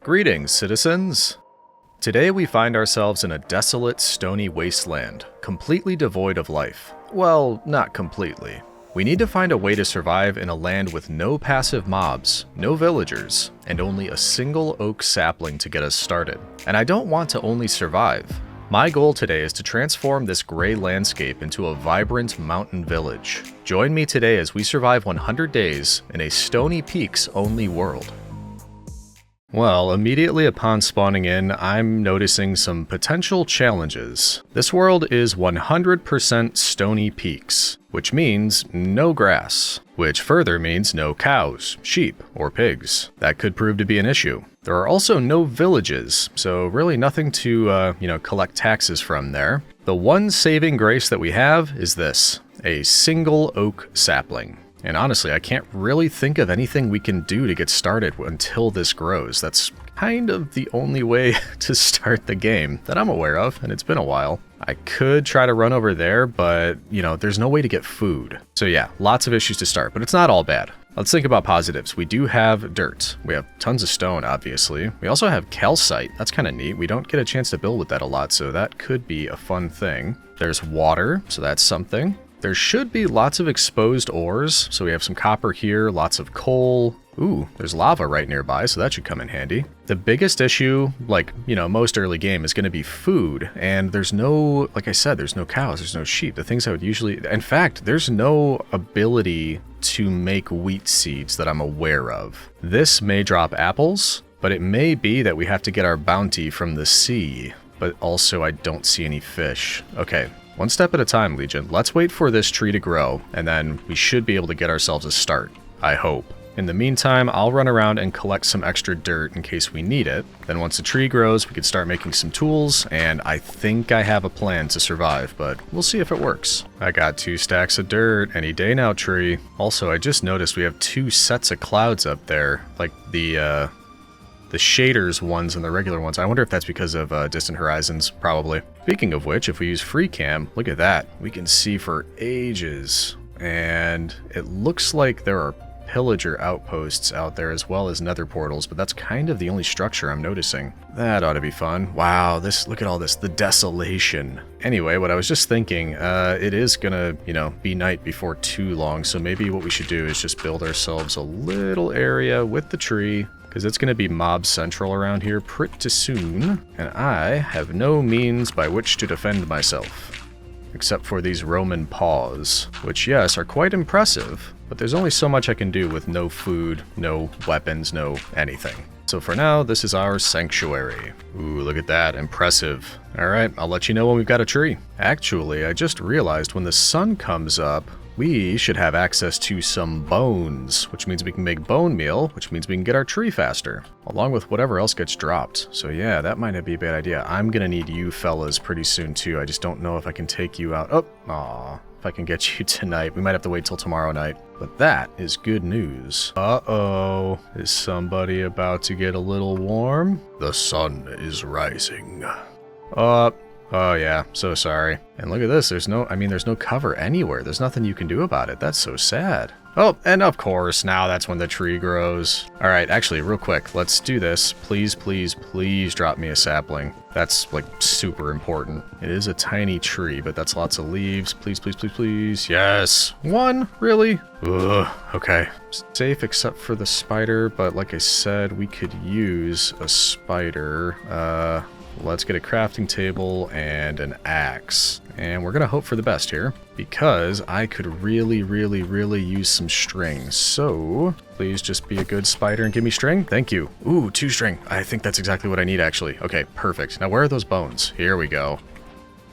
Greetings, citizens! Today we find ourselves in a desolate, stony wasteland, completely devoid of life. Well, not completely. We need to find a way to survive in a land with no passive mobs, no villagers, and only a single oak sapling to get us started. And I don't want to only survive. My goal today is to transform this gray landscape into a vibrant mountain village. Join me today as we survive 100 days in a Stony Peaks only world. Well, immediately upon spawning in, I'm noticing some potential challenges. This world is 100% Stony Peaks, which means no grass, which further means no cows, sheep, or pigs. That could prove to be an issue. There are also no villages, so really nothing to, collect taxes from there. The one saving grace that we have is this, a single oak sapling. And honestly, I can't really think of anything we can do to get started until this grows. That's kind of the only way to start the game that I'm aware of, and it's been a while. I could try to run over there, but, there's no way to get food. So yeah, lots of issues to start, but it's not all bad. Let's think about positives. We do have dirt. We have tons of stone, obviously. We also have calcite. That's kind of neat. We don't get a chance to build with that a lot, so that could be a fun thing. There's water, so that's something. There should be lots of exposed ores, so we have some copper here, lots of coal. Ooh, there's lava right nearby, so that should come in handy. The biggest issue, most early game, is going to be food, and there's no, like I said, there's no cows, there's no sheep, the things I would usually... In fact, there's no ability to make wheat seeds that I'm aware of. This may drop apples, but it may be that we have to get our bounty from the sea, but also I don't see any fish. Okay. One step at a time, Legion. Let's wait for this tree to grow, and then we should be able to get ourselves a start. I hope. In the meantime, I'll run around and collect some extra dirt in case we need it. Then once the tree grows, we can start making some tools, and I think I have a plan to survive, but we'll see if it works. I got 2 stacks of dirt. Any day now, tree. Also, I just noticed we have 2 sets of clouds up there, like the shaders ones and the regular ones. I wonder if that's because of distant horizons, probably. Speaking of which, if we use free cam, look at that. We can see for ages. And it looks like there are pillager outposts out there as well as nether portals, but that's kind of the only structure I'm noticing. That ought to be fun. Wow, look at all this, the desolation. Anyway, what I was just thinking, it is gonna, be night before too long, so maybe what we should do is just build ourselves a little area with the tree, because it's going to be mob central around here pretty soon, and I have no means by which to defend myself. Except for these Roman paws, which yes, are quite impressive, but there's only so much I can do with no food, no weapons, no anything. So for now, this is our sanctuary. Ooh, look at that, impressive. Alright, I'll let you know when we've got a tree. Actually, I just realized when the sun comes up, we should have access to some bones, which means we can make bone meal, which means we can get our tree faster, along with whatever else gets dropped. So yeah, that might not be a bad idea. I'm gonna need you fellas pretty soon too. I just don't know if I can take you out. Oh, aw, if I can get you tonight. We might have to wait till tomorrow night. But that is good news. Uh-oh, is somebody about to get a little warm? The sun is rising. Oh yeah, so sorry. And look at this, there's no cover anywhere. There's nothing you can do about it. That's so sad. Oh, and of course, now that's when the tree grows. Alright, actually, real quick, let's do this. Please, please, please drop me a sapling. That's, super important. It is a tiny tree, but that's lots of leaves. Please, please, please, please. Yes! 1? Really? Ugh, okay. Safe except for the spider, but like I said, we could use a spider. Let's get a crafting table and an axe. And we're gonna hope for the best here, because I could really, really, really use some string. So, please just be a good spider and give me string. Thank you. Ooh, 2 string. I think that's exactly what I need, actually. Okay, perfect. Now, where are those bones? Here we go.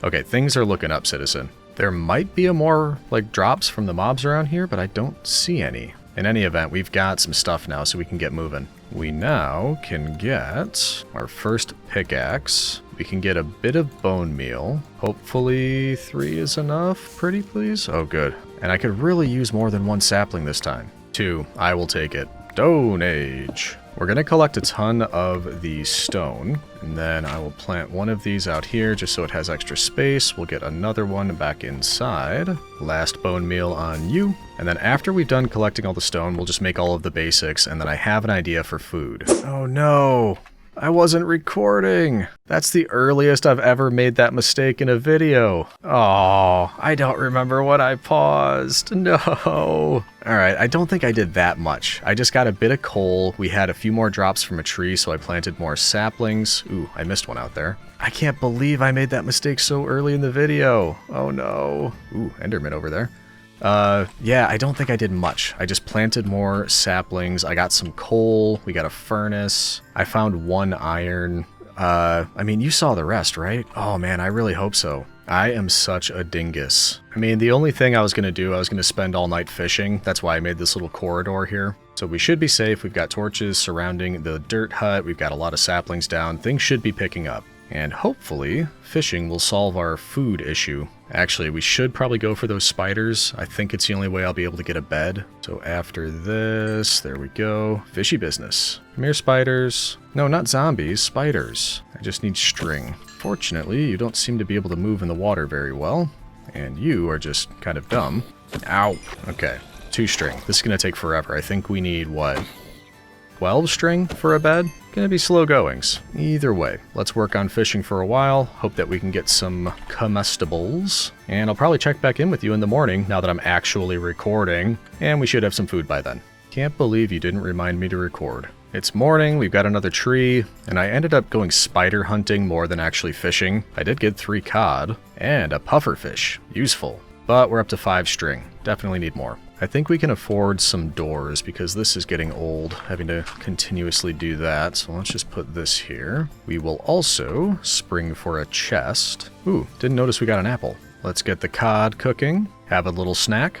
Okay, things are looking up, citizen. There might be more, drops from the mobs around here, but I don't see any. In any event, we've got some stuff now, so we can get moving. We now can get our first pickaxe. We can get a bit of bone meal. Hopefully 3 is enough. Pretty please? Oh, good. And I could really use more than 1 sapling this time. 2. I will take it. Stone Age. We're going to collect a ton of the stone, and then I will plant one of these out here just so it has extra space. We'll get another one back inside. Last bone meal on you. And then after we've done collecting all the stone, we'll just make all of the basics, and then I have an idea for food. Oh no! I wasn't recording. That's the earliest I've ever made that mistake in a video. Oh, I don't remember what I paused. No. Alright, I don't think I did that much. I just got a bit of coal. We had a few more drops from a tree, so I planted more saplings. Ooh, I missed one out there. I can't believe I made that mistake so early in the video. Oh no. Ooh, Enderman over there. Yeah, I don't think I did much. I just planted more saplings. I got some coal. We got a furnace. I found 1 iron. I mean, you saw the rest, right? Oh man, I really hope so. I am such a dingus. I mean, the only thing I was going to do, I was going to spend all night fishing. That's why I made this little corridor here. So we should be safe. We've got torches surrounding the dirt hut. We've got a lot of saplings down. Things should be picking up. And hopefully, fishing will solve our food issue. Actually, we should probably go for those spiders. I think it's the only way I'll be able to get a bed. So after this, there we go. Fishy business. Come here, spiders. No, not zombies, spiders. I just need string. Fortunately, you don't seem to be able to move in the water very well. And you are just kind of dumb. Ow. Okay, 2 string. This is going to take forever. I think we need, what, 12 string for a bed? Gonna be slow goings. Either way, let's work on fishing for a while. Hope that we can get some comestibles. And I'll probably check back in with you in the morning now that I'm actually recording. And we should have some food by then. Can't believe you didn't remind me to record. It's morning, we've got another tree, and I ended up going spider hunting more than actually fishing. I did get 3 cod and a pufferfish. Useful. But we're up to 5 string. Definitely need more. I think we can afford some doors because this is getting old, having to continuously do that. So let's just put this here. We will also spring for a chest. Ooh, didn't notice we got an apple. Let's get the cod cooking, have a little snack.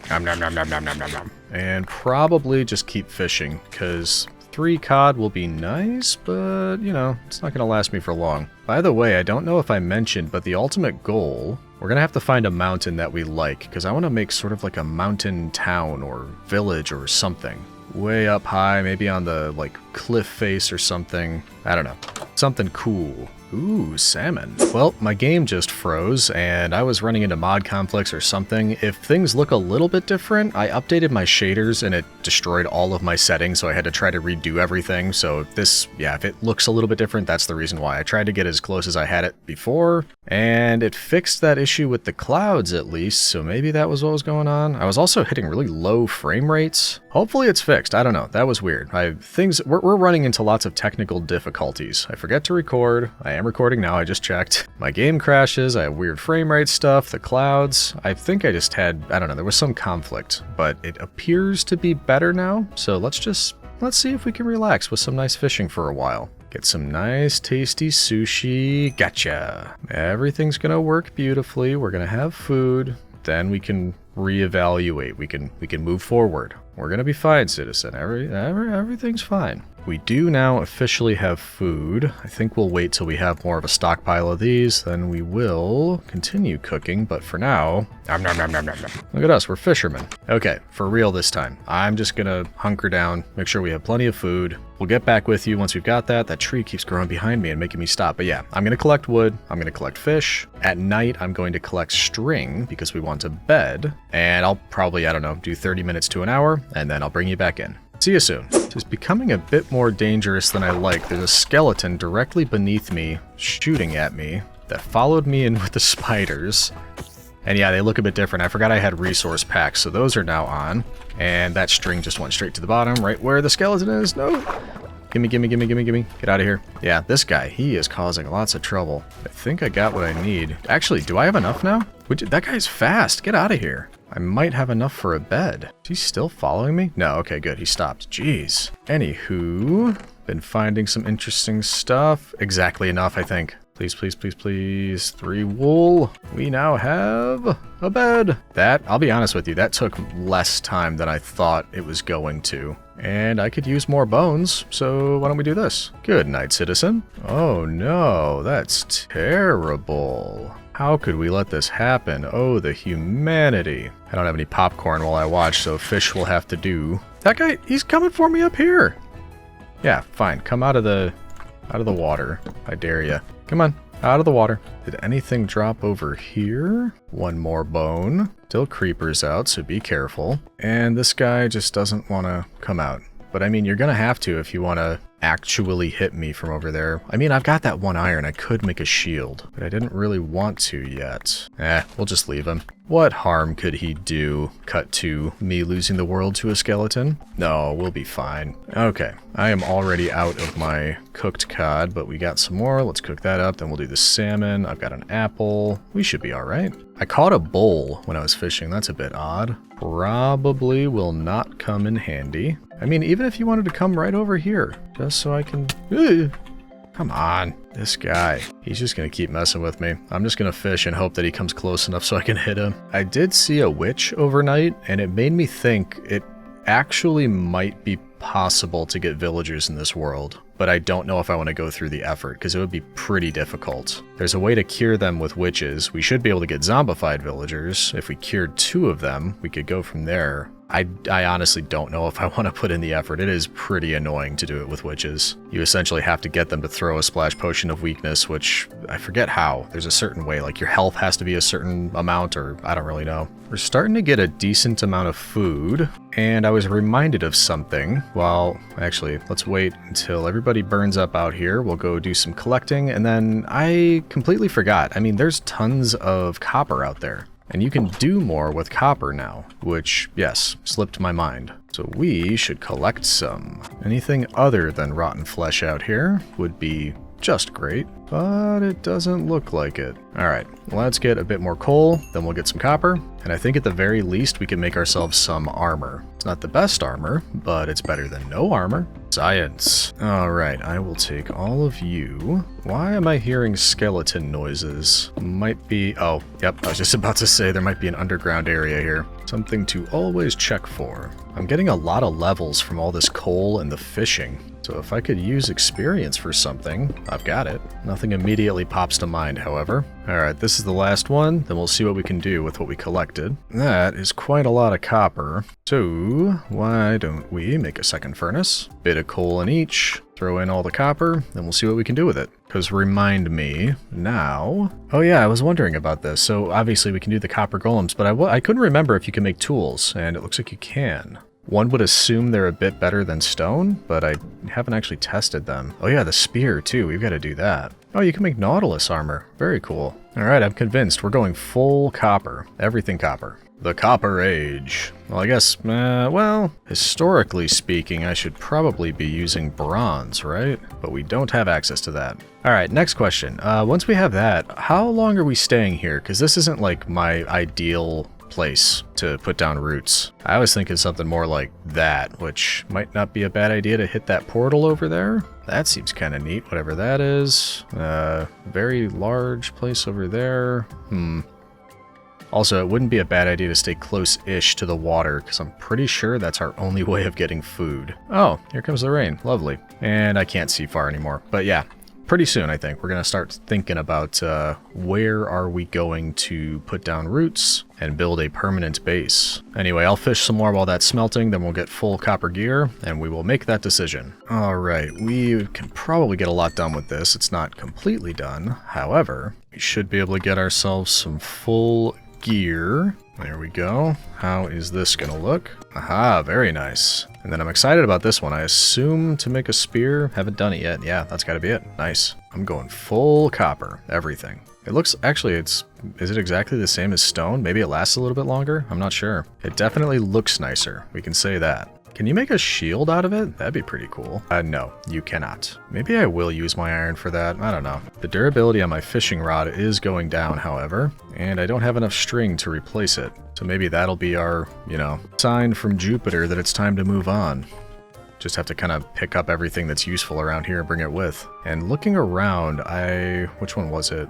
Nom, nom, nom, nom, nom, nom, nom, nom. And probably just keep fishing because 3 cod will be nice, but, you know, it's not going to last me for long. By the way, I don't know if I mentioned, but the ultimate goal, we're going to have to find a mountain that we like, because I want to make sort of like a mountain town or village or something. Way up high, maybe on the, like, cliff face or something. I don't know. Something cool. Ooh, salmon. Well, my game just froze, and I was running into mod conflicts or something. If things look a little bit different, I updated my shaders and it destroyed all of my settings, so I had to try to redo everything. So if this, yeah, if it looks a little bit different, that's the reason why. I tried to get as close as I had it before, and it fixed that issue with the clouds at least, so maybe that was what was going on. I was also hitting really low frame rates. Hopefully it's fixed. I don't know. That was weird. We're running into lots of technical difficulties. I forget to record. I am recording now, I just checked. My game crashes, I have weird frame rate stuff, the clouds. I think I just had, I don't know, there was some conflict, but it appears to be better now. So let's see if we can relax with some nice fishing for a while. Get some nice tasty sushi. Gotcha. Everything's gonna work beautifully. We're gonna have food. Then we can reevaluate. We can move forward. We're gonna be fine, citizen. Everything's fine. We do now officially have food. I think we'll wait till we have more of a stockpile of these, then we will continue cooking, but for now, nom, nom, nom, nom, nom, nom. Look at us, we're fishermen. Okay, for real this time. I'm just gonna hunker down, make sure we have plenty of food. We'll get back with you once we've got that. That tree keeps growing behind me and making me stop, but yeah, I'm gonna collect wood, I'm gonna collect fish. At night, I'm going to collect string because we want a bed, and I'll probably, I don't know, do 30 minutes to an hour, and then I'll bring you back in. See you soon. It's becoming a bit more dangerous than I like. There's a skeleton directly beneath me, shooting at me, that followed me in with the spiders. And yeah, they look a bit different. I forgot I had resource packs, so those are now on. And that string just went straight to the bottom, right where the skeleton is. No! Gimme, gimme, gimme, gimme, gimme. Get out of here. Yeah, this guy, he is causing lots of trouble. I think I got what I need. Actually, do I have enough now? That guy's fast. Get out of here. I might have enough for a bed. Is he still following me? No, okay, good. He stopped. Jeez. Anywho, been finding some interesting stuff. Exactly enough, I think. Please, please, please, please. 3 wool. We now have a bed. That, I'll be honest with you, that took less time than I thought it was going to. And I could use more bones, so why don't we do this? Good night, citizen. Oh no, that's terrible. How could we let this happen? Oh, the humanity. I don't have any popcorn while I watch, so fish will have to do. That guy, he's coming for me up here. Yeah, fine. Come out of the water. I dare ya. Come on, out of the water. Did anything drop over here? 1 more bone. Still creepers out, so be careful. And this guy just doesn't want to come out. But I mean, you're gonna have to if you want to actually hit me from over there. I mean, I've got that 1 iron. I could make a shield, but I didn't really want to yet. We'll just leave him. What harm could he do? Cut to me losing the world to a skeleton? No, we'll be fine. Okay, I am already out of my cooked cod, but we got some more. Let's cook that up, then we'll do the salmon. I've got an apple. We should be all right. I caught a bull when I was fishing. That's a bit odd. Probably will not come in handy. I mean, even if you wanted to come right over here, just so I can... Come on, this guy. He's just gonna keep messing with me. I'm just gonna fish and hope that he comes close enough so I can hit him. I did see a witch overnight, and it made me think it actually might be possible to get villagers in this world, but I don't know if I want to go through the effort, because it would be pretty difficult. There's a way to cure them with witches. We should be able to get zombified villagers. If we cured 2 of them, we could go from there. I honestly don't know if I want to put in the effort. It is pretty annoying to do it with witches. You essentially have to get them to throw a splash potion of weakness, which I forget how. There's a certain way, like your health has to be a certain amount, or I don't really know. We're starting to get a decent amount of food, and I was reminded of something. Well, actually, let's wait until everybody burns up out here. We'll go do some collecting, and then I completely forgot. I mean, there's tons of copper out there. And you can do more with copper now, which, yes, slipped my mind. So we should collect some. Anything other than rotten flesh out here would be just great, but it doesn't look like it. All right, let's get a bit more coal, then we'll get some copper, and I think at the very least we can make ourselves some armor. It's not the best armor, but it's better than no armor. Science. All right, I will take all of you. Why am I hearing skeleton noises? Might be, oh, yep, I was just about to say there might be an underground area here. Something to always check for. I'm getting a lot of levels from all this coal and the fishing. So if I could use experience for something, I've got it. Nothing immediately pops to mind, however. Alright, this is the last one, then we'll see what we can do with what we collected. That is quite a lot of copper. So, why don't we make a second furnace? Bit of coal in each, throw in all the copper, then we'll see what we can do with it. Because remind me, now... Oh yeah, I was wondering about this. So obviously we can do the copper golems, but I couldn't remember if you can make tools, and it looks like you can. One would assume they're a bit better than stone, but I haven't actually tested them. Oh yeah, the spear too, we've got to do that. Oh, you can make Nautilus armor. Very cool. Alright, I'm convinced. We're going full copper. Everything copper. The Copper Age. Well, I guess, well, historically speaking, I should probably be using bronze, right? But we don't have access to that. Alright, next question. Once we have that, how long are we staying here? Because this isn't like my ideal place to put down roots. I was thinking something more like that, which might not be a bad idea to hit that portal over there. That seems kind of neat, whatever that is. Very large place over there. Also, it wouldn't be a bad idea to stay close-ish to the water, because I'm pretty sure that's our only way of getting food. Oh, here comes the rain. Lovely. And I can't see far anymore. But yeah, pretty soon, I think, we're going to start thinking about where are we going to put down roots and build a permanent base. Anyway, I'll fish some more while that's smelting, then we'll get full copper gear, and we will make that decision. Alright, we can probably get a lot done with this. It's not completely done. However, we should be able to get ourselves some full gear. There we go. How is this gonna look? Aha, very nice. And then I'm excited about this one. I assume to make a spear. Haven't done it yet. Yeah, that's gotta be it. Nice. I'm going full copper. Everything. It looks, actually, is it exactly the same as stone? Maybe it lasts a little bit longer? I'm not sure. It definitely looks nicer. We can say that. Can you make a shield out of it? That'd be pretty cool. No, you cannot. Maybe I will use my iron for that. I don't know. The durability on my fishing rod is going down, however, and I don't have enough string to replace it. So maybe that'll be our, sign from Jupiter that it's time to move on. Just have to kind of pick up everything that's useful around here and bring it with. And looking around, which one was it?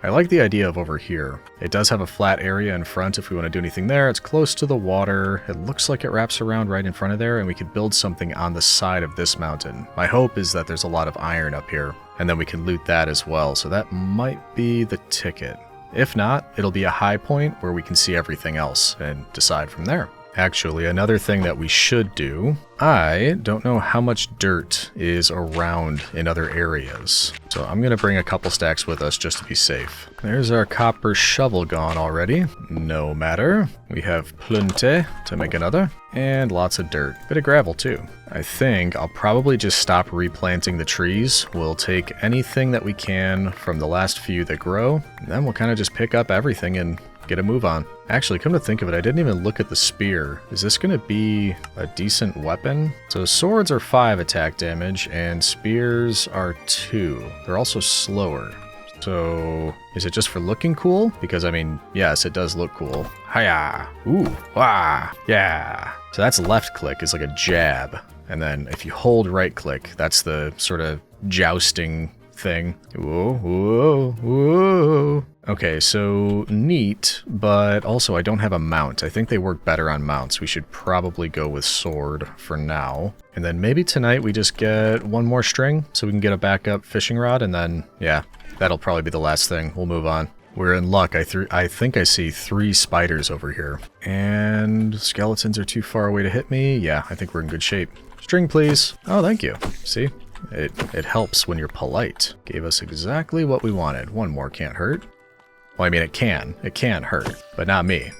I like the idea of over here. It does have a flat area in front if we want to do anything there. It's close to the water. It looks like it wraps around right in front of there, and we could build something on the side of this mountain. My hope is that there's a lot of iron up here, and then we can loot that as well, so that might be the ticket. If not, it'll be a high point where we can see everything else and decide from there. Actually, another thing that we should do, I don't know how much dirt is around in other areas. So I'm going to bring a couple stacks with us just to be safe. There's our copper shovel gone already. No matter. We have plenty to make another. And lots of dirt. Bit of gravel too. I think I'll probably just stop replanting the trees. We'll take anything that we can from the last few that grow. And then we'll kind of just pick up everything and get a move on. Actually, come to think of it, I didn't even look at the spear. Is this going to be a decent weapon? So swords are 5 attack damage and spears are 2. They're also slower. So is it just for looking cool? Because I mean, yes, it does look cool. Hiya! Ooh! Wah! Yeah! So that's left click is like a jab. And then if you hold right click, that's the sort of jousting thing. Whoa, whoa, whoa. Okay, so neat, but also I don't have a mount. I think they work better on mounts. We should probably go with sword for now. And then maybe tonight we just get one more string so we can get a backup fishing rod, and then, yeah, that'll probably be the last thing. We'll move on. We're in luck. I think I see 3 spiders over here. And skeletons are too far away to hit me. Yeah, I think we're in good shape. String, please. Oh, thank you. See? It helps when you're polite. Gave us exactly what we wanted. One more can't hurt. Well, I mean, it can. It can hurt. But not me.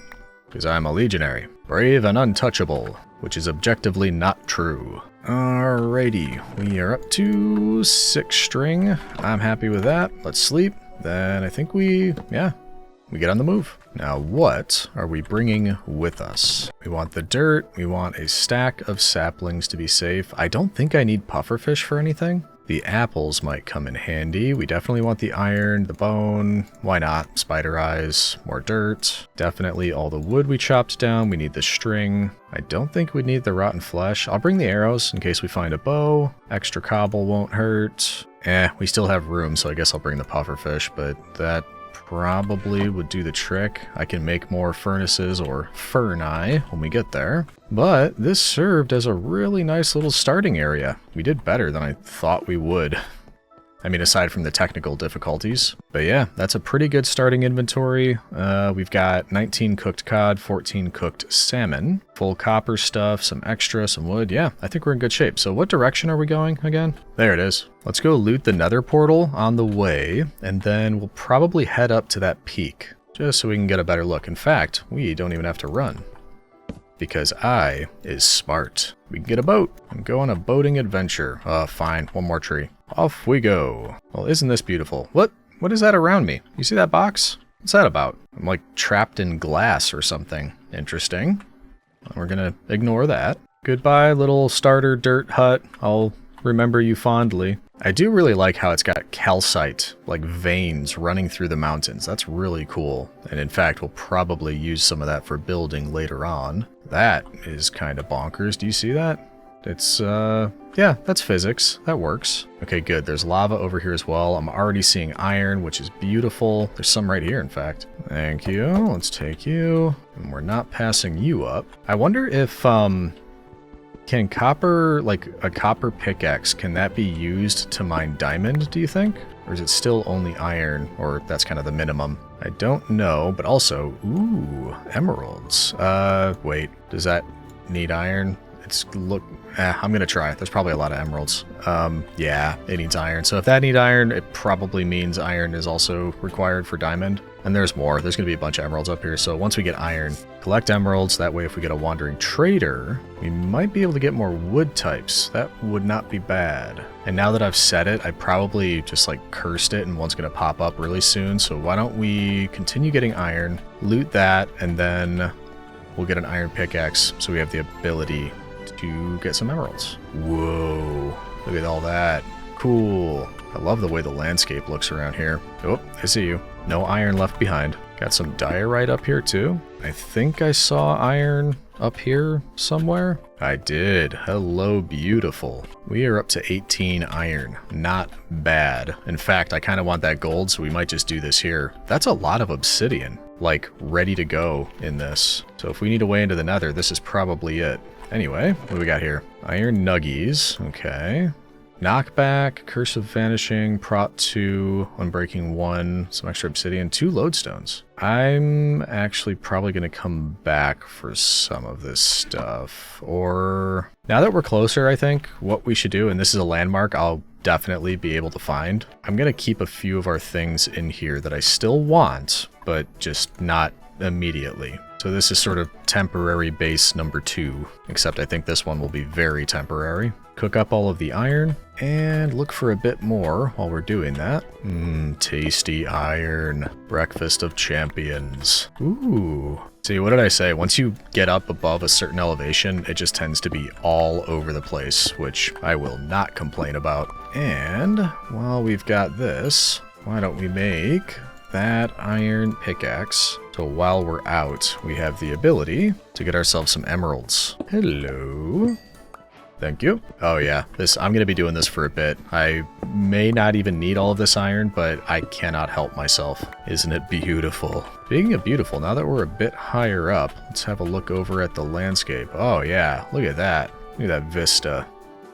Because I'm a legionary. Brave and untouchable. Which is objectively not true. Alrighty. We are up to 6 string. I'm happy with that. Let's sleep. Then I think we get on the move. Now what are we bringing with us? We want the dirt, we want a stack of saplings to be safe. I don't think I need pufferfish for anything. The apples might come in handy. We definitely want the iron, the bone. Why not? Spider eyes, more dirt. Definitely all the wood we chopped down. We need the string. I don't think we need the rotten flesh. I'll bring the arrows in case we find a bow. Extra cobble won't hurt. We still have room, so I guess I'll bring the pufferfish, but that probably would do the trick. I can make more furnaces or furni when we get there. But this served as a really nice little starting area. We did better than I thought we would. I mean, aside from the technical difficulties. But yeah, that's a pretty good starting inventory. We've got 19 cooked cod, 14 cooked salmon, full copper stuff, some extra, some wood. Yeah, I think we're in good shape. So what direction are we going again? There it is. Let's go loot the nether portal on the way, and then we'll probably head up to that peak, just so we can get a better look. In fact, we don't even have to run. Because I is smart. We can get a boat and go on a boating adventure. Fine, one more tree. Off we go. Well, isn't this beautiful? What is that around me? You see that box? What's that about? I'm like trapped in glass or something. Interesting. We're gonna ignore that. Goodbye, little starter dirt hut. I'll remember you fondly. I do really like how it's got calcite, like veins running through the mountains. That's really cool. And in fact, we'll probably use some of that for building later on. That is kind of bonkers. Do you see that? It's, yeah, that's physics. That works. Okay, good. There's lava over here as well. I'm already seeing iron, which is beautiful. There's some right here, in fact. Thank you. Let's take you. And we're not passing you up. I wonder if, can copper, like a copper pickaxe, can that be used to mine diamond, do you think? Or is it still only iron? Or that's kind of the minimum? I don't know, but also, ooh, emeralds. Wait, does that need iron? I'm gonna try. There's probably a lot of emeralds. Yeah, it needs iron. So if that needs iron, it probably means iron is also required for diamond. And there's more. There's gonna be a bunch of emeralds up here. So once we get iron, collect emeralds. That way if we get a wandering trader, we might be able to get more wood types. That would not be bad. And now that I've said it, I probably just like cursed it and one's gonna pop up really soon. So why don't we continue getting iron, loot that, and then we'll get an iron pickaxe so we have the ability to get some emeralds. Whoa, look at all that. Cool. I love the way the landscape looks around here. Oh, I see you. No iron left behind. Got some diorite up here too. I think I saw iron up here somewhere. I did. Hello, beautiful. We are up to 18 iron. Not bad. In fact, I kind of want that gold, so we might just do this here. That's a lot of obsidian, like ready to go in this. So if we need a way into the nether, this is probably it. Anyway, what do we got here? Iron nuggies. Okay. Knockback, Curse of Vanishing, Prot 2, Unbreaking 1, some extra obsidian, 2 lodestones. I'm actually probably going to come back for some of this stuff. Or, now that we're closer, I think, what we should do, and this is a landmark I'll definitely be able to find, I'm going to keep a few of our things in here that I still want, but just not immediately. So this is sort of temporary base number 2, except I think this one will be very temporary. Cook up all of the iron, and look for a bit more while we're doing that. Tasty iron. Breakfast of champions. Ooh. See, what did I say? Once you get up above a certain elevation, it just tends to be all over the place, which I will not complain about. And while we've got this, why don't we make that iron pickaxe? So while we're out, we have the ability to get ourselves some emeralds. Hello. Thank you. Oh yeah, I'm going to be doing this for a bit. I may not even need all of this iron, but I cannot help myself. Isn't it beautiful? Speaking of beautiful, now that we're a bit higher up, let's have a look over at the landscape. Oh yeah, look at that. Look at that vista.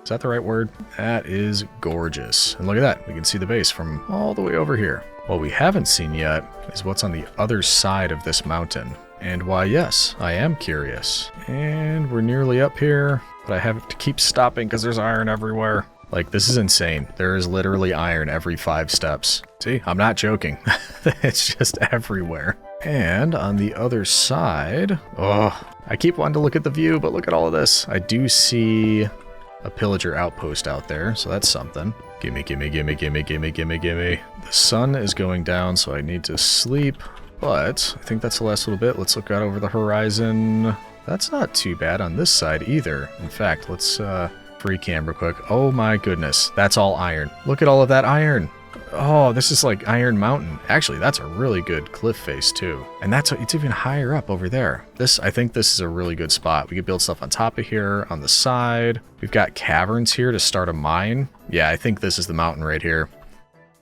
Is that the right word? That is gorgeous. And look at that, we can see the base from all the way over here. What we haven't seen yet is what's on the other side of this mountain. And why, yes, I am curious. And we're nearly up here, but I have to keep stopping because there's iron everywhere. Like, this is insane. There is literally iron every 5 steps. See, I'm not joking. It's just everywhere. And on the other side, oh, I keep wanting to look at the view, but look at all of this. I do see a pillager outpost out there, so that's something. Gimme, gimme, gimme, gimme, gimme, gimme, gimme. The sun is going down, so I need to sleep. But I think that's the last little bit. Let's look out over the horizon. That's not too bad on this side either. In fact, let's free cam real quick. Oh my goodness, that's all iron. Look at all of that iron. Oh, this is like Iron Mountain. Actually, that's a really good cliff face too. And it's even higher up over there. I think this is a really good spot. We could build stuff on top of here, on the side. We've got caverns here to start a mine. Yeah, I think this is the mountain right here.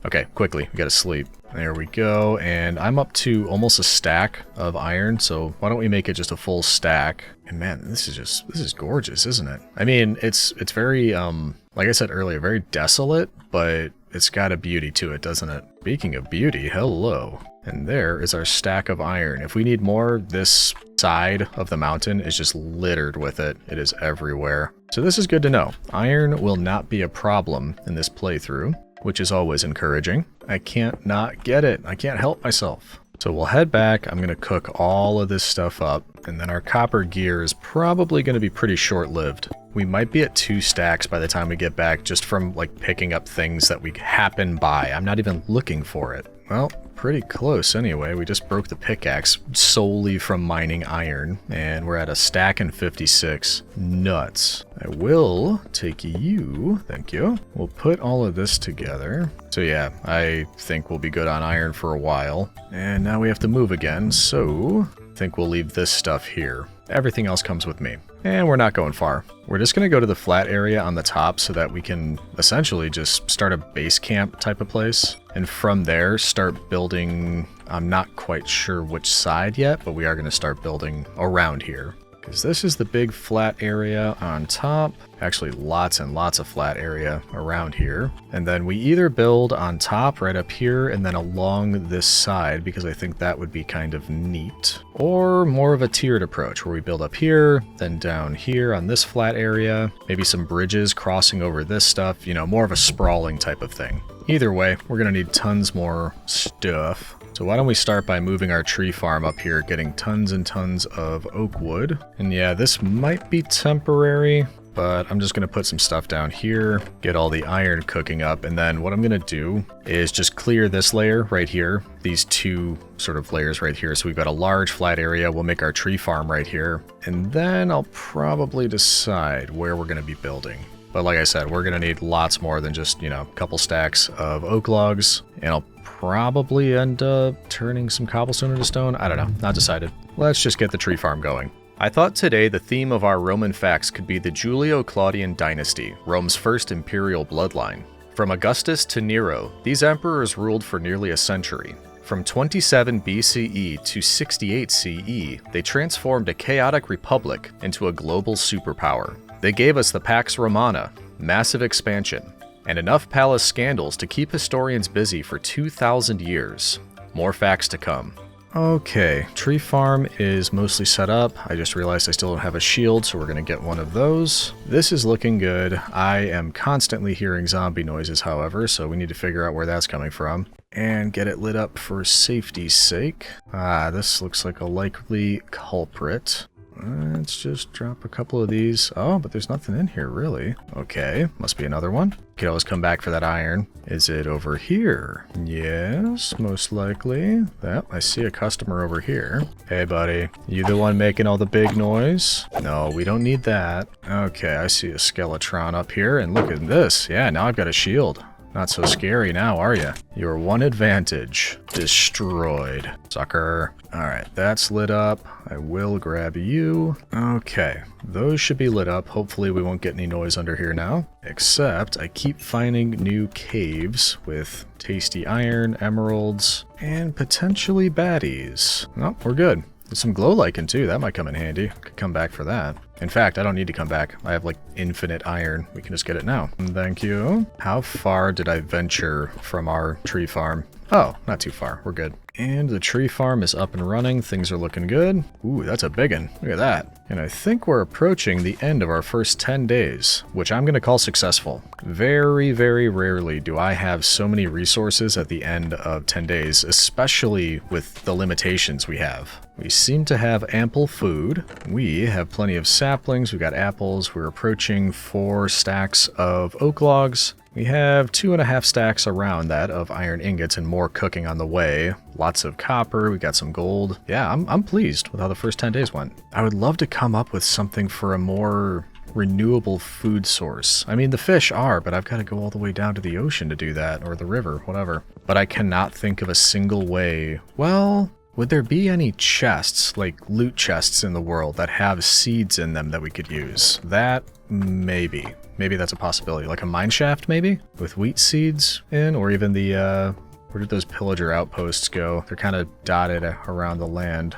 Okay, quickly, we gotta sleep. There we go, and I'm up to almost a stack of iron, so why don't we make it just a full stack? And man, this is gorgeous, isn't it? I mean, it's very, like I said earlier, very desolate, but it's got a beauty to it, doesn't it? Speaking of beauty, hello. And there is our stack of iron. If we need more, this side of the mountain is just littered with it. It is everywhere. So this is good to know. Iron will not be a problem in this playthrough, which is always encouraging. I can't not get it. I can't help myself. So we'll head back. I'm going to cook all of this stuff up, and then our copper gear is probably going to be pretty short-lived. We might be at 2 stacks by the time we get back, just from like picking up things that we happen by. I'm not even looking for it. Well, pretty close anyway. We just broke the pickaxe solely from mining iron, and we're at a stack and 56. Nuts. I will take you. Thank you. We'll put all of this together. So yeah, I think we'll be good on iron for a while. And now we have to move again, so I think we'll leave this stuff here. Everything else comes with me. And we're not going far. We're just going to go to the flat area on the top so that we can essentially just start a base camp type of place. And from there, start building. I'm not quite sure which side yet, but we are going to start building around here. Because this is the big flat area on top. Actually, lots and lots of flat area around here. And then we either build on top right up here and then along this side, because I think that would be kind of neat. Or more of a tiered approach where we build up here, then down here on this flat area. Maybe some bridges crossing over this stuff, you know, more of a sprawling type of thing. Either way, we're going to need tons more stuff. So why don't we start by moving our tree farm up here, getting tons and tons of oak wood. And yeah, this might be temporary, but I'm just going to put some stuff down here, get all the iron cooking up, and then what I'm going to do is just clear this layer right here, these 2 sort of layers right here. So we've got a large flat area. We'll make our tree farm right here, and then I'll probably decide where we're going to be building. But like I said, we're going to need lots more than just, you know, a couple stacks of oak logs, and I'll probably end up turning some cobblestone into stone. I don't know, not decided. Let's just get the tree farm going. I thought today the theme of our Roman facts could be the Julio-Claudian dynasty, Rome's first imperial bloodline. From Augustus to Nero, these emperors ruled for nearly a century. From 27 BCE to 68 CE, they transformed a chaotic republic into a global superpower. They gave us the Pax Romana, massive expansion, and enough palace scandals to keep historians busy for 2,000 years. More facts to come. Okay, tree farm is mostly set up. I just realized I still don't have a shield, so we're going to get one of those. This is looking good. I am constantly hearing zombie noises, however, so we need to figure out where that's coming from. And get it lit up for safety's sake. This looks like a likely culprit. Let's just drop a couple of these. Oh, but there's nothing in here, really. Okay, must be another one. Could always come back for that iron. Is it over here? Yes, most likely. Yep, I see a customer over here. Hey, buddy. You the one making all the big noise? No, we don't need that. Okay, I see a Skeletron up here, and look at this. Yeah, now I've got a shield. Not so scary now, are you? Your one advantage. Destroyed. Sucker. Alright, that's lit up. I will grab you. Okay, those should be lit up. Hopefully we won't get any noise under here now. Except I keep finding new caves with tasty iron, emeralds, and potentially baddies. Oh, we're good. There's some glow lichen too. That might come in handy. Could come back for that. In fact, I don't need to come back. I have like infinite iron. We can just get it now. Thank you. How far did I venture from our tree farm? Oh, not too far. We're good. And the tree farm is up and running. Things are looking good. Ooh, that's a big one. Look at that. And I think we're approaching the end of our first 10 days, which I'm going to call successful. Very, very rarely do I have so many resources at the end of 10 days, especially with the limitations we have. We seem to have ample food. We have plenty of saplings. We've got apples. We're approaching 4 stacks of oak logs. We have 2.5 stacks around that of iron ingots and more cooking on the way. Lots of copper, we got some gold. Yeah, I'm pleased with how the first 10 days went. I would love to come up with something for a more renewable food source. I mean, the fish are, but I've got to go all the way down to the ocean to do that, or the river, whatever. But I cannot think of a single way. Well, would there be any chests, like loot chests in the world that have seeds in them that we could use? That, maybe. Maybe that's a possibility. Like a mine shaft, maybe? With wheat seeds in? Or even the, where did those pillager outposts go? They're kind of dotted around the land.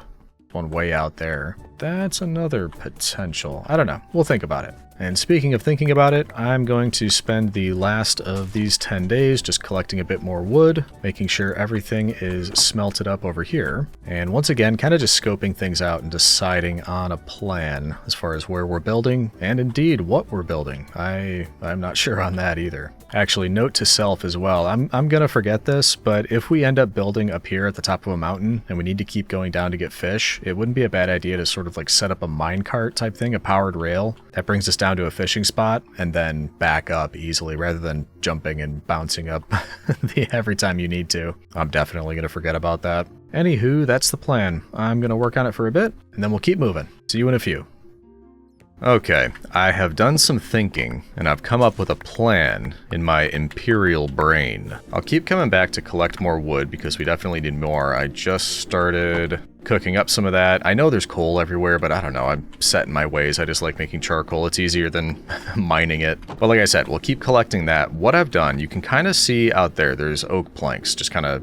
One way out there. That's another potential. I don't know. We'll think about it. And speaking of thinking about it, I'm going to spend the last of these 10 days just collecting a bit more wood, making sure everything is smelted up over here. And once again, kind of just scoping things out and deciding on a plan as far as where we're building, and indeed what we're building. I'm not sure on that either. Actually, note to self as well, I'm gonna forget this, but if we end up building up here at the top of a mountain and we need to keep going down to get fish, it wouldn't be a bad idea to sort of like set up a minecart type thing, a powered rail that brings us down to a fishing spot and then back up easily rather than jumping and bouncing up every time you need to. I'm definitely gonna forget about that. Anywho, that's the plan. I'm gonna work on it for a bit and then we'll keep moving. See you in a few. Okay, I have done some thinking, and I've come up with a plan in my imperial brain. I'll keep coming back to collect more wood because we definitely need more. I just started cooking up some of that. I know there's coal everywhere, but I don't know, I'm set in my ways. I just like making charcoal. It's easier than mining it. But like I said, we'll keep collecting that. What I've done, you can kind of see out there, there's oak planks just kind of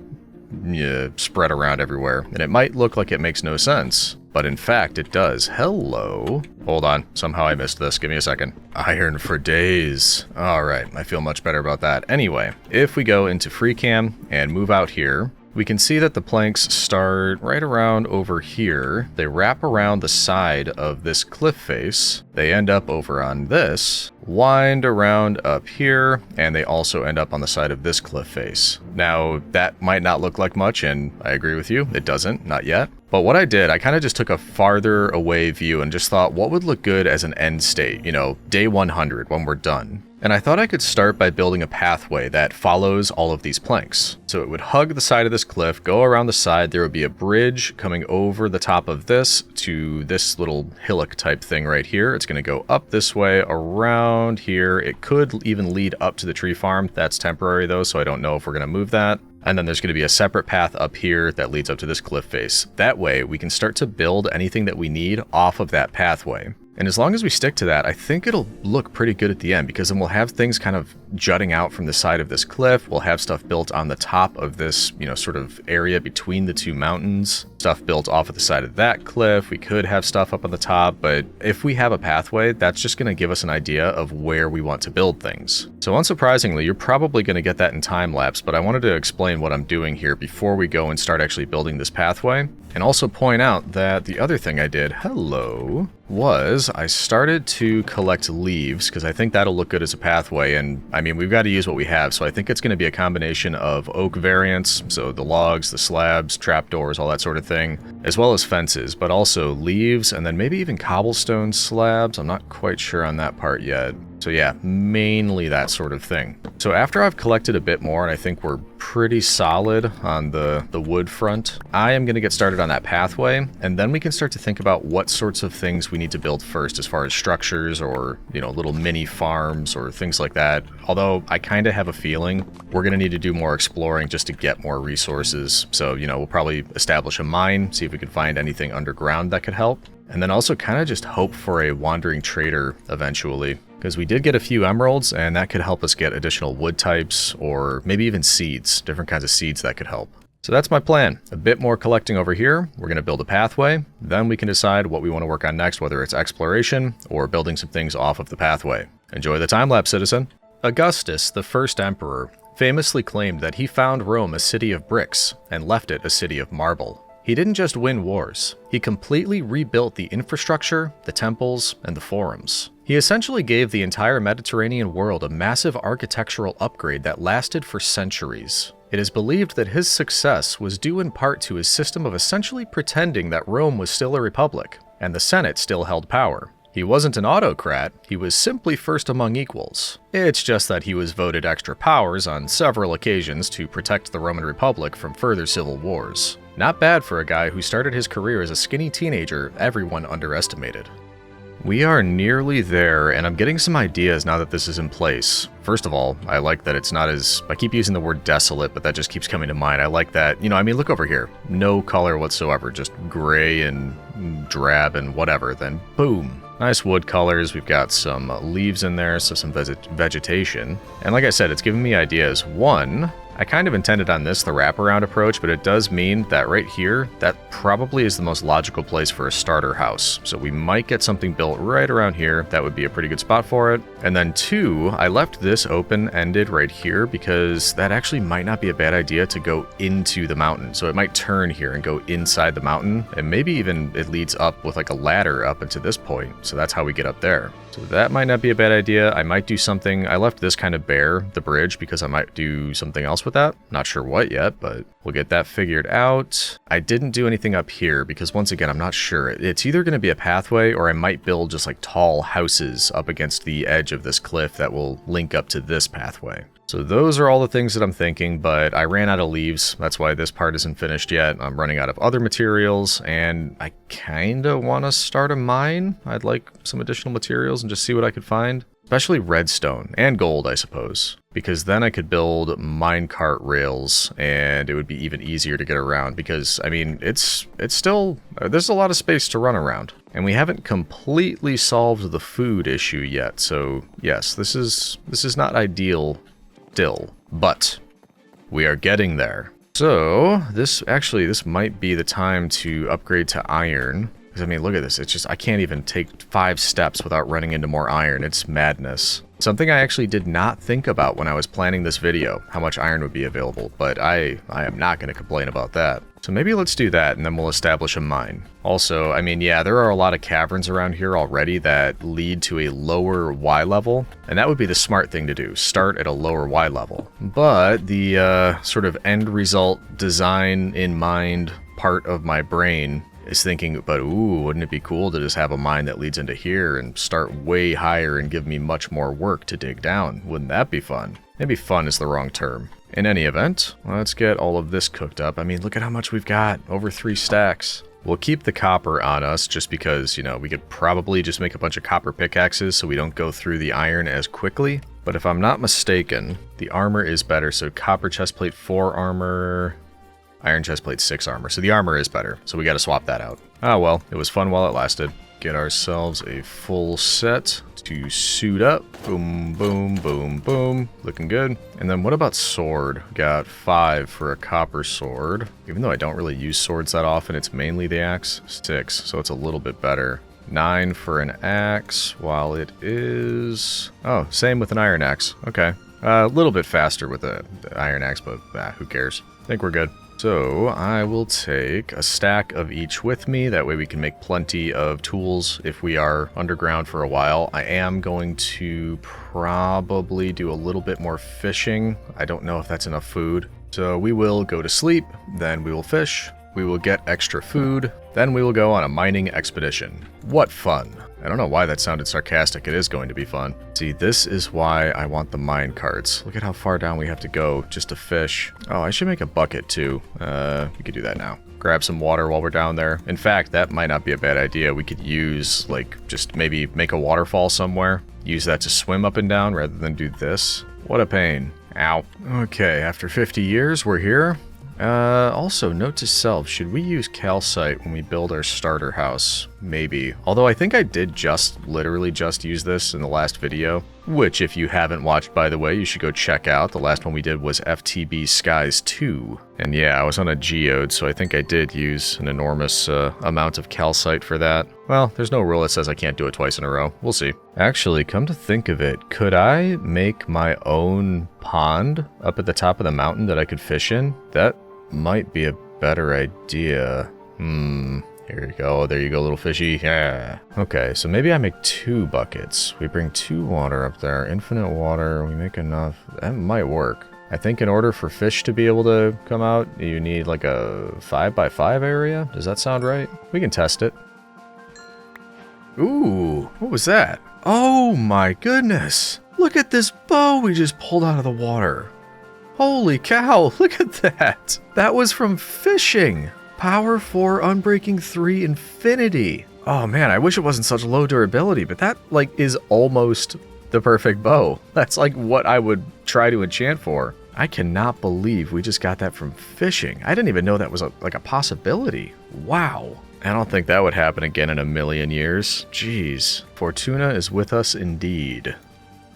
spread around everywhere. And it might look like it makes no sense, but in fact it does. Hello. Hold on, somehow I missed this. Give me a second. Iron for days. All right, I feel much better about that. Anyway, if we go into free cam and move out here, we can see that the planks start right around over here. They wrap around the side of this cliff face. They end up over on this, wind around up here, and they also end up on the side of this cliff face. Now, that might not look like much, and I agree with you, it doesn't, not yet. But what I did, I kind of just took a farther away view and just thought, what would look good as an end state, you know, day 100 when we're done. And I thought I could start by building a pathway that follows all of these planks. So it would hug the side of this cliff, go around the side, there would be a bridge coming over the top of this to this little hillock type thing right here. It's going to go up this way, around here. It could even lead up to the tree farm. That's temporary though, so I don't know if we're going to move that. And then there's going to be a separate path up here that leads up to this cliff face. That way we can start to build anything that we need off of that pathway. And as long as we stick to that, I think it'll look pretty good at the end, because then we'll have things kind of jutting out from the side of this cliff. We'll have stuff built on the top of this, you know, sort of area between the two mountains. stuff built off of the side of that cliff. We could have stuff up on the top, but if we have a pathway, that's just going to give us an idea of where we want to build things. So unsurprisingly, you're probably going to get that in time lapse, but I wanted to explain what I'm doing here before we go and start actually building this pathway. And also point out that the other thing I did, was I started to collect leaves because I think that'll look good as a pathway. And I mean, we've got to use what we have. So I think it's going to be a combination of oak variants, so the logs, the slabs, trapdoors, all that sort of thing, as well as fences, but also leaves and then maybe even cobblestone slabs. I'm not quite sure on that part yet. So yeah, mainly that sort of thing. So after I've collected a bit more, and I think we're pretty solid on the wood front, I am going to get started on that pathway, and then we can start to think about what sorts of things we need to build first as far as structures or, you know, little mini farms or things like that. Although I kind of have a feeling we're going to need to do more exploring just to get more resources. So, you know, we'll probably establish a mine, see if we can find anything underground that could help. And then also kind of just hope for a wandering trader eventually, because we did get a few emeralds and that could help us get additional wood types or maybe even seeds, different kinds of seeds that could help. So that's my plan. A bit more collecting over here. We're going to build a pathway. Then we can decide what we want to work on next, whether it's exploration or building some things off of the pathway. Enjoy the time lapse, citizen. Augustus, the first emperor, famously claimed that he found Rome a city of bricks and left it a city of marble. He didn't just win wars, he completely rebuilt the infrastructure, the temples, and the forums. He essentially gave the entire Mediterranean world a massive architectural upgrade that lasted for centuries. It is believed that his success was due in part to his system of essentially pretending that Rome was still a republic, and the Senate still held power. He wasn't an autocrat, he was simply first among equals. It's just that he was voted extra powers on several occasions to protect the Roman Republic from further civil wars. Not bad for a guy who started his career as a skinny teenager everyone underestimated. We are nearly there, and I'm getting some ideas now that this is in place. First of all, I like that it's not as... I keep using the word desolate, but that just keeps coming to mind. I like that, you know, I mean, look over here. No color whatsoever, just gray and drab and whatever, then boom. Nice wood colors, we've got some leaves in there, so some vegetation. And like I said, it's giving me ideas. One, I kind of intended on this, the wraparound approach, but it does mean that right here, that probably is the most logical place for a starter house. So we might get something built right around here. That would be a pretty good spot for it. And then two, I left this open-ended right here because that actually might not be a bad idea to go into the mountain. So it might turn here and go inside the mountain, and maybe even it leads up with like a ladder up into this point. So that's how we get up there. So that might not be a bad idea. I might do something. I left this kind of bare, the bridge, because I might do something else with that. Not sure what yet, but we'll get that figured out. I didn't do anything up here because once again, I'm not sure. It's either going to be a pathway or I might build just like tall houses up against the edge of this cliff that will link up to this pathway. So those are all the things that I'm thinking, but I ran out of leaves. That's why this part isn't finished yet. I'm running out of other materials, and I kind of want to start a mine. I'd like some additional materials and just see what I could find. Especially redstone and gold, I suppose, because then I could build minecart rails and it would be even easier to get around because, I mean, it's still, there's a lot of space to run around. And we haven't completely solved the food issue yet, so yes, this is not ideal still, but we are getting there. So this might be the time to upgrade to iron. Because I mean, look at this. It's just, I can't even take 5 steps without running into more iron. It's madness. Something I actually did not think about when I was planning this video, how much iron would be available, but I am not going to complain about that. So maybe let's do that and then we'll establish a mine. Also, I mean, yeah, there are a lot of caverns around here already that lead to a lower Y level, and that would be the smart thing to do, start at a lower Y level. But the sort of end result design in mind part of my brain is thinking, but ooh, wouldn't it be cool to just have a mine that leads into here and start way higher and give me much more work to dig down? Wouldn't that be fun? Maybe fun is the wrong term. In any event, let's get all of this cooked up. I mean, look at how much we've got, over 3 stacks. We'll keep the copper on us just because, you know, we could probably just make a bunch of copper pickaxes so we don't go through the iron as quickly. But if I'm not mistaken, the armor is better. So copper chestplate 4 armor, iron chestplate 6 armor. So the armor is better. So we got to swap that out. Oh well, it was fun while it lasted. get ourselves a full set to suit up. Boom, boom, boom, boom. Looking good. And then what about sword? Got 5 for a copper sword. Even though I don't really use swords that often, it's mainly the axe. 6, so it's a little bit better. 9 for an axe, while it is... Oh, same with an iron axe. Okay. A little bit faster with the iron axe, but who cares? I think we're good. So I will take a stack of each with me. That way we can make plenty of tools if we are underground for a while. I am going to probably do a little bit more fishing. I don't know if that's enough food. So we will go to sleep, then we will fish. We will get extra food, then we will go on a mining expedition. What fun. I don't know why that sounded sarcastic. It is going to be fun. See, this is why I want the mine carts. Look at how far down we have to go just to fish. Oh, I should make a bucket too. We could do that now. Grab some water while we're down there. In fact, that might not be a bad idea. We could use, like, just maybe make a waterfall somewhere. Use that to swim up and down rather than do this. What a pain. Ow. Okay, after 50 years, we're here. Also, note to self, should we use calcite when we build our starter house? Maybe. Although I think I did literally just use this in the last video, which if you haven't watched, by the way, you should go check out. The last one we did was FTB Skies 2. And yeah, I was on a geode, so I think I did use an enormous amount of calcite for that. Well, there's no rule that says I can't do it twice in a row. We'll see. Actually, come to think of it, could I make my own pond up at the top of the mountain that I could fish in? That might be a better idea. Here you go. There you go, little fishy. Yeah. Okay, so maybe I make 2 buckets. We bring 2 water up there. Infinite water. We make enough. That might work. I think in order for fish to be able to come out, you need like a 5x5 area. Does that sound right? We can test it. Ooh, what was that? Oh my goodness. Look at this bow we just pulled out of the water. Holy cow, look at that. That was from fishing. Power 4, Unbreaking 3, Infinity. Oh man, I wish it wasn't such low durability, but that like is almost the perfect bow. That's like what I would try to enchant for. I cannot believe we just got that from fishing. I didn't even know that was like a possibility. Wow. I don't think that would happen again in a million years. Jeez. Fortuna is with us indeed.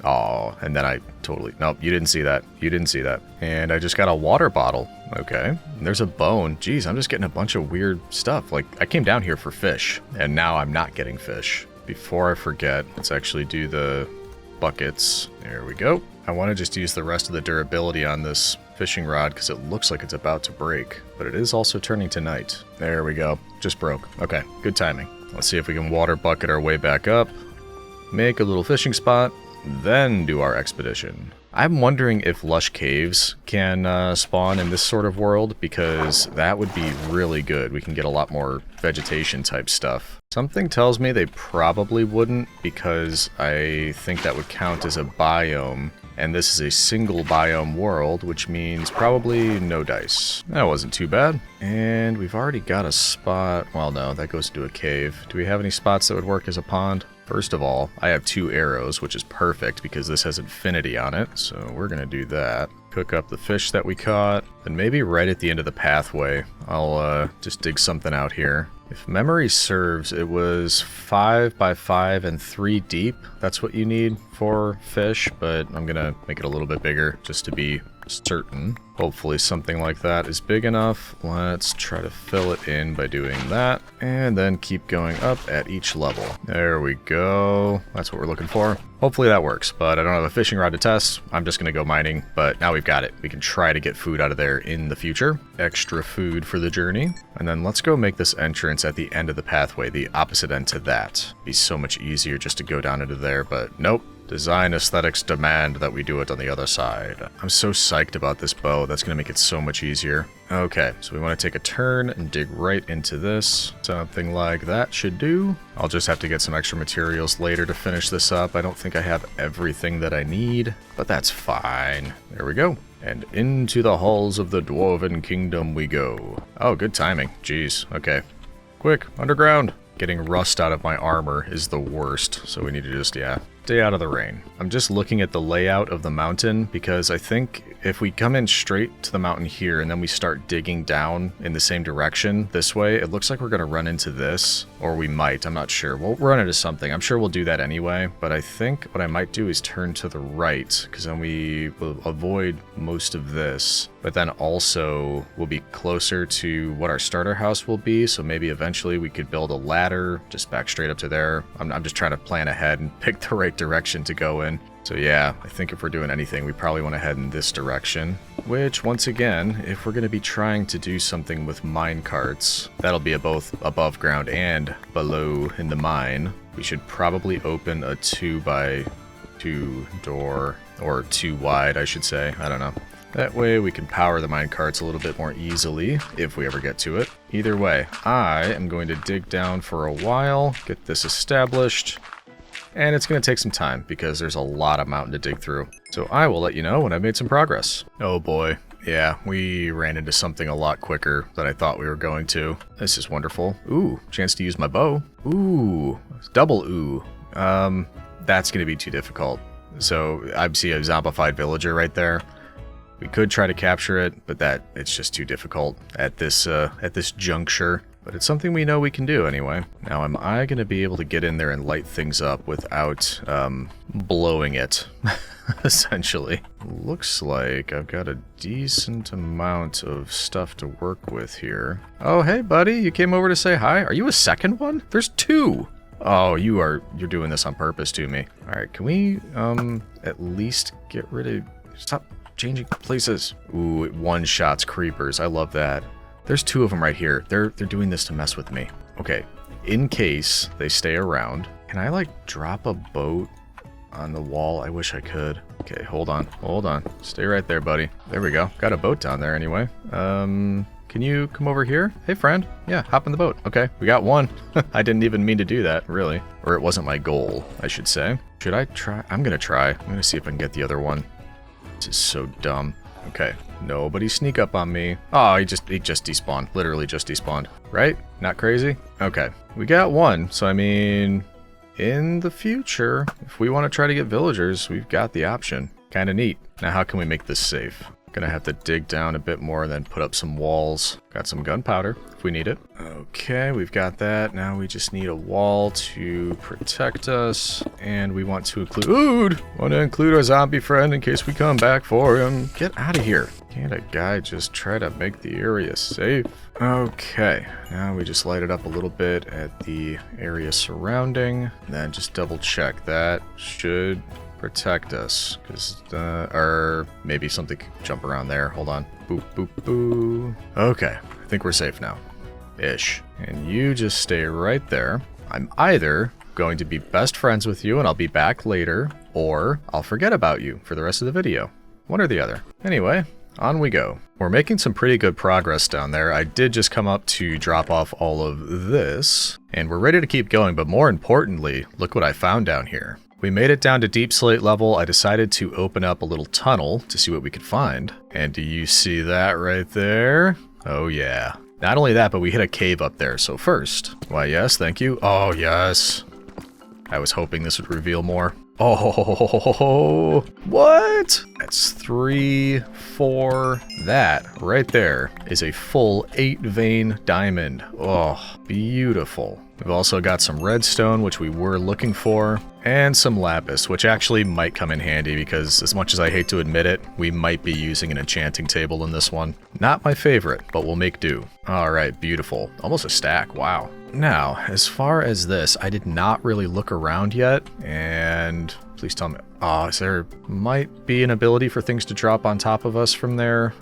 Oh, and then I totally... Nope, you didn't see that. You didn't see that. And I just got a water bottle. Okay. And there's a bone. Jeez, I'm just getting a bunch of weird stuff. Like, I came down here for fish, and now I'm not getting fish. Before I forget, let's actually do the buckets. There we go. I want to just use the rest of the durability on this fishing rod because it looks like it's about to break, but it is also turning to night. There we go. Just broke. Okay, good timing. Let's see if we can water bucket our way back up. Make a little fishing spot. Then do our expedition. I'm wondering if lush caves can spawn in this sort of world, because that would be really good. We can get a lot more vegetation type stuff. Something tells me they probably wouldn't, because I think that would count as a biome, and this is a single biome world, which means probably no dice. That wasn't too bad. And we've already got a spot. Well, no, that goes into a cave. Do we have any spots that would work as a pond? First of all, I have 2 arrows, which is perfect because this has infinity on it, so we're gonna do that. Cook up the fish that we caught, and maybe right at the end of the pathway, I'll just dig something out here. If memory serves, it was 5x5 and 3 deep. That's what you need for fish, but I'm gonna make it a little bit bigger just to be certain. Hopefully something like that is big enough. Let's try to fill it in by doing that, and then keep going up at each level. There we go. That's what we're looking for. Hopefully that works, but I don't have a fishing rod to test. I'm just gonna go mining, but now we've got it. We can try to get food out of there in the future. Extra food for the journey. And then let's go make this entrance at the end of the pathway, the opposite end to that. Be so much easier just to go down into there, but nope. Design aesthetics demand that we do it on the other side. I'm so psyched about this bow. That's going to make it so much easier. Okay, so we want to take a turn and dig right into this. Something like that should do. I'll just have to get some extra materials later to finish this up. I don't think I have everything that I need, but that's fine. There we go. And into the halls of the Dwarven Kingdom we go. Oh, good timing. Jeez. Okay. Quick, underground. Getting rust out of my armor is the worst, so we need to just, yeah, stay out of the rain. I'm just looking at the layout of the mountain because I think if we come in straight to the mountain here and then we start digging down in the same direction this way, it looks like we're going to run into this, or we might, I'm not sure. We'll run into something. I'm sure we'll do that anyway, but I think what I might do is turn to the right because then we will avoid most of this, but then also we'll be closer to what our starter house will be, so maybe eventually we could build a ladder just back straight up to there. I'm just trying to plan ahead and pick the right direction to go in. So yeah, I think if we're doing anything, we probably want to head in this direction, which once again, if we're going to be trying to do something with mine carts, that'll be both above ground and below in the mine. We should probably open a 2x2 door, or 2 wide, I should say. I don't know. That way we can power the mine carts a little bit more easily if we ever get to it. Either way, I am going to dig down for a while, get this established. And it's going to take some time because there's a lot of mountain to dig through. So I will let you know when I've made some progress. Oh boy. Yeah, we ran into something a lot quicker than I thought we were going to. This is wonderful. Ooh, chance to use my bow. Ooh, double ooh. That's going to be too difficult. So I see a zombified villager right there. We could try to capture it, but it's just too difficult at this juncture. But it's something we know we can do anyway. Now, am I going to be able to get in there and light things up without blowing it, essentially? Looks like I've got a decent amount of stuff to work with here. Oh, hey, buddy, you came over to say hi? Are you a second one? There's 2. Oh, you're doing this on purpose to me. All right, can we at least get rid of... Stop changing places. Ooh, it one-shots creepers. I love that. There's 2 of them right here. They're doing this to mess with me. Okay, in case they stay around, can I like drop a boat on the wall? I wish I could. Okay, hold on. Stay right there, buddy. There we go. Got a boat down there anyway. Can you come over here? Hey, friend. Yeah, hop in the boat. Okay, we got 1. I didn't even mean to do that, really. Or it wasn't my goal, I should say. Should I try? I'm gonna try. I'm gonna see if I can get the other one. This is so dumb. Okay, nobody sneak up on me. Oh, he just despawned. Literally just despawned. Right? Not crazy? Okay, we got 1. So, I mean, in the future, if we want to try to get villagers, we've got the option. Kind of neat. Now, how can we make this safe? Gonna have to dig down a bit more and then put up some walls. Got some gunpowder if we need it. Okay, we've got that. Now we just need a wall to protect us. And we want to include our zombie friend in case we come back for him. Get out of here. Can't a guy just try to make the area safe? Okay, now we just light it up a little bit at the area surrounding. And then just double check that should protect us, because or maybe something could jump around there. Hold on. Boop, boop, boo. Okay, I think we're safe now. Ish. And you just stay right there. I'm either going to be best friends with you and I'll be back later, or I'll forget about you for the rest of the video. One or the other. Anyway, on we go. We're making some pretty good progress down there. I did just come up to drop off all of this, and we're ready to keep going, but more importantly, look what I found down here. We made it down to deep slate level. I decided to open up a little tunnel to see what we could find. And do you see that right there? Oh yeah. Not only that, but we hit a cave up there. So first, why yes, thank you. Oh yes. I was hoping this would reveal more. Oh, what? That's 3, 4. That right there is a full 8-vein diamond. Oh, beautiful. We've also got some redstone, which we were looking for, and some lapis, which actually might come in handy because as much as I hate to admit it, we might be using an enchanting table in this one. Not my favorite, but we'll make do. All right, beautiful. Almost a stack, wow. Now, as far as this, I did not really look around yet, and please tell me. Oh, there might be an ability for things to drop on top of us from there.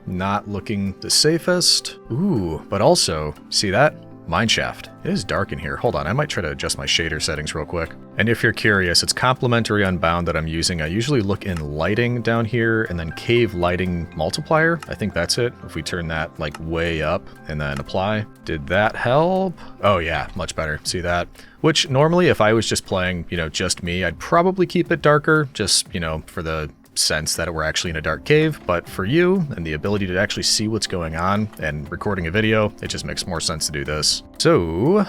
Not looking the safest. Ooh, but also, see that? Mineshaft. It is dark in here. Hold on, I might try to adjust my shader settings real quick. And if you're curious, it's complementary unbound that I'm using. I usually look in lighting down here and then cave lighting multiplier. I think that's it. If we turn that like way up and then apply. Did that help? Oh yeah, much better. See that? Which normally if I was just playing, just me, I'd probably keep it darker just, for the sense that we're actually in a dark cave, but for you and the ability to actually see what's going on and recording a video, it just makes more sense to do this. So,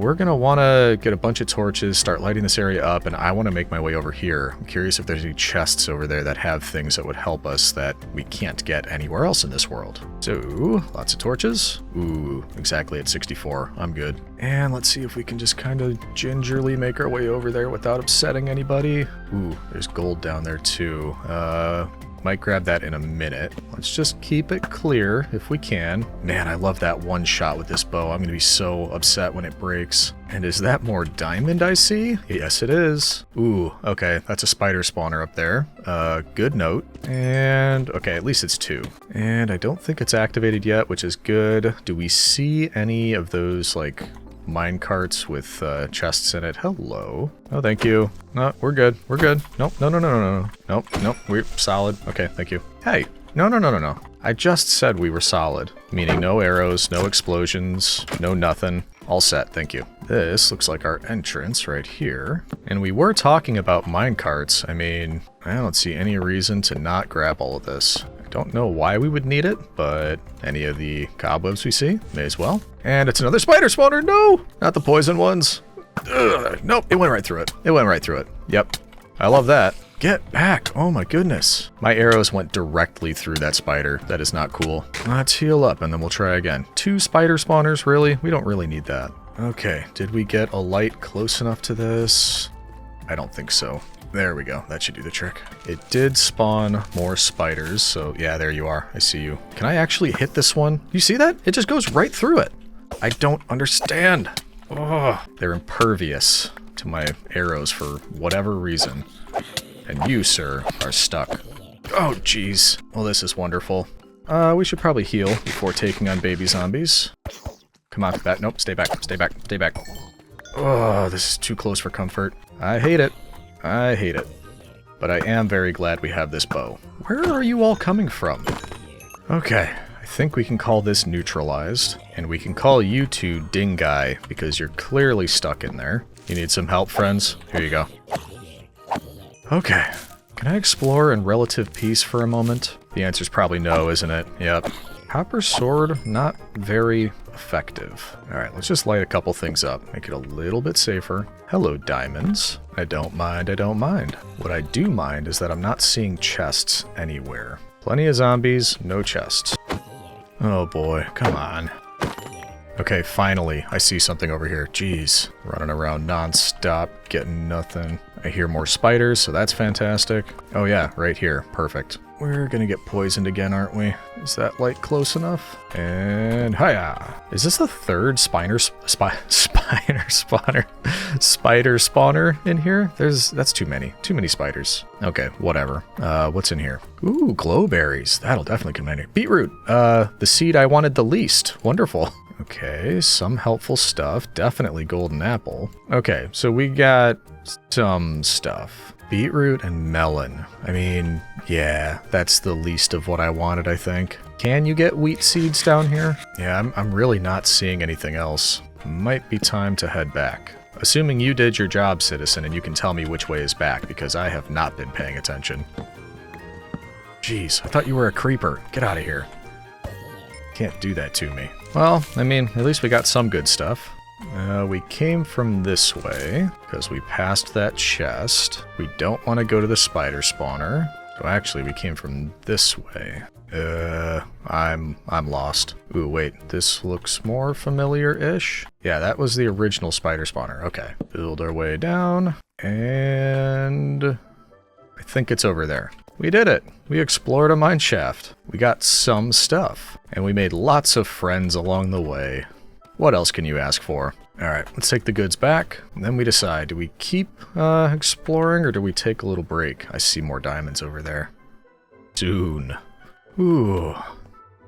we're gonna wanna get a bunch of torches, start lighting this area up, and I wanna make my way over here. I'm curious if there's any chests over there that have things that would help us that we can't get anywhere else in this world. So, lots of torches. Ooh, exactly at 64. I'm good. And let's see if we can just kind of gingerly make our way over there without upsetting anybody. Ooh, there's gold down there too. Might grab that in a minute. Let's just keep it clear if we can. Man, I love that one shot with this bow. I'm gonna be so upset when it breaks. And is that more diamond I see? Yes, it is. Ooh, okay, that's a spider spawner up there. Good note. And, okay, at least it's 2. And I don't think it's activated yet, which is good. Do we see any of those, like, mine carts with chests in it? Hello. Oh, thank you. No, we're good. We're good. Nope. No, no, no, no, no. Nope. Nope. We're solid. Okay, thank you. Hey. No, no, no, no, no. I just said we were solid. Meaning no arrows, no explosions, no nothing. All set. Thank you. This looks like our entrance right here. And we were talking about mine carts. I mean, I don't see any reason to not grab all of this. Don't know why we would need it, but any of the cobwebs we see, may as well. And it's another spider spawner! No! Not the poison ones! Ugh, nope, it went right through it. It went right through it. Yep. I love that. Get back! Oh my goodness. My arrows went directly through that spider. That is not cool. Let's heal up and then we'll try again. 2 spider spawners, really? We don't really need that. Okay, did we get a light close enough to this? I don't think so. There we go. That should do the trick. It did spawn more spiders, so yeah, there you are. I see you. Can I actually hit this one? You see that? It just goes right through it. I don't understand. Oh, they're impervious to my arrows for whatever reason. And you, sir, are stuck. Oh, jeez. Well, this is wonderful. We should probably heal before taking on baby zombies. Come on, that. Nope, stay back, stay back, stay back. Oh, this is too close for comfort. I hate it. I hate it. But I am very glad we have this bow. Where are you all coming from? Okay, I think we can call this neutralized. And we can call you two Dingai, because you're clearly stuck in there. You need some help, friends? Here you go. Okay. Can I explore in relative peace for a moment? The answer's probably no, isn't it? Yep. Copper sword, not very effective. Alright, let's just light a couple things up. Make it a little bit safer. Hello, diamonds. I don't mind, I don't mind. What I do mind is that I'm not seeing chests anywhere. Plenty of zombies, no chests. Oh boy, come on. Okay, finally, I see something over here. Jeez, running around non-stop, getting nothing. I hear more spiders, so that's fantastic. Oh yeah, right here. Perfect. We're gonna get poisoned again, aren't we? Is that light close enough? And hiya! Is this the third spider spawner in here? That's too many. Too many spiders. Okay, whatever. What's in here? Ooh, glowberries. That'll definitely come in here. Beetroot. The seed I wanted the least. Wonderful. Okay, some helpful stuff. Definitely golden apple. Okay, so we got some stuff. Beetroot and melon. I mean, yeah, that's the least of what I wanted, I think. Can you get wheat seeds down here? Yeah, I'm really not seeing anything else. Might be time to head back. Assuming you did your job, citizen, and you can tell me which way is back, because I have not been paying attention. Jeez, I thought you were a creeper. Get out of here. Can't do that to me. Well, I mean, at least we got some good stuff. We came from this way, because we passed that chest. We don't want to go to the spider spawner. So actually, we came from this way. I'm lost. Ooh, wait, this looks more familiar-ish. Yeah, that was the original spider spawner. Okay. Build our way down, and I think it's over there. We did it! We explored a mine shaft. We got some stuff, and we made lots of friends along the way. What else can you ask for? Alright, let's take the goods back, and then we decide, do we keep exploring, or do we take a little break? I see more diamonds over there. Soon. Ooh,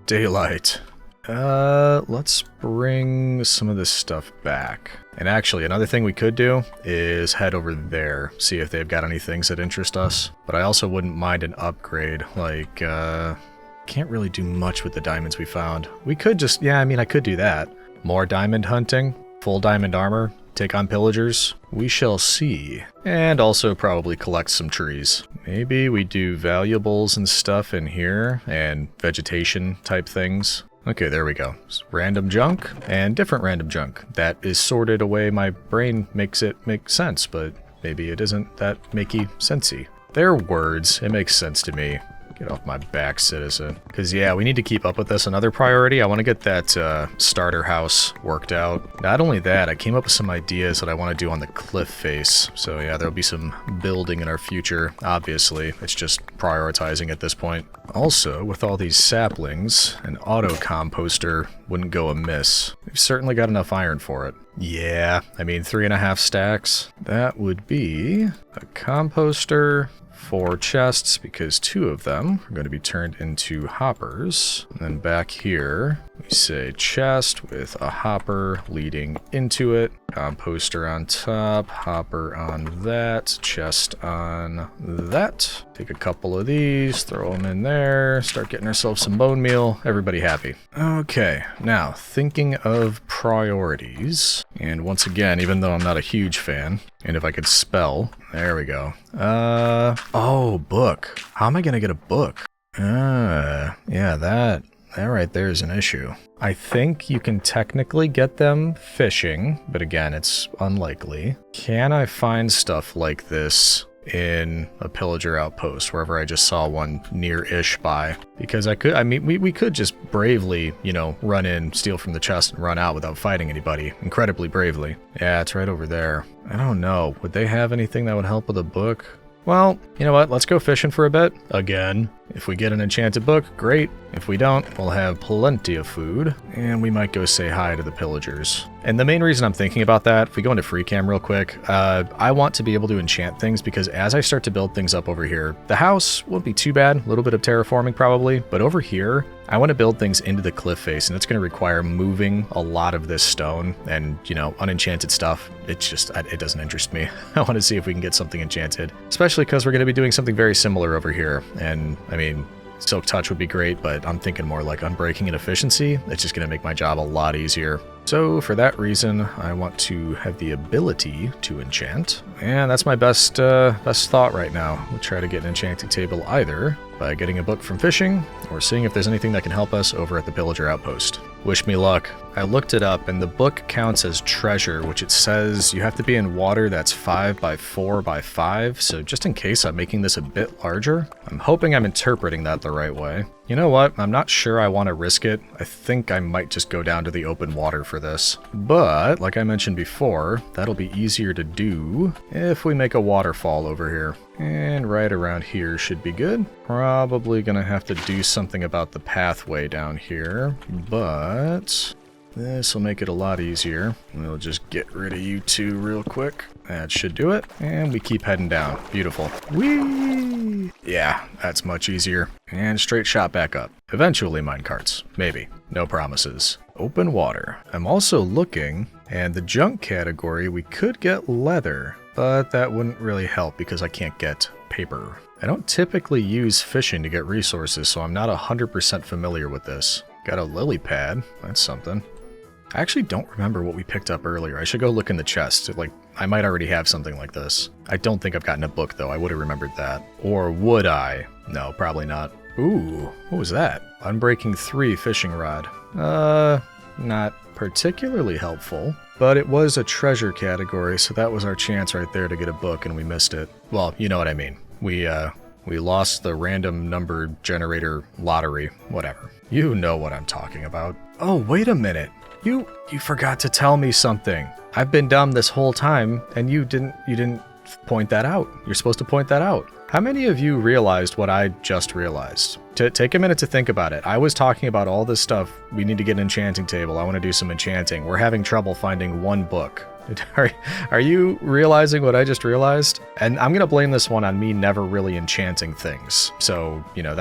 daylight. Let's bring some of this stuff back. And actually, another thing we could do is head over there, see if they've got any things that interest us. But I also wouldn't mind an upgrade, like, can't really do much with the diamonds we found. We could just, yeah, I mean, I could do that. More diamond hunting, full diamond armor, Take on pillagers? We shall see. And also probably collect some trees. Maybe we do valuables and stuff in here, and vegetation type things. Okay, there we go. Random junk and different random junk. That is sorted away. My brain makes it make sense, but maybe it isn't that makey sensey. They're words. It makes sense to me. Get off my back, citizen. Because, yeah, we need to keep up with this. Another priority, I want to get that starter house worked out. Not only that, I came up with some ideas that I want to do on the cliff face. So, yeah, there'll be some building in our future, obviously. It's just prioritizing at this point. Also, with all these saplings, an auto-composter wouldn't go amiss. We've certainly got enough iron for it. Yeah, I mean, 3.5 stacks. That would be a composter, 4 chests, because 2 of them are going to be turned into hoppers. And then back here, we say chest with a hopper leading into it. Composter on top, hopper on that, chest on that. Take a couple of these, throw them in there, start getting ourselves some bone meal. Everybody happy. Okay, now thinking of priorities. And once again, even though I'm not a huge fan, and if I could spell, there we go. Oh, book. How am I gonna get a book? Yeah, that right there is an issue. I think you can technically get them fishing, but again, it's unlikely. Can I find stuff like this in a pillager outpost, wherever I just saw one near-ish by? Because we could just bravely, you know, run in, steal from the chest, and run out without fighting anybody. Incredibly bravely. Yeah, it's right over there. I don't know. Would they have anything that would help with a book? Well, you know what? Let's go fishing for a bit. Again. If we get an enchanted book, great. If we don't, we'll have plenty of food. And we might go say hi to the pillagers. And the main reason I'm thinking about that, if we go into free cam real quick, I want to be able to enchant things, because as I start to build things up over here, the house won't be too bad. A little bit of terraforming probably. But over here, I want to build things into the cliff face, and it's going to require moving a lot of this stone and, you know, unenchanted stuff. It doesn't interest me. I want to see if we can get something enchanted, especially because we're going to be doing something very similar over here. And I mean, Silk Touch would be great, but I'm thinking more like Unbreaking and Efficiency. It's just going to make my job a lot easier. So for that reason, I want to have the ability to enchant. And that's my best thought right now. We'll try to get an enchanting table either by getting a book from fishing, or seeing if there's anything that can help us over at the Pillager Outpost. Wish me luck. I looked it up, and the book counts as treasure, which it says you have to be in water that's 5 by 4 by 5, so just in case I'm making this a bit larger, I'm hoping I'm interpreting that the right way. You know what? I'm not sure I want to risk it. I think I might just go down to the open water for this. But, like I mentioned before, that'll be easier to do if we make a waterfall over here. And right around here should be good. Probably gonna have to do something about the pathway down here, but this will make it a lot easier. We'll just get rid of you two real quick. That should do it. And we keep heading down. Beautiful. Whee! Yeah, that's much easier. And straight shot back up. Eventually minecarts. Maybe. No promises. Open water. I'm also looking, and the junk category, we could get leather, but that wouldn't really help because I can't get paper. I don't typically use fishing to get resources, so I'm not 100% familiar with this. Got a lily pad. That's something. I actually don't remember what we picked up earlier. I should go look in the chest. Like, I might already have something like this. I don't think I've gotten a book, though. I would have remembered that. Or would I? No, probably not. Ooh, what was that? Unbreaking 3 fishing rod. Not particularly helpful. But it was a treasure category, so that was our chance right there to get a book, and we missed it. Well, you know what I mean. We lost the random number generator lottery. Whatever. You know what I'm talking about. Oh, wait a minute. You forgot to tell me something. I've been dumb this whole time, and you didn't point that out. You're supposed to point that out. How many of you realized what I just realized? Take a minute to think about it. I was talking about all this stuff. We need to get an enchanting table. I want to do some enchanting. We're having trouble finding one book. Are you realizing what I just realized? And I'm going to blame this one on me never really enchanting things. So, you know,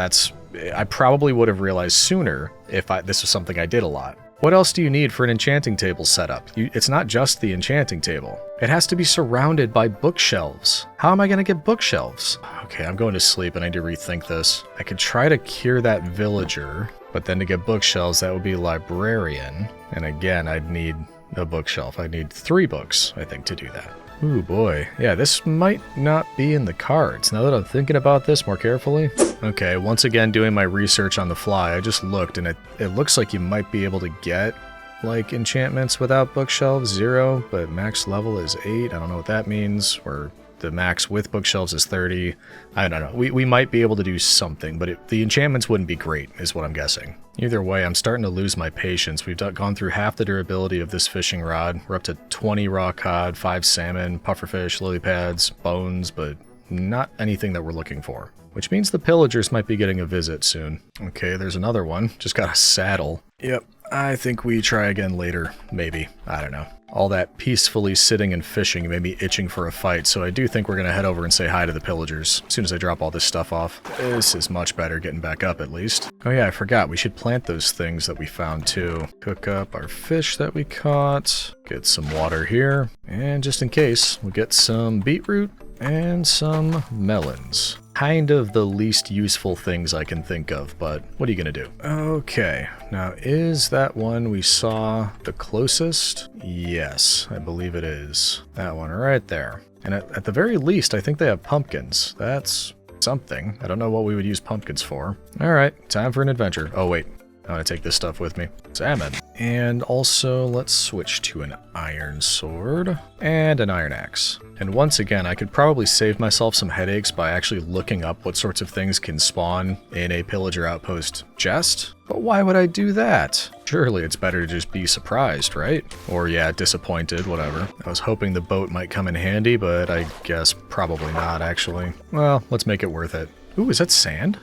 I probably would have realized sooner if this was something I did a lot. What else do you need for an enchanting table setup? It's not just the enchanting table. It has to be surrounded by bookshelves. How am I going to get bookshelves? Okay, I'm going to sleep and I need to rethink this. I could try to cure that villager, but then to get bookshelves, that would be librarian. And again, I'd need a bookshelf. I need 3 books, I think, to do that. Ooh, boy. Yeah, this might not be in the cards, now that I'm thinking about this more carefully. Okay, once again, doing my research on the fly, I just looked, and it looks like you might be able to get, like, enchantments without bookshelves, 0, but max level is 8. I don't know what that means, or the max with bookshelves is 30. I don't know. We might be able to do something, but the enchantments wouldn't be great, is what I'm guessing. Either way, I'm starting to lose my patience. We've gone through half the durability of this fishing rod. We're up to 20 raw cod, 5 salmon, pufferfish, lily pads, bones, but not anything that we're looking for. Which means the pillagers might be getting a visit soon. Okay, there's another one. Just got a saddle. Yep, I think we try again later. Maybe. I don't know. All that peacefully sitting and fishing made me itching for a fight, so I do think we're gonna head over and say hi to the pillagers as soon as I drop all this stuff off. This is much better getting back up, at least. Oh yeah, I forgot. We should plant those things that we found, too. Cook up our fish that we caught. Get some water here. And just in case, we'll get some beetroot and some melons. Kind of the least useful things I can think of, but what are you gonna do? Okay, now is that one we saw the closest? Yes, I believe it is. That one right there. And at the very least, I think they have pumpkins. That's something. I don't know what we would use pumpkins for. Alright, time for an adventure. Oh wait, I want to take this stuff with me. Salmon. And also, let's switch to an iron sword and an iron axe. And once again, I could probably save myself some headaches by actually looking up what sorts of things can spawn in a pillager outpost chest. But why would I do that? Surely it's better to just be surprised, right? Or yeah, disappointed, whatever. I was hoping the boat might come in handy, but I guess probably not, actually. Well, let's make it worth it. Ooh, is that sand?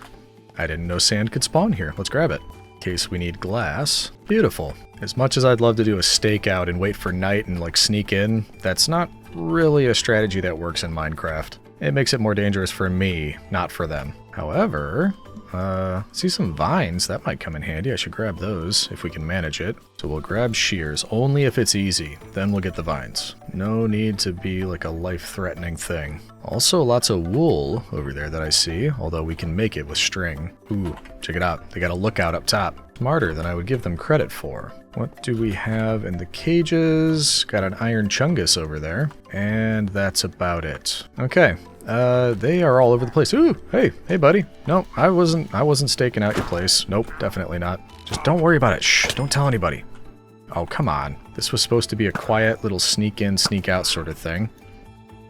I didn't know sand could spawn here. Let's grab it. In case we need glass. Beautiful. As much as I'd love to do a stakeout and wait for night and like sneak in, that's not really a strategy that works in Minecraft. It makes it more dangerous for me, not for them. However, see some vines, that might come in handy. I should grab those if we can manage it. So we'll grab shears, only if it's easy, then we'll get the vines. No need to be like a life-threatening thing. Also lots of wool over there that I see, although we can make it with string. Ooh, check it out, they got a lookout up top. Smarter than I would give them credit for. What do we have in the cages? Got an iron chungus over there, and that's about it. Okay. They are all over the place. Ooh, hey buddy. No, I wasn't staking out your place. Nope, definitely not. Just don't worry about it. Shh, don't tell anybody. Oh, come on. This was supposed to be a quiet little sneak in, sneak out sort of thing.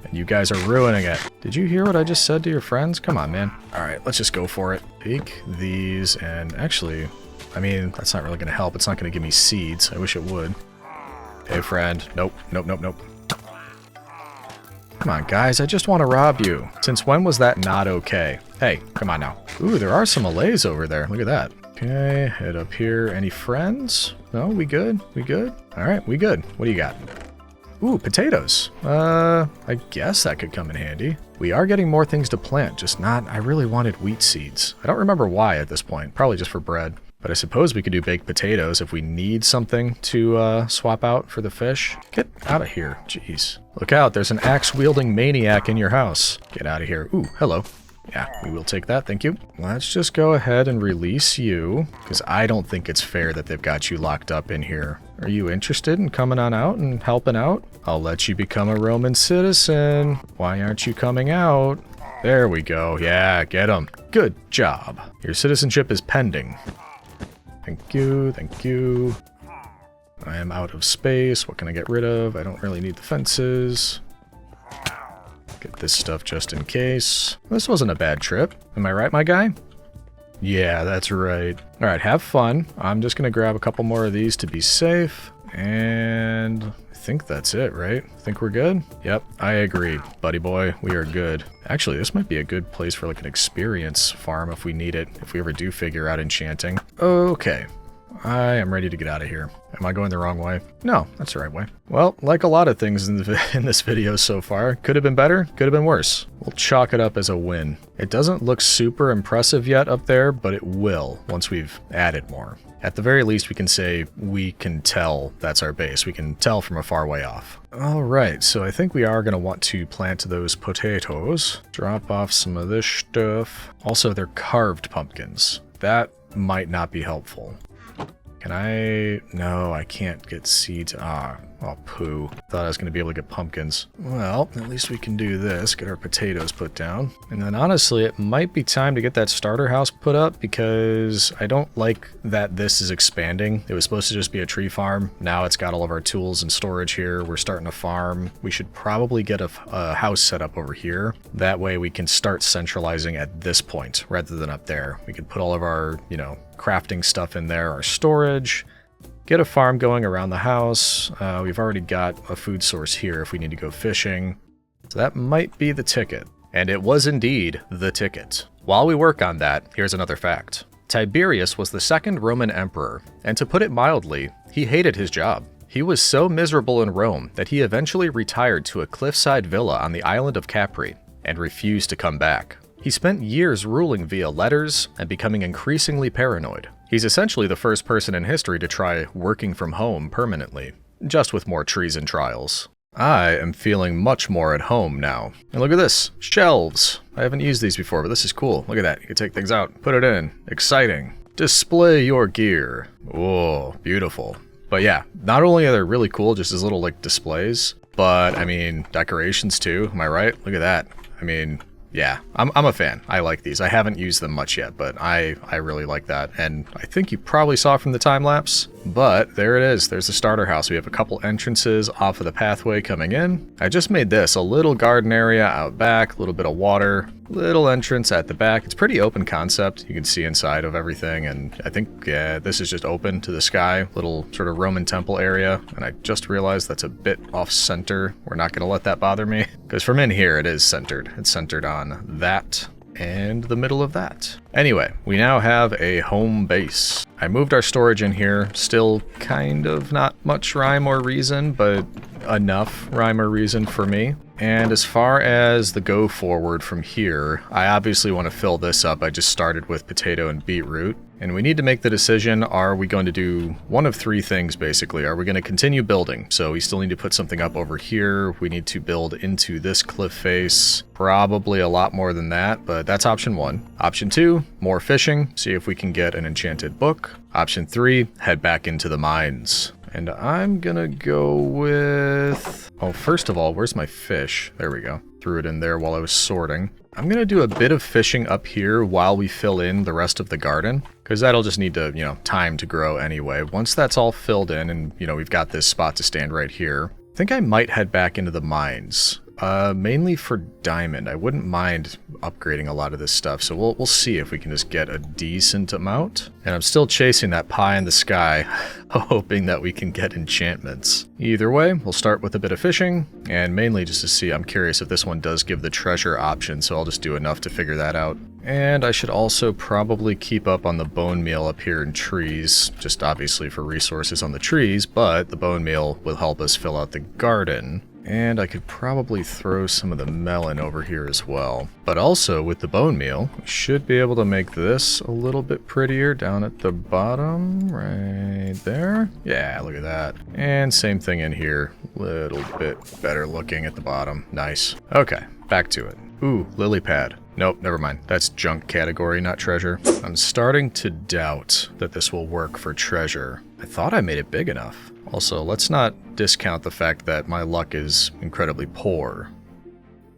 And you guys are ruining it. Did you hear what I just said to your friends? Come on, man. All right, let's just go for it. Take these and actually, I mean, that's not really gonna help. It's not gonna give me seeds. I wish it would. Hey, friend. Nope, nope, nope, nope. Come on, guys, I just want to rob you. Since when was that not okay? Hey, come on now. Ooh, there are some Malays over there. Look at that. Okay, head up here. Any friends? No, we good? We good? All right, we good. What do you got? Ooh, potatoes. I guess that could come in handy. We are getting more things to plant, just not... I really wanted wheat seeds. I don't remember why at this point. Probably just for bread. But I suppose we could do baked potatoes if we need something to swap out for the fish. Get out of here. Jeez. Look out, there's an axe-wielding maniac in your house. Get out of here. Ooh, hello. Yeah, we will take that, thank you. Let's just go ahead and release you, because I don't think it's fair that they've got you locked up in here. Are you interested in coming on out and helping out? I'll let you become a Roman citizen. Why aren't you coming out? There we go. Yeah, get him. Good job. Your citizenship is pending. Thank you, thank you. I am out of space. What can I get rid of? I don't really need the fences. Get this stuff just in case. This wasn't a bad trip. Am I right, my guy? Yeah, that's right. All right, have fun. I'm just gonna grab a couple more of these to be safe. And I think that's it, right? Think we're good? Yep, I agree, buddy boy. We are good. Actually, this might be a good place for like an experience farm if we need it, if we ever do figure out enchanting. Okay, I am ready to get out of here. Am I going the wrong way? No, that's the right way. Well, like a lot of things in this video so far, could have been better, could have been worse. We'll chalk it up as a win. It doesn't look super impressive yet up there, but it will once we've added more. At the very least, we can say we can tell that's our base. We can tell from a far way off. All right, so I think we are going to want to plant those potatoes. Drop off some of this stuff. Also, they're carved pumpkins. That might not be helpful. Can I... No, I can't get seeds. Ah, oh, poo. Thought I was going to be able to get pumpkins. Well, at least we can do this. Get our potatoes put down. And then honestly, it might be time to get that starter house put up because I don't like that this is expanding. It was supposed to just be a tree farm. Now it's got all of our tools and storage here. We're starting a farm. We should probably get a house set up over here. That way we can start centralizing at this point rather than up there. We could put all of our, you know, crafting stuff in there, our storage, get a farm going around the house. We've already got a food source here if we need to go fishing. So that might be the ticket. And it was indeed the ticket. While we work on that, here's another fact. Tiberius was the second Roman emperor, and to put it mildly, he hated his job. He was so miserable in Rome that he eventually retired to a cliffside villa on the island of Capri and refused to come back. He spent years ruling via letters and becoming increasingly paranoid. He's essentially the first person in history to try working from home permanently, just with more trees and trials. I am feeling much more at home now. And look at this, shelves. I haven't used these before, but this is cool. Look at that, you can take things out, put it in. Exciting. Display your gear. Whoa, beautiful. But yeah, not only are they really cool just as little like displays, but I mean, decorations too, am I right? Look at that. I mean, yeah, I'm a fan. I like these. I haven't used them much yet, but I really like that. And I think you probably saw from the time lapse, but there it is. There's the starter house. We have a couple entrances off of the pathway coming in. I just made this a little garden area out back, a little bit of water, little entrance at the back. It's pretty open concept. You can see inside of everything. And I think, yeah, this is just open to the sky, little sort of Roman temple area. And I just realized that's a bit off center. We're not going to let that bother me because from in here, it is centered. It's centered on that and the middle of that. Anyway, we now have a home base. I moved our storage in here, still kind of not much rhyme or reason, but enough rhyme or reason for me. And as far as the go forward from here, I obviously want to fill this up. I just started with potato and beetroot. And we need to make the decision, are we going to do one of three things basically? Are we going to continue building? So we still need to put something up over here. We need to build into this cliff face. Probably a lot more than that, but that's option one. Option two, more fishing. See if we can get an enchanted book. Option three, head back into the mines. And I'm gonna go with... Oh, first of all, where's my fish? There we go. Threw it in there while I was sorting. I'm gonna do a bit of fishing up here while we fill in the rest of the garden, because that'll just need to, you know, time to grow anyway. Once that's all filled in and, you know, we've got this spot to stand right here, I think I might head back into the mines. Mainly for diamond. I wouldn't mind upgrading a lot of this stuff, so we'll see if we can just get a decent amount. And I'm still chasing that pie in the sky, hoping that we can get enchantments. Either way, we'll start with a bit of fishing, and mainly just to see, I'm curious if this one does give the treasure option, so I'll just do enough to figure that out. And I should also probably keep up on the bone meal up here in trees, just obviously for resources on the trees, but the bone meal will help us fill out the garden. And I could probably throw some of the melon over here as well. But also, with the bone meal, we should be able to make this a little bit prettier down at the bottom, right there. Yeah, look at that. And same thing in here, little bit better looking at the bottom. Nice. Okay, back to it. Ooh, lily pad. Nope, never mind. That's junk category, not treasure. I'm starting to doubt that this will work for treasure. I thought I made it big enough. Also, let's not discount the fact that my luck is incredibly poor.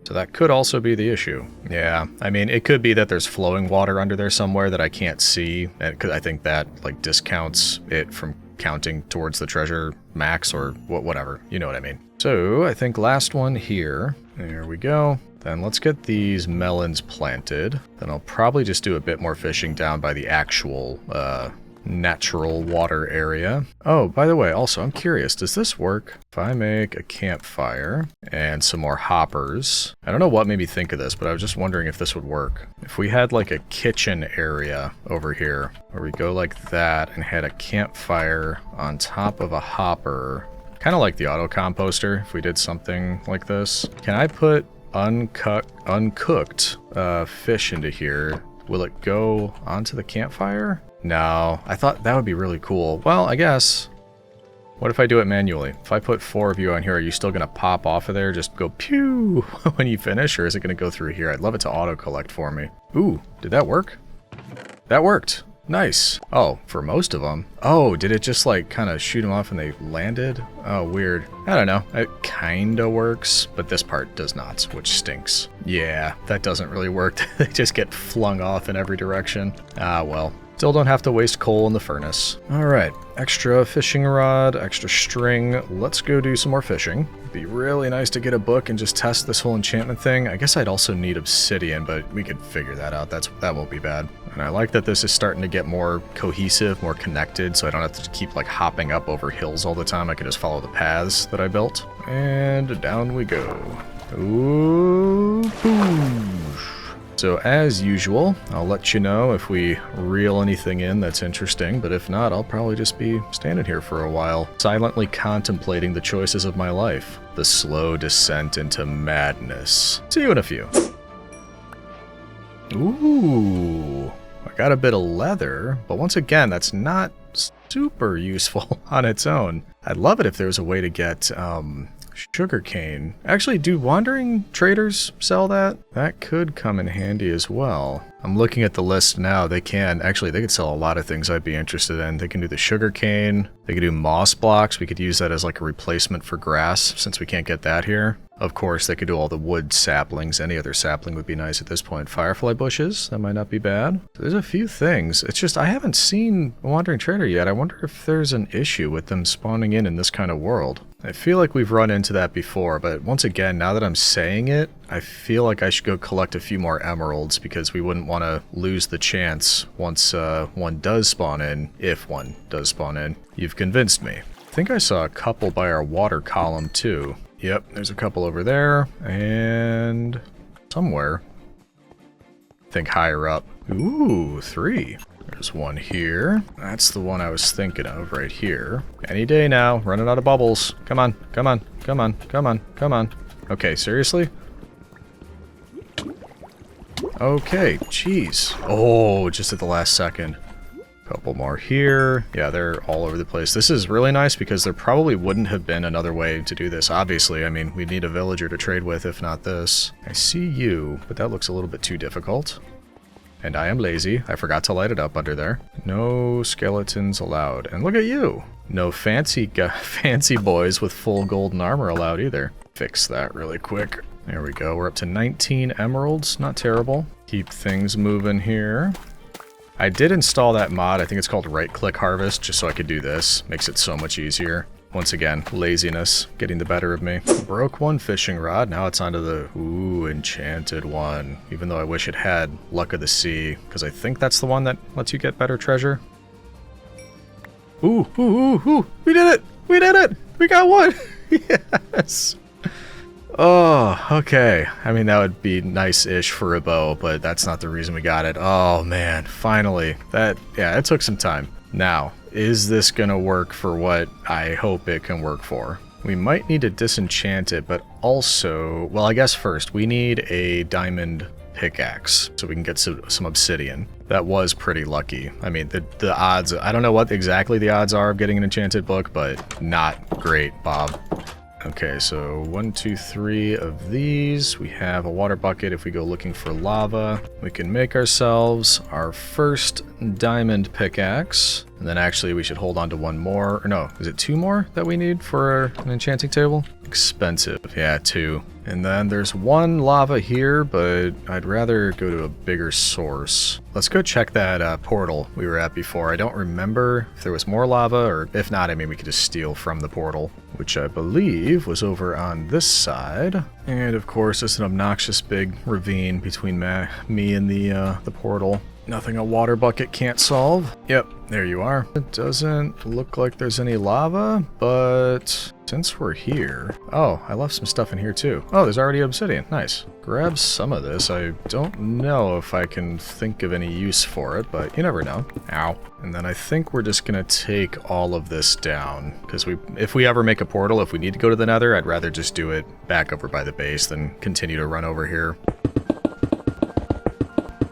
So that could also be the issue. Yeah, I mean, it could be that there's flowing water under there somewhere that I can't see, because I think that, like, discounts it from counting towards the treasure max or whatever. You know what I mean. So, I think last one here. There we go. Then let's get these melons planted. Then I'll probably just do a bit more fishing down by the actual, natural water area. Oh, by the way, also, I'm curious, does this work? If I make a campfire and some more hoppers, I don't know what made me think of this, but I was just wondering if this would work. If we had like a kitchen area over here, where we go like that and had a campfire on top of a hopper, kind of like the auto composter, if we did something like this. Can I put uncooked fish into here? Will it go onto the campfire? No, I thought that would be really cool. Well, I guess. What if I do it manually? If I put 4 of you on here, are you still going to pop off of there? Just go pew when you finish, or is it going to go through here? I'd love it to auto-collect for me. Ooh, did that work? That worked. Nice. Oh, for most of them. Oh, did it just like kind of shoot them off and they landed? Oh, weird. I don't know. It kind of works, but this part does not, which stinks. Yeah, that doesn't really work. They just get flung off in every direction. Ah, well. Still don't have to waste coal in the furnace. All right, extra fishing rod, extra string. Let's go do some more fishing. It'd be really nice to get a book and just test this whole enchantment thing. I guess I'd also need obsidian, but we could figure that out. That won't be bad. And I like that this is starting to get more cohesive, more connected, so I don't have to keep like hopping up over hills all the time. I can just follow the paths that I built. And down we go. Ooh, boosh. So as usual, I'll let you know if we reel anything in that's interesting, but if not, I'll probably just be standing here for a while, silently contemplating the choices of my life. The slow descent into madness. See you in a few. Ooh, I got a bit of leather, but once again, that's not super useful on its own. I'd love it if there was a way to get, sugarcane. Actually, do wandering traders sell that? That could come in handy as well. I'm looking at the list now. They could sell a lot of things I'd be interested in. They can do the sugarcane. They could do moss blocks. We could use that as like a replacement for grass since we can't get that here. Of course, they could do all the wood saplings. Any other sapling would be nice at this point. Firefly bushes, that might not be bad. There's a few things. It's just I haven't seen a wandering trader yet. I wonder if there's an issue with them spawning in this kind of world. I feel like we've run into that before, but once again, now that I'm saying it, I feel like I should go collect a few more emeralds because we wouldn't want to lose the chance once one does spawn in, if one does spawn in. You've convinced me. I think I saw a couple by our water column too. Yep, there's a couple over there, and somewhere. I think higher up. Ooh, 3. There's one here. That's the one I was thinking of right here. Any day now, running out of bubbles. Come on, come on, come on, come on, come on. Okay, seriously? Okay, jeez. Oh, just at the last second. Couple more here. Yeah, they're all over the place. This is really nice because there probably wouldn't have been another way to do this. Obviously, I mean, we'd need a villager to trade with if not this. I see you, but that looks a little bit too difficult. And I am lazy. I forgot to light it up under there. No skeletons allowed. And look at you. No fancy boys with full golden armor allowed either. Fix that really quick. There we go. We're up to 19 emeralds. Not terrible. Keep things moving here. I did install that mod. I think it's called right-click harvest, just so I could do this. Makes it so much easier. Once again, laziness getting the better of me. Broke one fishing rod. Now it's onto the, ooh, enchanted one. Even though I wish it had luck of the sea, because I think that's the one that lets you get better treasure. Ooh, ooh, ooh, ooh. We did it! We did it! We got one! Yes! Oh, okay. I mean, that would be nice-ish for a bow, but that's not the reason we got it. Oh, man. Finally. Yeah, it took some time. Now, is this gonna work for what I hope it can work for? We might need to disenchant it, but also... Well, I guess first, we need a diamond pickaxe so we can get some obsidian. That was pretty lucky. I mean, the odds... I don't know what exactly the odds are of getting an enchanted book, but not great, Bob. Okay, so 1, 2, 3 of these. We have a water bucket. If we go looking for lava, we can make ourselves our first diamond pickaxe. And then actually we should hold on to one more. Or no, is it 2 more that we need for an enchanting table? Expensive. Yeah, 2. And then there's 1 lava here, but I'd rather go to a bigger source. Let's go check that portal we were at before. I don't remember if there was more lava, or if not, I mean, we could just steal from the portal, which I believe was over on this side. And of course, it's an obnoxious big ravine between me and the portal. Nothing a water bucket can't solve. Yep, there you are. It doesn't look like there's any lava, but since we're here... Oh, I left some stuff in here too. Oh, there's already obsidian. Nice. Grab some of this. I don't know if I can think of any use for it, but you never know. Ow. And then I think we're just gonna take all of this down, because if we ever make a portal, if we need to go to the nether, I'd rather just do it back over by the base than continue to run over here.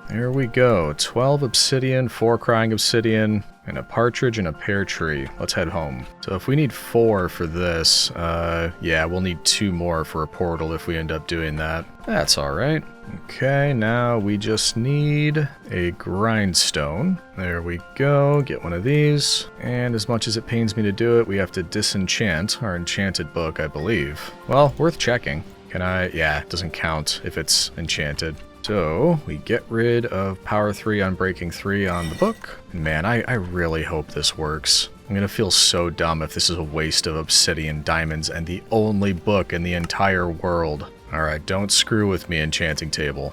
There we go. 12 obsidian, 4 crying obsidian. and a partridge and a pear tree. Let's head home. So if we need 4 for this, yeah, we'll need 2 more for a portal if we end up doing that. That's alright. Okay, now we just need a grindstone. There we go, get one of these. And as much as it pains me to do it, we have to disenchant our enchanted book, I believe. Well, worth checking. Can I? Yeah, it doesn't count if it's enchanted. So, we get rid of power 3 on breaking 3 on the book. Man, I really hope this works. I'm gonna feel so dumb if this is a waste of obsidian diamonds and the only book in the entire world. Alright, don't screw with me, enchanting table.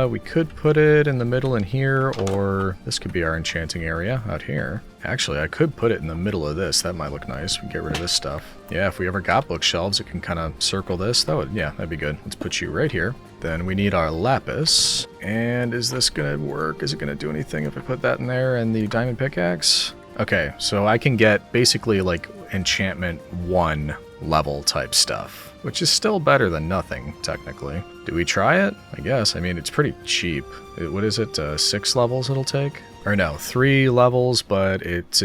We could put it in the middle in here, or this could be our enchanting area out here. Actually, I could put it in the middle of this. That might look nice. We can get rid of this stuff. Yeah, if we ever got bookshelves, it can kind of circle this. Yeah, that'd be good. Let's put you right here. Then we need our lapis. And is this gonna work? Is it gonna do anything if I put that in there and the diamond pickaxe? Okay, so I can get basically like enchantment 1 level type stuff, which is still better than nothing, technically. Do we try it? I guess. I mean, it's pretty cheap. What is it, 6 levels it'll take? Or no, 3 levels, but it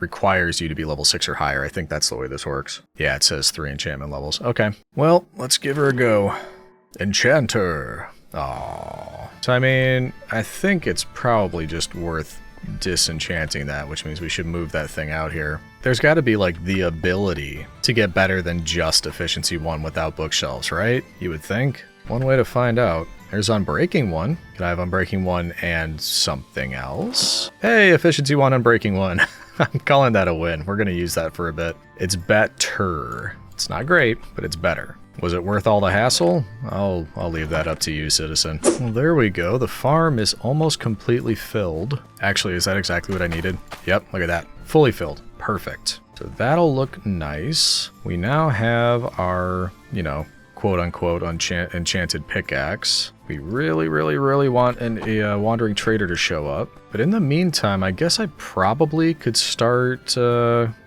requires you to be level 6 or higher. I think that's the way this works. Yeah, it says 3 enchantment levels. Okay, well, let's give her a go. Enchanter. Aww. So, I mean, I think it's probably just worth disenchanting that, which means we should move that thing out here. There's got to be, like, the ability to get better than just efficiency 1 without bookshelves, right? You would think. One way to find out. There's Unbreaking 1. Can I have Unbreaking 1 and something else? Hey, efficiency 1, Unbreaking 1. I'm calling that a win. We're going to use that for a bit. It's better. It's not great, but it's better. Was it worth all the hassle? I'll leave that up to you, citizen. Well, there we go. The farm is almost completely filled. Actually, is that exactly what I needed? Yep, look at that. Fully filled. Perfect. So that'll look nice. We now have our, you know, quote-unquote enchanted pickaxe. We really, really, really want a wandering trader to show up. But in the meantime, I guess I probably could start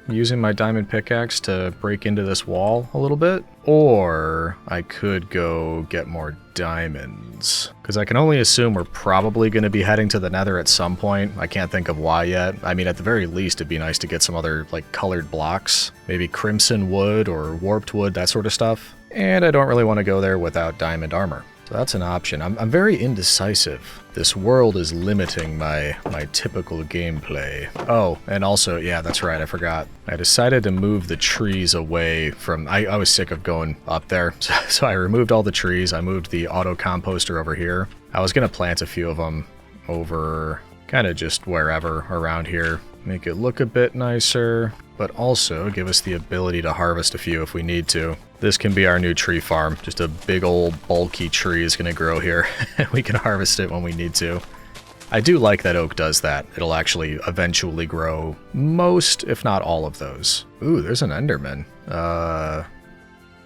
using my diamond pickaxe to break into this wall a little bit. Or I could go get more diamonds. Because I can only assume we're probably going to be heading to the nether at some point. I can't think of why yet. I mean, at the very least, it'd be nice to get some other, like, colored blocks. Maybe crimson wood or warped wood, that sort of stuff. And I don't really want to go there without diamond armor. So that's an option. I'm very indecisive. This world is limiting my typical gameplay. Oh, and also, yeah, that's right, I forgot. I decided to move the trees away from... I was sick of going up there, so I removed all the trees. I moved the auto composter over here. I was going to plant a few of them over kind of just wherever around here. Make it look a bit nicer, but also give us the ability to harvest a few if we need to. This can be our new tree farm. Just a big old bulky tree is going to grow here. We can harvest it when we need to. I do like that oak does that. It'll actually eventually grow most, if not all of those. Ooh, there's an enderman.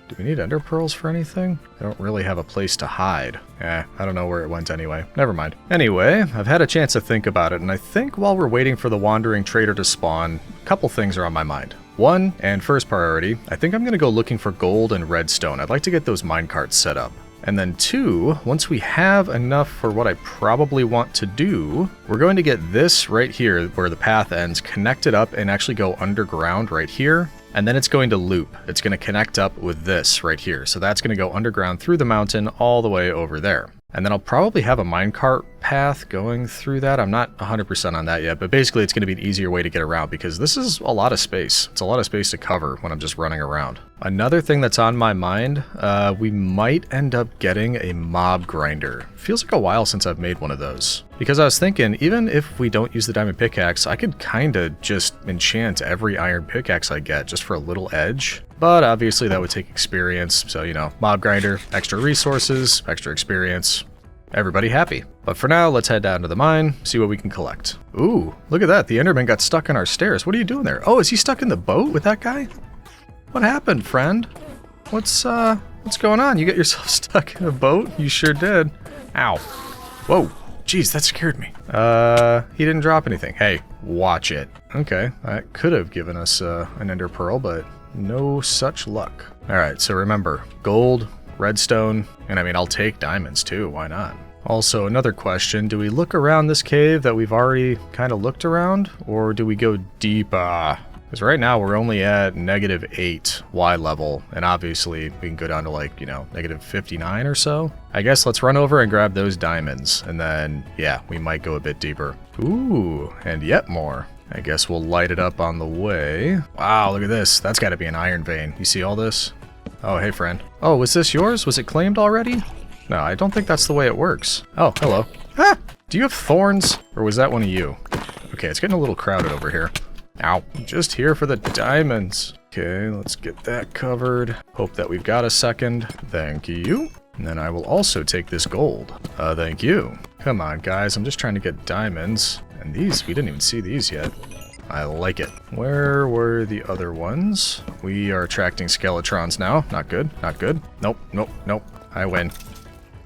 Do we need ender pearls for anything? I don't really have a place to hide. I don't know where it went anyway. Never mind. Anyway, I've had a chance to think about it, and I think while we're waiting for the wandering trader to spawn, a couple things are on my mind. One, and first priority, I think I'm going to go looking for gold and redstone. I'd like to get those minecarts set up. And then 2, once we have enough for what I probably want to do, we're going to get this right here where the path ends connected up and actually go underground right here. And then it's going to loop. It's going to connect up with this right here. So that's going to go underground through the mountain all the way over there. And then I'll probably have a minecart path going through that. I'm not 100% on that yet, but basically it's going to be an easier way to get around because this is a lot of space. It's a lot of space to cover when I'm just running around. Another thing that's on my mind, we might end up getting a mob grinder. Feels like a while since I've made one of those. Because I was thinking, even if we don't use the diamond pickaxe, I could kinda just enchant every iron pickaxe I get just for a little edge. But obviously that would take experience, so you know, mob grinder, extra resources, extra experience, everybody happy. But for now, let's head down to the mine, see what we can collect. Ooh, look at that, the enderman got stuck in our stairs. What are you doing there? Oh, is he stuck in the boat with that guy? What happened, friend? What's going on? You got yourself stuck in a boat? You sure did. Ow. Whoa. Jeez, that scared me. He didn't drop anything. Hey, watch it. Okay, that could have given us an ender pearl, but no such luck. All right, so remember, gold, redstone, and I mean, I'll take diamonds too, why not? Also, another question, do we look around this cave that we've already kind of looked around, or do we go deeper? Because right now we're only at -8 Y level, and obviously we can go down to like, you know, -59 or so. I guess let's run over and grab those diamonds, and then, yeah, we might go a bit deeper. Ooh, and yet more. I guess we'll light it up on the way. Wow, look at this. That's got to be an iron vein. You see all this? Oh, hey, friend. Oh, was this yours? Was it claimed already? No, I don't think that's the way it works. Oh, hello. Ah! Do you have thorns? Or was that one of you? Okay, it's getting a little crowded over here. Ow. I'm just here for the diamonds. Okay, let's get that covered. Hope that we've got a second. Thank you. And then I will also take this gold. Thank you. Come on, guys. I'm just trying to get diamonds. And these, we didn't even see these yet. I like it. Where were the other ones? We are attracting skeletrons now. Not good. Not good. Nope. Nope. Nope. I win.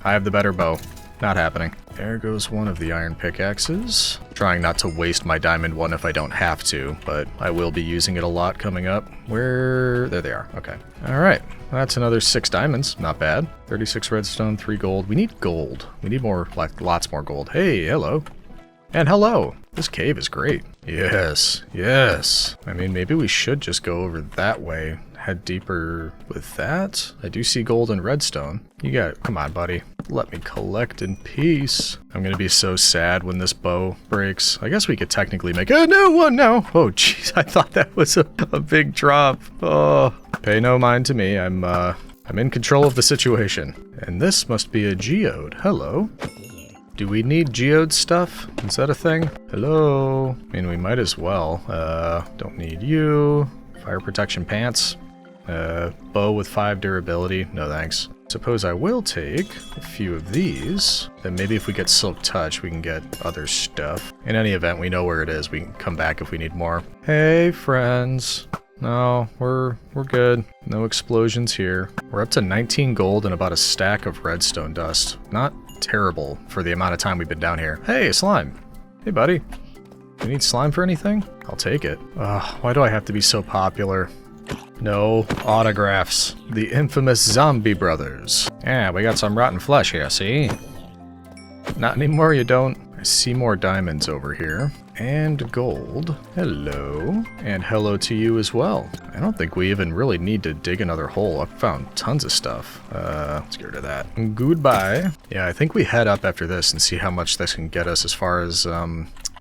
I have the better bow. Not happening. There goes one of the iron pickaxes. Trying not to waste my diamond one if I don't have to, but I will be using it a lot coming up. Where? There they are. Okay. Alright. That's another 6 diamonds. Not bad. 36 redstone, 3 gold. We need gold. We need more, like, lots more gold. Hey, hello. And hello. This cave is great. Yes. Yes. I mean, maybe we should just go over that way. Head deeper with that. I do see gold and redstone. You got it. Come on, buddy. Let me collect in peace. I'm gonna be so sad when this bow breaks. I guess we could technically make a new one now. Oh, jeez. I thought that was a big drop. Oh, pay no mind to me. I'm in control of the situation. And this must be a geode. Hello. Do we need geode stuff? Is that a thing? Hello? I mean, we might as well. Don't need you. Fire protection pants. Bow with 5 durability. No thanks. Suppose I will take a few of these. Then maybe if we get silk touch, we can get other stuff. In any event, we know where it is. We can come back if we need more. Hey, friends. No, we're good. No explosions here. We're up to 19 gold and about a stack of redstone dust. Not terrible for the amount of time we've been down here. Hey, slime. Hey, buddy. You need slime for anything? I'll take it. Ugh, why do I have to be so popular? No autographs. The infamous zombie brothers. Yeah, we got some rotten flesh here, see? Not anymore, you don't. I see more diamonds over here. And gold. Hello. And hello to you as well. I don't think we even really need to dig another hole. I've found tons of stuff. Let's get rid of that. Goodbye. Yeah, I think we head up after this and see how much this can get us as far as,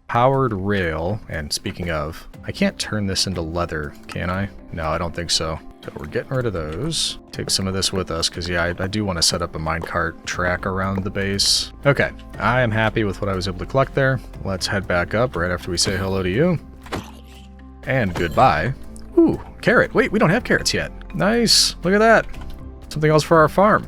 powered rail. And speaking of, I can't turn this into leather, can I? No, I don't think so. So we're getting rid of those. Take some of this with us, because yeah, I do want to set up a minecart track around the base. Okay, I am happy with what I was able to collect there. Let's head back up right after we say hello to you. And goodbye. Ooh, carrot. Wait, we don't have carrots yet. Nice. Look at that. Something else for our farm.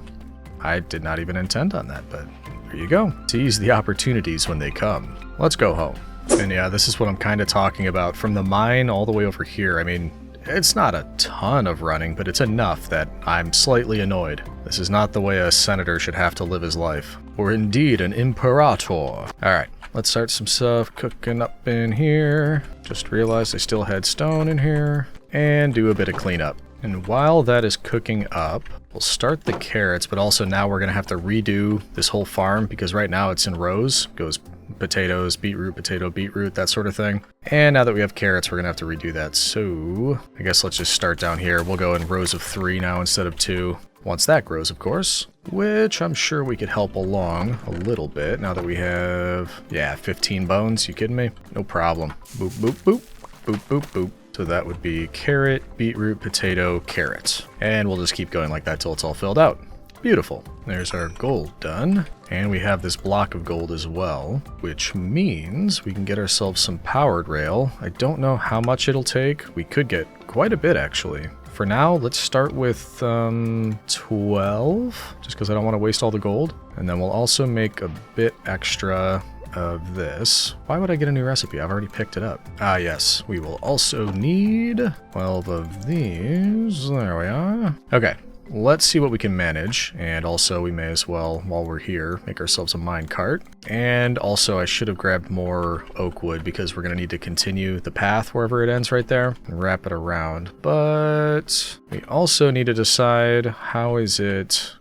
I did not even intend on that, but there you go. Seize the opportunities when they come. Let's go home. And yeah, this is what I'm kind of talking about. From the mine all the way over here, I mean, it's not a ton of running, but it's enough that I'm slightly annoyed. This is not the way a senator should have to live his life. Or indeed an imperator. Alright, let's start some stuff cooking up in here. Just realized I still had stone in here. And do a bit of cleanup. And while that is cooking up, we'll start the carrots, but also now we're going to have to redo this whole farm because right now it's in rows. Goes potatoes, beetroot, potato, beetroot, that sort of thing. And now that we have carrots, we're going to have to redo that. So I guess let's just start down here. We'll go in rows of 3 now instead of 2. Once that grows, of course, which I'm sure we could help along a little bit now that we have, yeah, 15 bones. You kidding me? No problem. Boop, boop, boop, boop, boop, boop. So that would be carrot, beetroot, potato, carrot. And we'll just keep going like that till it's all filled out. Beautiful. There's our gold done. And we have this block of gold as well, which means we can get ourselves some powered rail. I don't know how much it'll take. We could get quite a bit, actually. For now, let's start with 12, just because I don't want to waste all the gold. And then we'll also make a bit extra of this. Why would I get a new recipe? I've already picked it up. Ah, yes. We will also need 12 of these. There we are. Okay. Let's see what we can manage, and also we may as well, while we're here, make ourselves a minecart. And also I should have grabbed more oak wood because we're going to need to continue the path wherever it ends right there and wrap it around. But we also need to decide how is it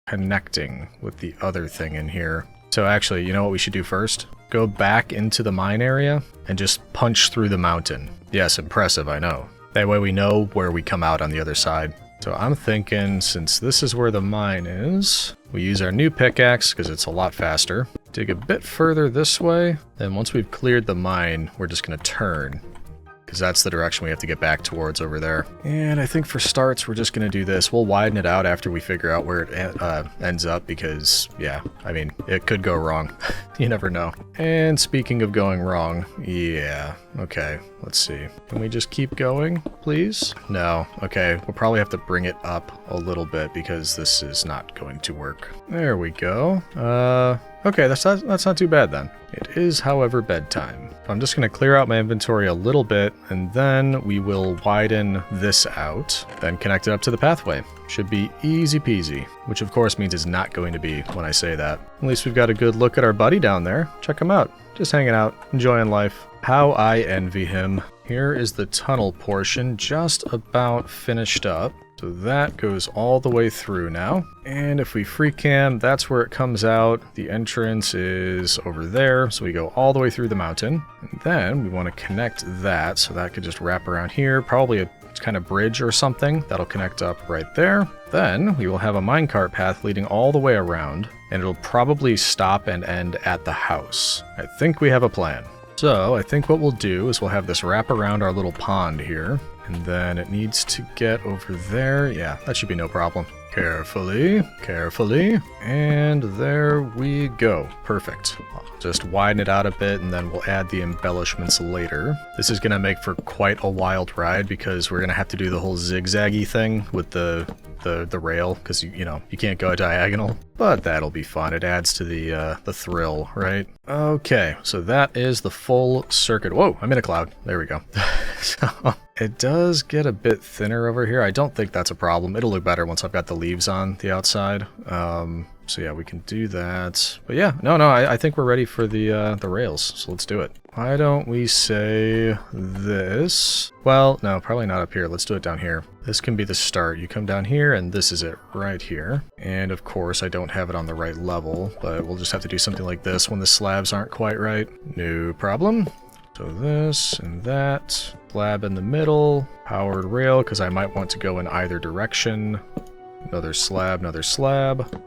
connecting with the other thing in here. So actually, you know what we should do first? Go back into the mine area and just punch through the mountain. Yes, impressive, I know. That way we know where we come out on the other side. So I'm thinking, since this is where the mine is, we use our new pickaxe because it's a lot faster. Dig a bit further this way. Then once we've cleared the mine, we're just going to turn, because that's the direction we have to get back towards over there. And I think for starts, we're just going to do this. We'll widen it out after we figure out where it ends up because, yeah, I mean, it could go wrong. You never know. And speaking of going wrong, yeah, okay, let's see. Can we just keep going, please? No, okay, we'll probably have to bring it up a little bit because this is not going to work. There we go. Okay, that's not too bad then. It is, however, bedtime. I'm just going to clear out my inventory a little bit, and then we will widen this out, then connect it up to the pathway. Should be easy peasy, which of course means it's not going to be when I say that. At least we've got a good look at our buddy down there. Check him out. Just hanging out, enjoying life. How I envy him. Here is the tunnel portion just about finished up. So that goes all the way through now. And if we free cam, that's where it comes out. The entrance is over there. So we go all the way through the mountain. And then we want to connect that. So that could just wrap around here. Probably a kind of bridge or something. That'll connect up right there. Then we will have a minecart path leading all the way around. And it'll probably stop and end at the house. I think we have a plan. So I think what we'll do is we'll have this wrap around our little pond here. And then it needs to get over there. Yeah, that should be no problem. Carefully, carefully. And there we go. Perfect. Just widen it out a bit and then we'll add the embellishments later. This is going to make for quite a wild ride because we're going to have to do the whole zigzaggy thing with the rail because, you know, you can't go diagonal. But that'll be fun. It adds to the thrill, right? Okay, so that is the full circuit. Whoa, I'm in a cloud. There we go. So it does get a bit thinner over here. I don't think that's a problem. It'll look better once I've got the leaves on the outside. So yeah, we can do that. But yeah, no, I think we're ready for the rails. So let's do it. Why don't we say this? Well, no, probably not up here. Let's do it down here. This can be the start. You come down here and this is it right here. And of course, I don't have it on the right level, but we'll just have to do something like this when the slabs aren't quite right. No problem. So this and that. Slab in the middle. Powered rail, because I might want to go in either direction. Another slab,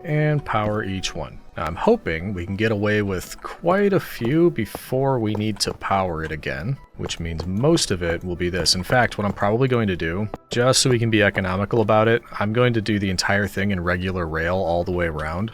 and power each one. Now I'm hoping we can get away with quite a few before we need to power it again, which means most of it will be this. In fact, what I'm probably going to do, just so we can be economical about it, I'm going to do the entire thing in regular rail all the way around.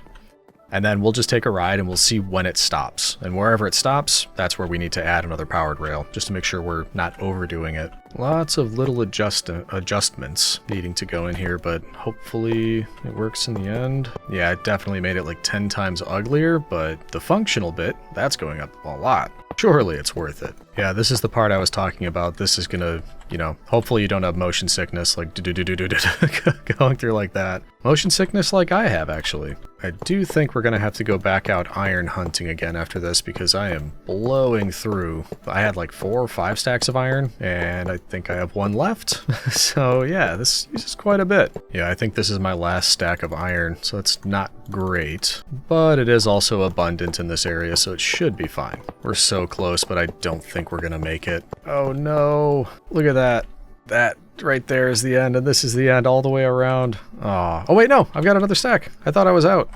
And then we'll just take a ride and we'll see when it stops. And wherever it stops, that's where we need to add another powered rail, just to make sure we're not overdoing it. Lots of little adjustments needing to go in here, but hopefully it works in the end. Yeah, it definitely made it like 10 times uglier, but the functional bit, that's going up a lot. Surely it's worth it. Yeah, this is the part I was talking about. This is gonna, you know, hopefully you don't have motion sickness, like going through like that. Motion sickness like I have, actually. I do think we're gonna have to go back out iron hunting again after this because I am blowing through. I had like 4 or 5 stacks of iron, and I think I have 1 left. So yeah, this uses quite a bit. Yeah, I think this is my last stack of iron, so it's not great, but it is also abundant in this area, so it should be fine. We're so close, but I don't think we're gonna make it. Oh no, look at that. That right there is the end, and this is the end all the way around. Aw. Oh wait, no, I've got another stack. I thought I was out.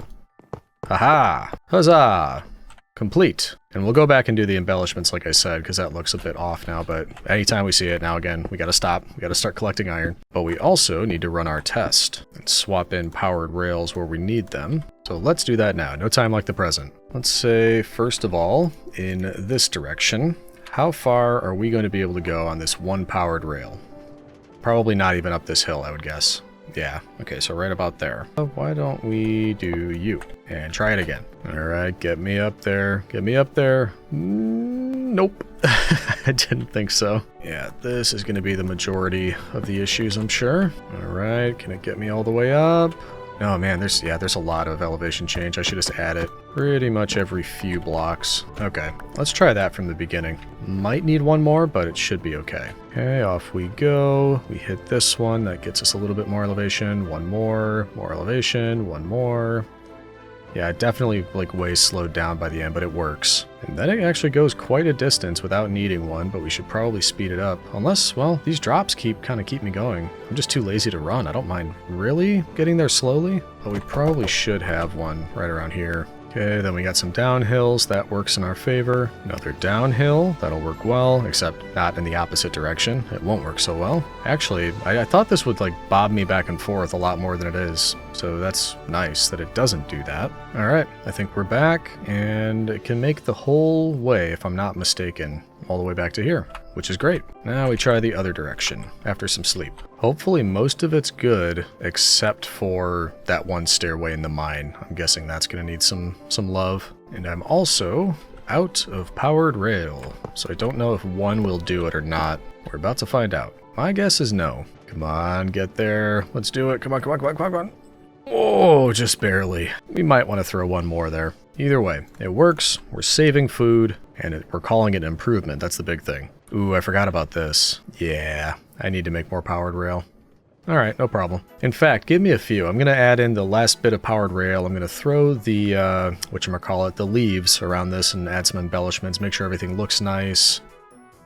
Haha, huzzah. Complete. And we'll go back and do the embellishments like I said, because that looks a bit off now, but anytime we see it, now again, we gotta stop. We gotta start collecting iron. But we also need to run our test and swap in powered rails where we need them. So let's do that now. No time like the present. Let's say, first of all, in this direction, how far are we going to be able to go on this 1 powered rail? Probably not even up this hill, I would guess. Yeah, okay, so right about there. Why don't we do you? And try it again. Alright, get me up there. Get me up there. Nope. I didn't think so. Yeah, this is going to be the majority of the issues, I'm sure. Alright, can it get me all the way up? Oh man, there's a lot of elevation change. I should just add it pretty much every few blocks. Okay, let's try that from the beginning. Might need 1 more, but it should be okay. Okay, off we go. We hit this one. That gets us a little bit more elevation. 1 more elevation, 1 more. Yeah, it definitely like way slowed down by the end, but it works. And then it actually goes quite a distance without needing one, but we should probably speed it up. Unless, well, these drops kind of keep me going. I'm just too lazy to run. I don't mind really getting there slowly, but we probably should have one right around here. Okay, then we got some downhills. That works in our favor. Another downhill. That'll work well, except not in the opposite direction. It won't work so well. Actually, I thought this would like bob me back and forth a lot more than it is. So that's nice that it doesn't do that. All right, I think we're back, and it can make the whole way, if I'm not mistaken, all the way back to here, which is great. Now we try the other direction after some sleep. Hopefully most of it's good, except for that one stairway in the mine. I'm guessing that's going to need some love. And I'm also out of powered rail, so I don't know if one will do it or not. We're about to find out. My guess is no. Come on, get there. Let's do it. Come on, come on, come on, come on, come on. Oh, just barely. We might want to throw one more there. Either way, it works. We're saving food, and we're calling it improvement. That's the big thing. Ooh, I forgot about this. Yeah, I need to make more powered rail. All right, no problem. In fact, give me a few. I'm going to add in the last bit of powered rail. I'm going to throw the, whatchamacallit, the leaves around this and add some embellishments, make sure everything looks nice.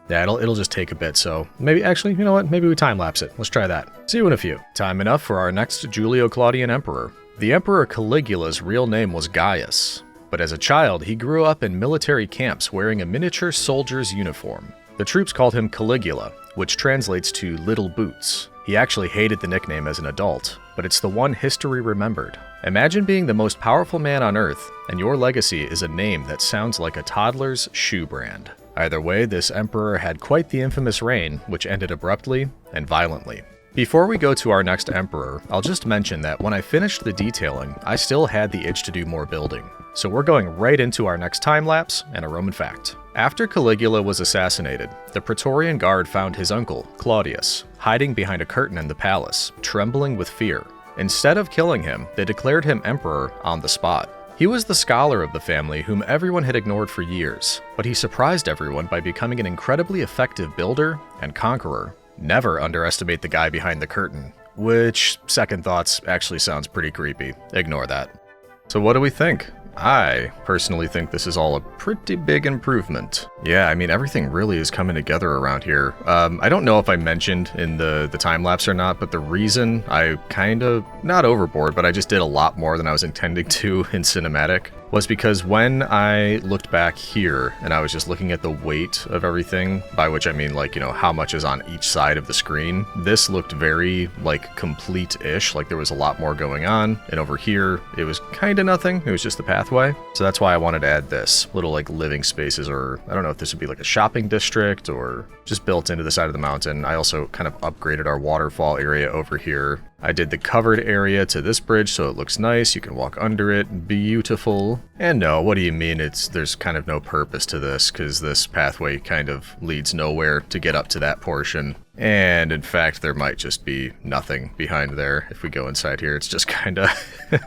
Yeah, it'll just take a bit, so maybe, actually, you know what? Maybe we time-lapse it. Let's try that. See you in a few. Time enough for our next Julio-Claudian emperor. The Emperor Caligula's real name was Gaius, but as a child, he grew up in military camps wearing a miniature soldier's uniform. The troops called him Caligula, which translates to Little Boots. He actually hated the nickname as an adult, but it's the one history remembered. Imagine being the most powerful man on Earth, and your legacy is a name that sounds like a toddler's shoe brand. Either way, this emperor had quite the infamous reign, which ended abruptly and violently. Before we go to our next emperor, I'll just mention that when I finished the detailing, I still had the itch to do more building. So we're going right into our next time-lapse and a Roman fact. After Caligula was assassinated, the Praetorian Guard found his uncle, Claudius, hiding behind a curtain in the palace, trembling with fear. Instead of killing him, they declared him emperor on the spot. He was the scholar of the family whom everyone had ignored for years, but he surprised everyone by becoming an incredibly effective builder and conqueror. Never underestimate the guy behind the curtain, which, second thoughts, actually sounds pretty creepy. Ignore that. So what do we think? I personally think this is all a pretty big improvement. Yeah, I mean, everything really is coming together around here. I don't know if I mentioned in the time-lapse or not, but the reason I kind of, not overboard, but I just did a lot more than I was intending to in cinematic, was because when I looked back here and I was just looking at the weight of everything, by which I mean, like, you know, how much is on each side of the screen, this looked very, like, complete-ish, like there was a lot more going on, and over here, it was kind of nothing, it was just the pathway. So that's why I wanted to add this, little, like, living spaces, or I don't know if this would be like a shopping district, or just built into the side of the mountain. I also kind of upgraded our waterfall area over here. I did the covered area to this bridge so it looks nice, you can walk under it, beautiful. And no, what do you mean there's kind of no purpose to this, because this pathway kind of leads nowhere to get up to that portion. And in fact, there might just be nothing behind there. If we go inside here, it's just kind of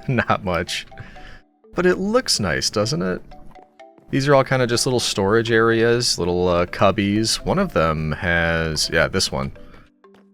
not much. But it looks nice, doesn't it? These are all kind of just little storage areas, little cubbies. One of them has, yeah, this one.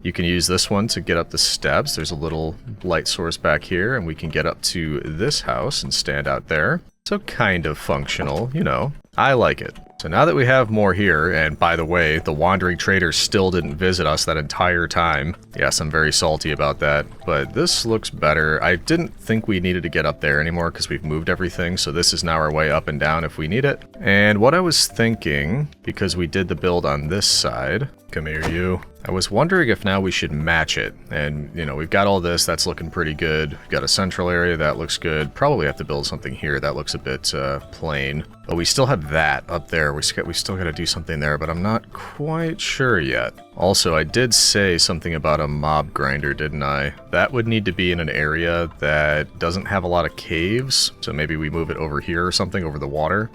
You can use this one to get up the steps. There's a little light source back here, and we can get up to this house and stand out there. So kind of functional, you know. I like it. So now that we have more here, and by the way, the wandering trader still didn't visit us that entire time. Yes, I'm very salty about that, but this looks better. I didn't think we needed to get up there anymore because we've moved everything, so this is now our way up and down if we need it. And what I was thinking, because we did the build on this side, come here you, I was wondering if now we should match it. And, you know, we've got all this, that's looking pretty good. We've got a central area, that looks good. Probably have to build something here, that looks a bit plain. But we still have that up there. We still got to do something there, but I'm not quite sure yet. Also, I did say something about a mob grinder, didn't I? That would need to be in an area that doesn't have a lot of caves, so maybe we move it over here or something, over the water.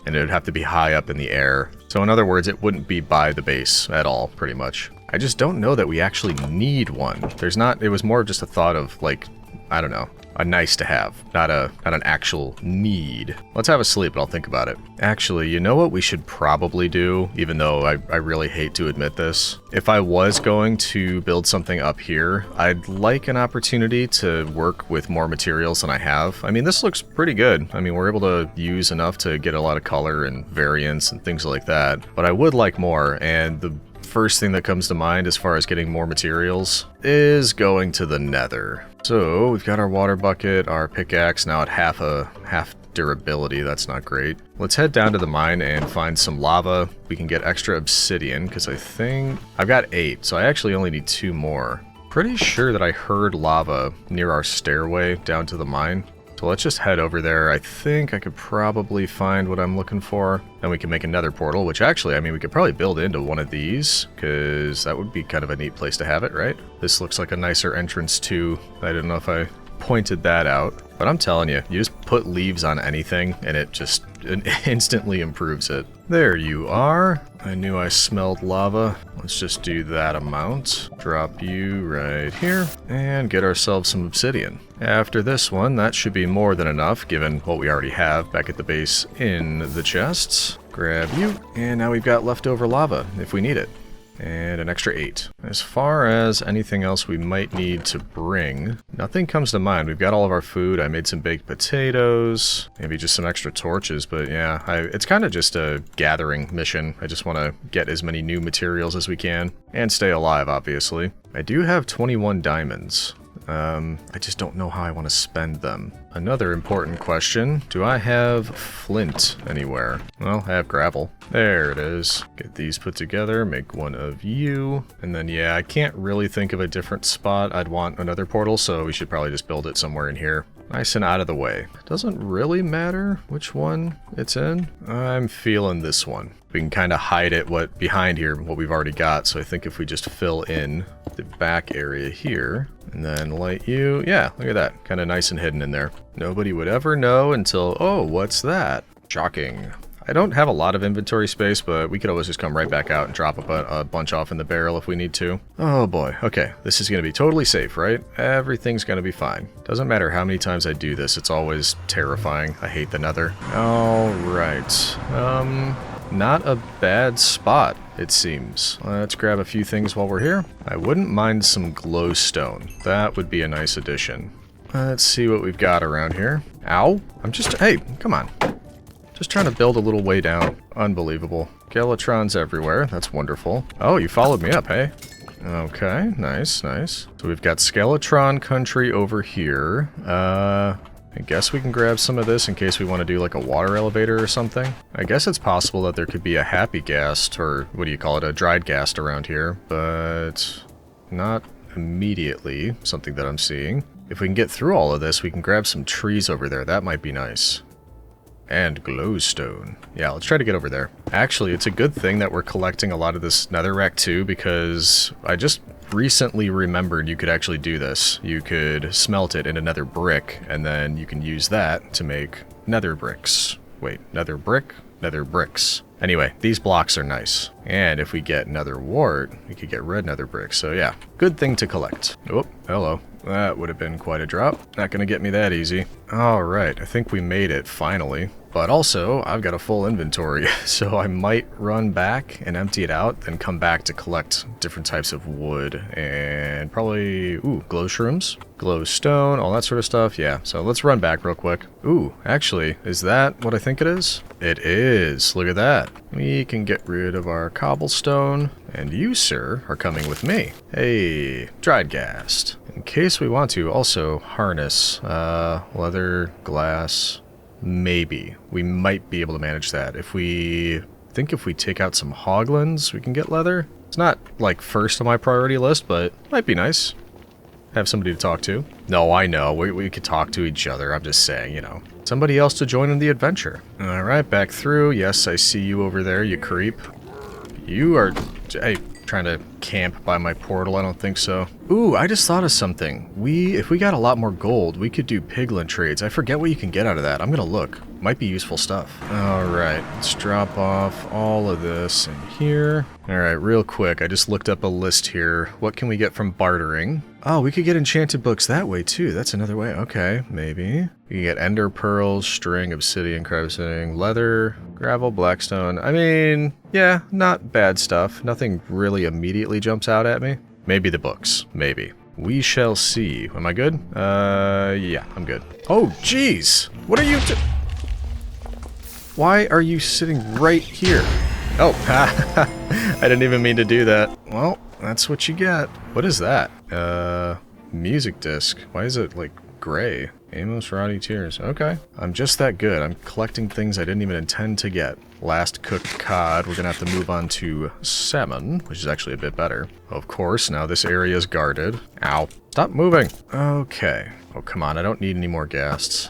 And it would have to be high up in the air. So in other words, it wouldn't be by the base at all, pretty much. I just don't know that we actually need one. There's not, it was more of just a thought of, like, I don't know, a nice to have, not an actual need. Let's have a sleep and I'll think about it. Actually, you know what we should probably do, even though I really hate to admit this? If I was going to build something up here, I'd like an opportunity to work with more materials than I have. I mean, this looks pretty good. I mean, we're able to use enough to get a lot of color and variance and things like that, but I would like more, and the first thing that comes to mind as far as getting more materials is going to the nether. So we've got our water bucket, our pickaxe now at half durability. That's not great. Let's head down to the mine and find some lava. We can get extra obsidian because I think I've got 8, so I actually only need 2 more. Pretty sure that I heard lava near our stairway down to the mine. So let's just head over there. I think I could probably find what I'm looking for. And we can make another portal, which actually, I mean, we could probably build into one of these, because that would be kind of a neat place to have it, right? This looks like a nicer entrance too. I didn't know if I pointed that out. But I'm telling you, you just put leaves on anything and it just instantly improves it. There you are. I knew I smelled lava. Let's just do that amount. Drop you right here and get ourselves some obsidian. After this one, that should be more than enough given what we already have back at the base in the chests. Grab you, and now we've got leftover lava if we need it. And an extra 8. As far as anything else we might need to bring, nothing comes to mind. We've got all of our food. I made some baked potatoes, maybe just some extra torches, but yeah, it's kind of just a gathering mission. I just want to get as many new materials as we can, and stay alive, obviously. I do have 21 diamonds. I just don't know how I want to spend them. Another important question, do I have flint anywhere? Well, I have gravel. There it is. Get these put together, make one of you. And then, yeah, I can't really think of a different spot I'd want another portal, so we should probably just build it somewhere in here. Nice and out of the way. Doesn't really matter which one it's in. I'm feeling this one. We can kind of hide it behind here, what we've already got. So I think if we just fill in the back area here, and then light you, yeah, look at that. Kind of nice and hidden in there. Nobody would ever know until, oh, what's that? Shocking. I don't have a lot of inventory space, but we could always just come right back out and drop a bunch off in the barrel if we need to. Oh boy, okay, this is going to be totally safe, right? Everything's going to be fine. Doesn't matter how many times I do this, it's always terrifying. I hate the nether. Alright, not a bad spot, it seems. Let's grab a few things while we're here. I wouldn't mind some glowstone. That would be a nice addition. Let's see what we've got around here. Ow! Hey, come on. Just trying to build a little way down. Unbelievable. Skeletrons everywhere. That's wonderful. Oh, you followed me up, hey? Okay, nice, nice. So we've got Skeletron country over here. I guess we can grab some of this in case we want to do like a water elevator or something. I guess it's possible that there could be a happy ghast, or what do you call it, a dried ghast around here, but not immediately something that I'm seeing. If we can get through all of this, we can grab some trees over there. That might be nice. And glowstone. Yeah, let's try to get over there. Actually, it's a good thing that we're collecting a lot of this netherrack too, because I just recently remembered you could actually do this. You could smelt it into nether brick, and then you can use that to make nether bricks. Wait, nether brick? Nether bricks. Anyway, these blocks are nice. And if we get nether wart, we could get red nether bricks. So yeah, good thing to collect. Oh, hello. That would have been quite a drop. Not gonna get me that easy. Alright, I think we made it, finally. But also, I've got a full inventory, so I might run back and empty it out, then come back to collect different types of wood, and probably, ooh, glow shrooms, glowstone, all that sort of stuff, yeah. So let's run back real quick. Ooh, actually, is that what I think it is? It is, look at that. We can get rid of our cobblestone, and you, sir, are coming with me. Hey, dried ghast. In case we want to, also harness, leather, glass. Maybe. We might be able to manage that. If we take out some hoglins, we can get leather. It's not, like, first on my priority list, but might be nice. Have somebody to talk to. No, I know. We could talk to each other. I'm just saying, you know. Somebody else to join in the adventure. Alright, back through. Yes, I see you over there, you creep. You are... Hey, trying to camp by my portal. I don't think so. Ooh, I just thought of something. If we got a lot more gold, we could do piglin trades. I forget what you can get out of that. I'm gonna look. Might be useful stuff. Alright, let's drop off all of this in here. Alright, real quick, I just looked up a list here. What can we get from bartering? Oh, we could get enchanted books that way too. That's another way. Okay, maybe. We can get ender pearls, string, obsidian, crafting, leather, gravel, blackstone. I mean, yeah, not bad stuff. Nothing really immediately jumps out at me. Maybe the books. Maybe. We shall see. Am I good? Yeah, I'm good. Oh, jeez! What are you Why are you sitting right here? Oh, I didn't even mean to do that. Well, that's what you get. What is that? Music disc. Why is it, like, gray? Amos Roddy Tears. Okay. I'm just that good. I'm collecting things I didn't even intend to get. Last cooked cod. We're gonna have to move on to salmon, which is actually a bit better. Of course, now this area is guarded. Ow. Stop moving. Okay. Oh, come on. I don't need any more ghasts.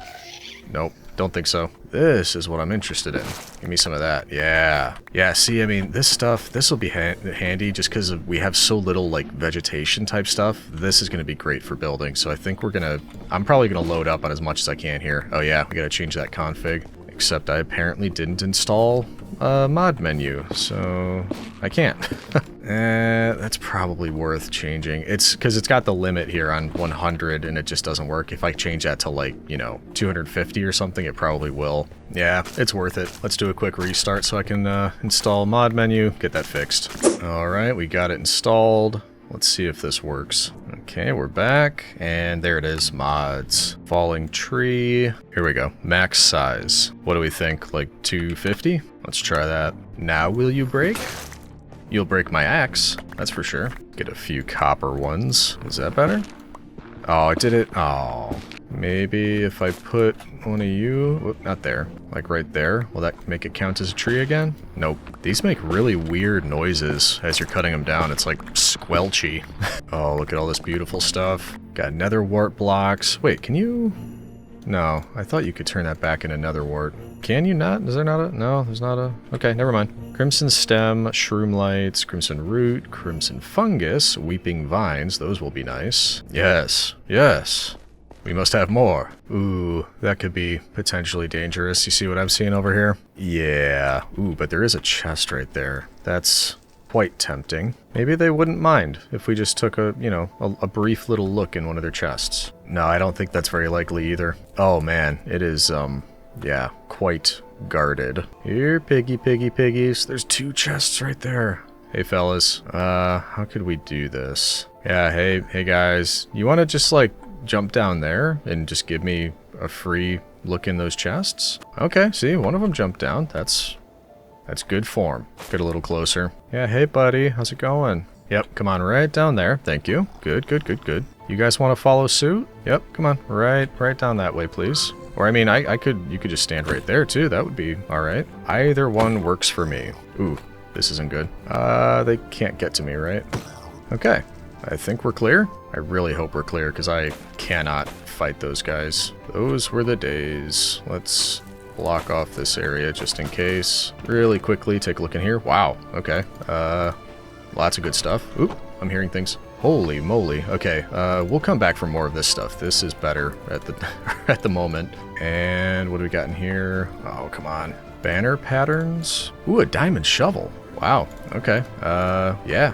Nope. Don't think so. This is what I'm interested in. Give me some of that. Yeah. Yeah, see, I mean, this will be handy just because we have so little, like, vegetation type stuff. This is going to be great for building, so I think I'm probably going to load up on as much as I can here. Oh yeah, we got to change that config. Except I apparently didn't install a mod menu, so I can't. That's probably worth changing. It's because it's got the limit here on 100 and it just doesn't work. If I change that to, like, you know, 250 or something, it probably will. Yeah, it's worth it. Let's do a quick restart so I can install mod menu, get that fixed. Alright, we got it installed. Let's see if this works. Okay, we're back, and there it is, mods. Falling tree. Here we go. Max size. What do we think, like 250? Let's try that. Now will you break? You'll break my axe, that's for sure. Get a few copper ones. Is that better? Oh, it did it. Oh, maybe if I put one of you, whoop, not there, like right there. Will that make it count as a tree again? Nope. These make really weird noises as you're cutting them down. It's like squelchy. Oh, look at all this beautiful stuff. Got nether wart blocks. Wait, can you? No, I thought you could turn that back into nether wart. Can you not? Is there not a? No, there's not a. Okay, never mind. Crimson stem, shroom lights, crimson root, crimson fungus, weeping vines. Those will be nice. Yes, yes. We must have more. Ooh, that could be potentially dangerous. You see what I'm seeing over here? Yeah. Ooh, but there is a chest right there. That's quite tempting. Maybe they wouldn't mind if we just took a, you know, a brief little look in one of their chests. No, I don't think that's very likely either. Oh man, it is, yeah, quite guarded. Here, piggies. There's 2 chests right there. Hey, fellas. How could we do this? Yeah, hey guys. You want to just, like, jump down there and just give me a free look in those chests? Okay, see, one of them jumped down. That's good form. Get a little closer. Yeah, hey, buddy. How's it going? Yep, come on, right down there. Thank you. Good. You guys want to follow suit? Yep, come on. Right down that way, please. Or, I mean, you could just stand right there, too. That would be alright. Either one works for me. Ooh, this isn't good. They can't get to me, right? Okay. I think we're clear. I really hope we're clear, because I cannot fight those guys. Those were the days. Let's block off this area just in case. Really quickly, take a look in here. Wow, okay. Lots of good stuff. Oop, I'm hearing things. Holy moly. Okay, we'll come back for more of this stuff. This is better at the at the moment. And what do we got in here? Oh, come on. Banner patterns. Ooh, a diamond shovel. Wow, okay. Yeah.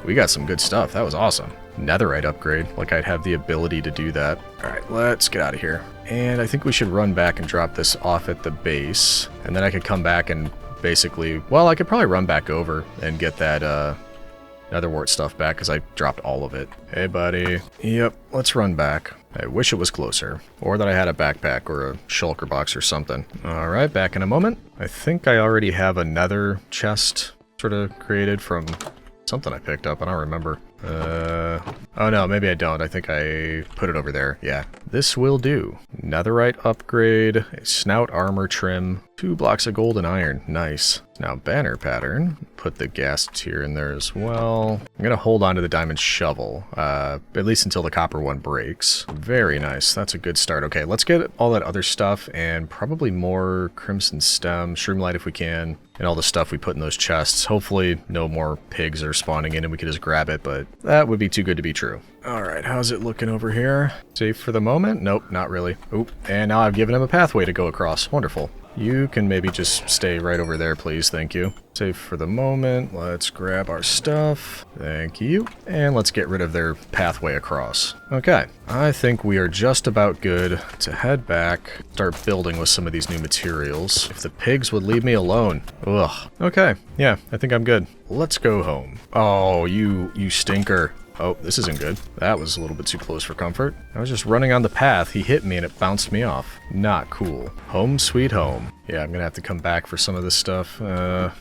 We got some good stuff. That was awesome. Netherite upgrade. Like I'd have the ability to do that. Alright, let's get out of here. And I think we should run back and drop this off at the base. And then I could come back and basically... Well, I could probably run back over and get that netherwart stuff back because I dropped all of it. Hey, buddy. Yep, let's run back. I wish it was closer. Or that I had a backpack or a shulker box or something. Alright, back in a moment. I think I already have another chest sort of created from something I picked up. I don't remember. Oh no, maybe I don't. I think I put it over there. Yeah. This will do. Netherite upgrade, a snout armor trim, 2 blocks of gold and iron. Nice. Now banner pattern. Put the gas tier in there as well. I'm going to hold on to the diamond shovel, at least until the copper one breaks. Very nice. That's a good start. Okay, let's get all that other stuff and probably more crimson stem, shroomlight if we can, and all the stuff we put in those chests. Hopefully no more pigs are spawning in and we can just grab it, but that would be too good to be true. All right, how's it looking over here? Safe for the moment? Nope, not really. Oop, and now I've given him a pathway to go across. Wonderful. You can maybe just stay right over there, please. Thank you. Safe for the moment. Let's grab our stuff. Thank you. And let's get rid of their pathway across. Okay. I think we are just about good to head back, start building with some of these new materials. If the pigs would leave me alone. Ugh. Okay. Yeah, I think I'm good. Let's go home. Oh, you stinker. Oh, this isn't good. That was a little bit too close for comfort. I was just running on the path. He hit me and it bounced me off. Not cool. Home sweet home. Yeah, I'm gonna have to come back for some of this stuff. The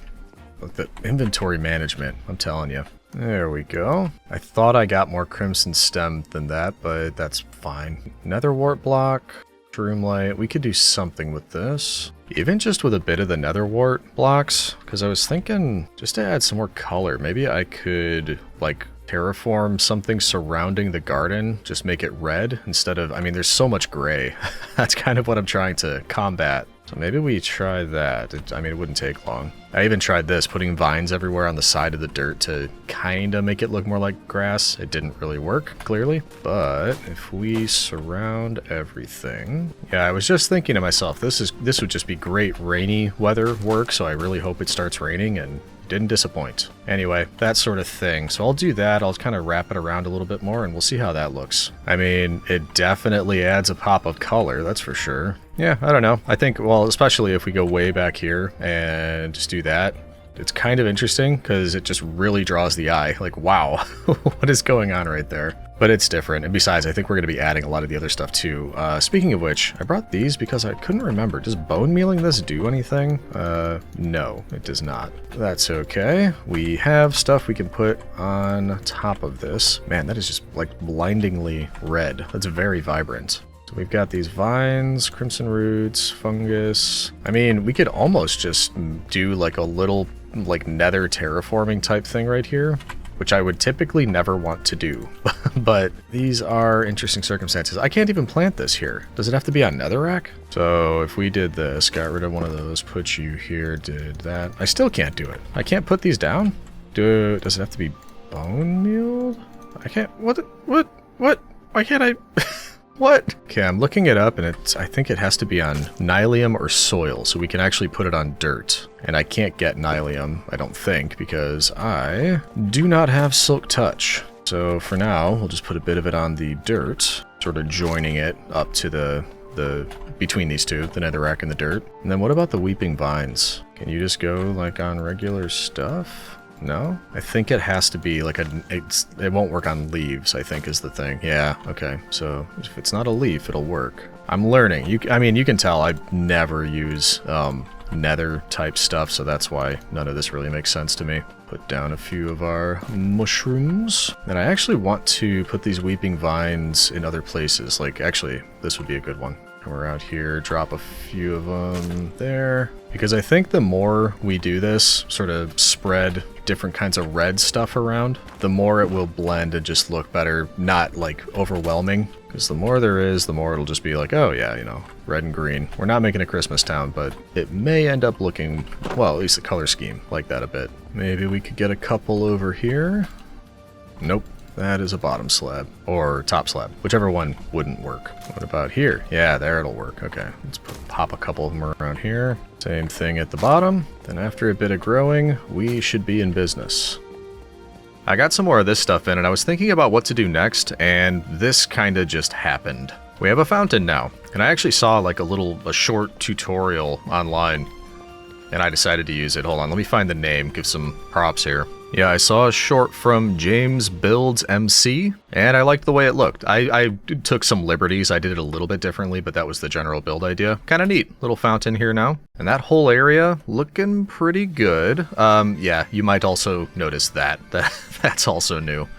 inventory management, I'm telling you. There we go. I thought I got more crimson stem than that, but that's fine. Nether wart block, shroomlight. We could do something with this. Even just with a bit of the nether wart blocks, because I was thinking just to add some more color, maybe I could like terraform something surrounding the garden, just make it red instead of, I mean, there's so much gray. That's kind of what I'm trying to combat. So maybe we try that. I mean, it wouldn't take long. I even tried this, putting vines everywhere on the side of the dirt to kind of make it look more like grass. It didn't really work, clearly. But if we surround everything... Yeah, I was just thinking to myself, this would just be great rainy weather work, so I really hope it starts raining, and didn't disappoint. Anyway, that sort of thing. So I'll do that. I'll kind of wrap it around a little bit more and we'll see how that looks. I mean, it definitely adds a pop of color, that's for sure. Yeah, I don't know. I think, well, especially if we go way back here and just do that, it's kind of interesting because it just really draws the eye. Like, wow, what is going on right there? But it's different. And besides, I think we're going to be adding a lot of the other stuff too. Speaking of which, I brought these because I couldn't remember. Does bone mealing this do anything? No, it does not. That's okay. We have stuff we can put on top of this. Man, that is just like blindingly red. That's very vibrant. So we've got these vines, crimson roots, fungus. I mean, we could almost just do like a little like nether terraforming type thing right here, which I would typically never want to do. But these are interesting circumstances. I can't even plant this here. Does it have to be on netherrack? So if we did this, got rid of one of those, put you here, did that. I still can't do it. I can't put these down? Does it have to be bone mealed? I can't, what? Why can't I? What? Okay, I'm looking it up and I think it has to be on nylium or soil, so we can actually put it on dirt. And I can't get nylium, I don't think, because I do not have silk touch. So for now, we'll just put a bit of it on the dirt, sort of joining it up to the between these two, the netherrack and the dirt. And then what about the weeping vines? Can you just go like on regular stuff? No? I think it has to be like it won't work on leaves, I think is the thing. Yeah, okay. So if it's not a leaf, it'll work. I'm learning. I mean, you can tell I never use nether type stuff, so that's why none of this really makes sense to me. Put down a few of our mushrooms. And I actually want to put these weeping vines in other places. Like, actually, this would be a good one. We're out here, drop a few of them there. Because I think the more we do this, sort of spread different kinds of red stuff around, the more it will blend and just look better, not like overwhelming. Because the more there is, the more it'll just be like, oh yeah, you know, red and green. We're not making a Christmas town, but it may end up looking, well, at least the color scheme, like that a bit. Maybe we could get a couple over here. Nope. That is a bottom slab, or top slab, whichever one wouldn't work. What about here? Yeah, there it'll work. Okay, let's pop a couple of them around here. Same thing at the bottom. Then after a bit of growing, we should be in business. I got some more of this stuff in, and I was thinking about what to do next, and this kind of just happened. We have a fountain now, and I actually saw like a short tutorial online, and I decided to use it. Hold on, let me find the name, give some props here. Yeah, I saw a short from James Builds MC, and I liked the way it looked. I took some liberties. I did it a little bit differently, but that was the general build idea. Kind of neat. Little fountain here now. And that whole area looking pretty good. Yeah, you might also notice that. That's also new.